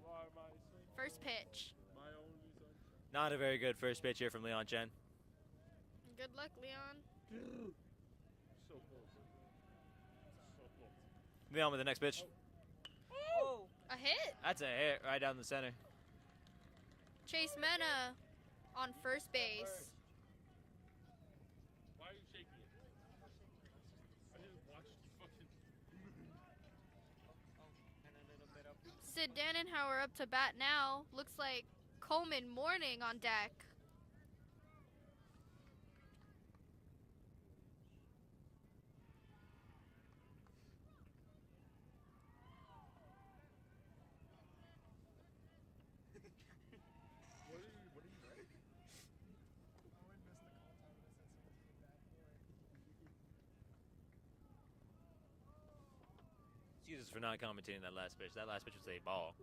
You are my sunshine, First pitch. my only sunshine. Not a very good first pitch here from Leon Chen. Good luck, Leon. So close. So close. Leon with the next pitch. Oh! A hit. That's a hit right down the center. Chase Mena on first base. Why are you shaking it? I just watched fucking. Sid Dannenhauer up to bat now. Looks like Coleman Morning on deck. What are you writing? Owen missed the call time and I said something bad boy. Excuse us for not commentating that last pitch. That last pitch was a ball.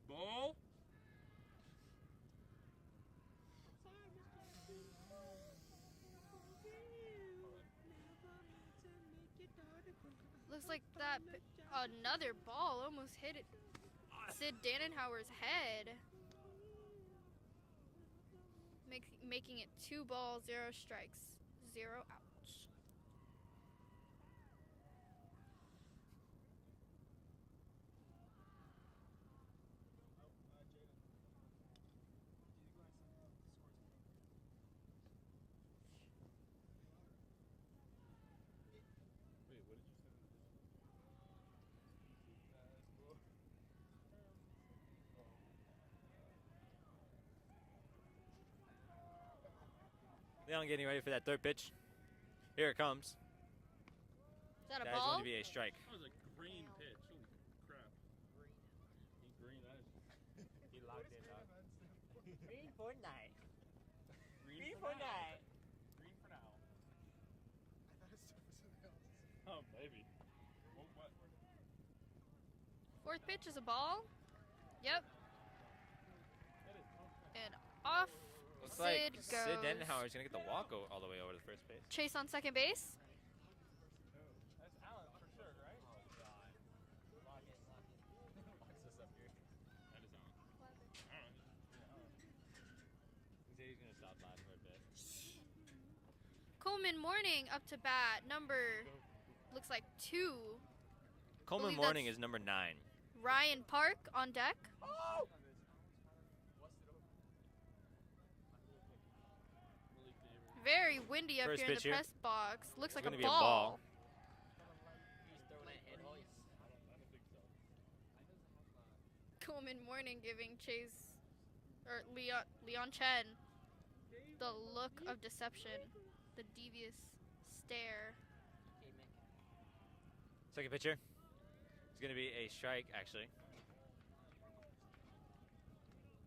Ball? Looks like that another ball almost hit it. Sid Dannenhauer's head. Making it 2 balls, 0 strikes, 0 outs. Wait, what did you say? Leon getting ready for that third pitch. Here it comes. Is that a That is ball? going to be a strike. That was a green pitch. Holy crap. Green, that is. He locked in, dog. Green for night. Green for night. Green for now. I thought it was something else. Oh, maybe. What? Fourth pitch is a ball. Yep. That is. And off Looks Sid like goes. Sid Dannenhauer is going to get the walk all the way over to the first base. Chase on second base. That's Allen for sure, right? Oh, God. Lock it. That is Allen. He said he's going to stop laughing for a bit. Coleman Morning up to bat. Number looks like 2. Coleman Believe Morning that's- is number 9. Ryan Park on deck. Very windy up First here in the pitch here. press box. Looks like It's a gonna be a ball. ball. He's throwing it head hoist. I don't think so. Coleman Morning giving Chase or Leon Chen the look of deception, the devious stare. Second pitcher. It's going to be a strike, actually.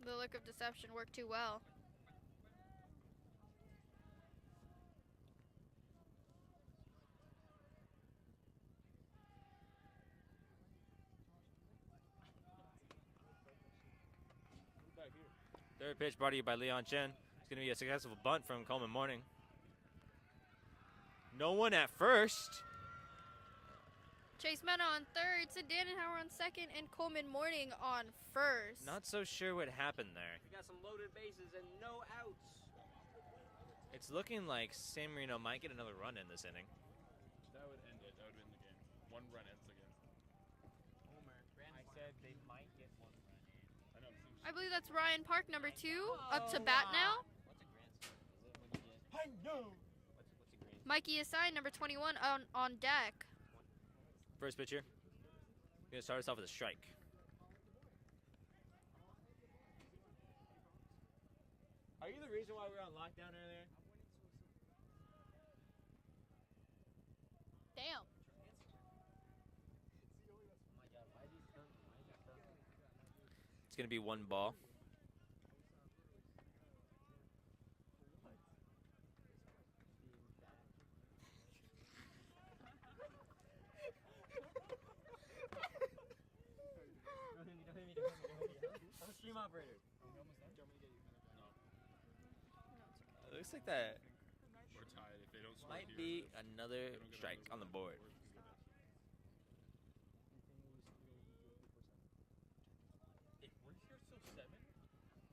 The look of deception worked too well. Who's back here? Third pitch brought to you by Leon Chen. It's going to be a successful bunt from Coleman Morning. No one at first. Chase Mena on third, Sid Dannenhauer on second, and Coleman Morning on first. Not so sure what happened there. We got some loaded bases and no outs. It's looking like San Marino might get another run in this inning. That would end it. That would end the game. One run ends the game. Homer. I said they might get one run in. I know. it seems- I believe that's Ryan Park, number 2, up to bat now. What's a grand slam? Is it when you get? I know. What's a grand? Mikey Asai, number 21, on deck. First pitcher. Going to start us off with a strike. Are you the reason why we were on lockdown earlier? Damn. Oh my God, why is he stunned? Why is he stunned? It's going to be one ball. Don't hit me, don't hit me, don't hit me, don't hit me. operator. It looks like that We're tied. If they don't score might here, be then another they don't get strike another on the goal. board. If we're here till 7,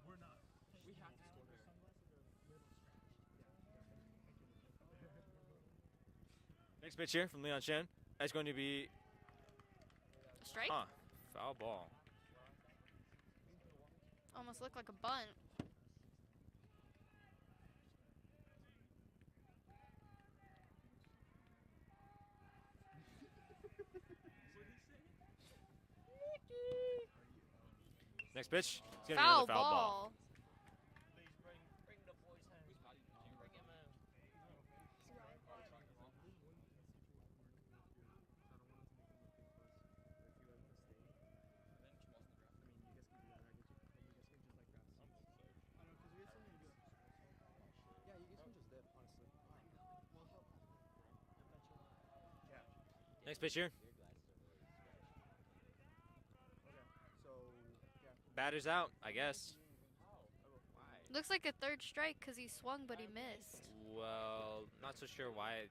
we're not. We have to score here. Next pitch here from Leon Shen. That's going to be Strike? foul ball. Almost looked like a bunt. Next pitch. It's going to be Foul another foul ball. ball. Please bring the boys home. Bring him home. Next pitch here. Batter's out, I guess. Looks like a third strike because he swung, but he missed. Well, not so sure why.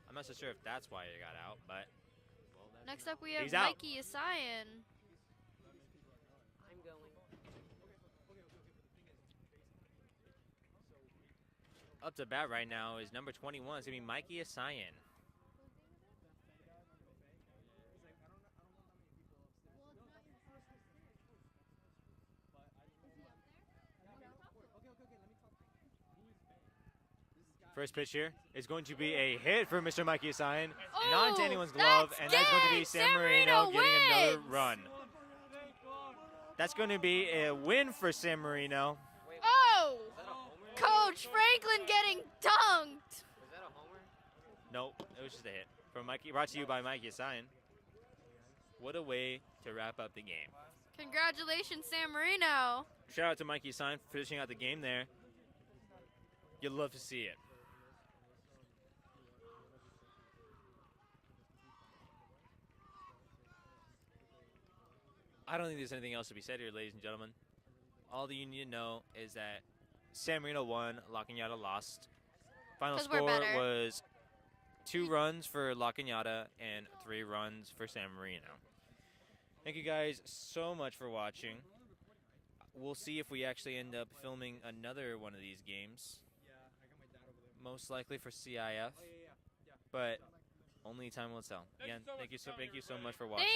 I'm not so sure if that's why he got out, but Next up, we have He's out. Mikey Isayan. I'm going. up to bat right now is number 21. It's going to be Mikey Isayan. First pitch here is going to be a hit for Mr. Mikey Isayan. Not into anyone's glove, and that's going to be San Marino getting another run. That's going to be a win for San Marino. Oh! Coach Franklin getting dunked. Was that a homer? Nope, it was just a hit. From Mikey, brought to you by Mikey Isayan. What a way to wrap up the game. Congratulations, San Marino. Shout out to Mikey Isayan for finishing out the game there. You'd love to see it. I don't think there's anything else to be said here, ladies and gentlemen. All that you need to know is that San Marino won, La Cañada lost. Final 'Cause we're score better. was 2 runs for La Cañada and 3 runs for San Marino. Thank you guys so much for watching. We'll see if we actually end up filming another one of these games. Most likely for CIF, but only time will tell. Again, thank you so much for watching.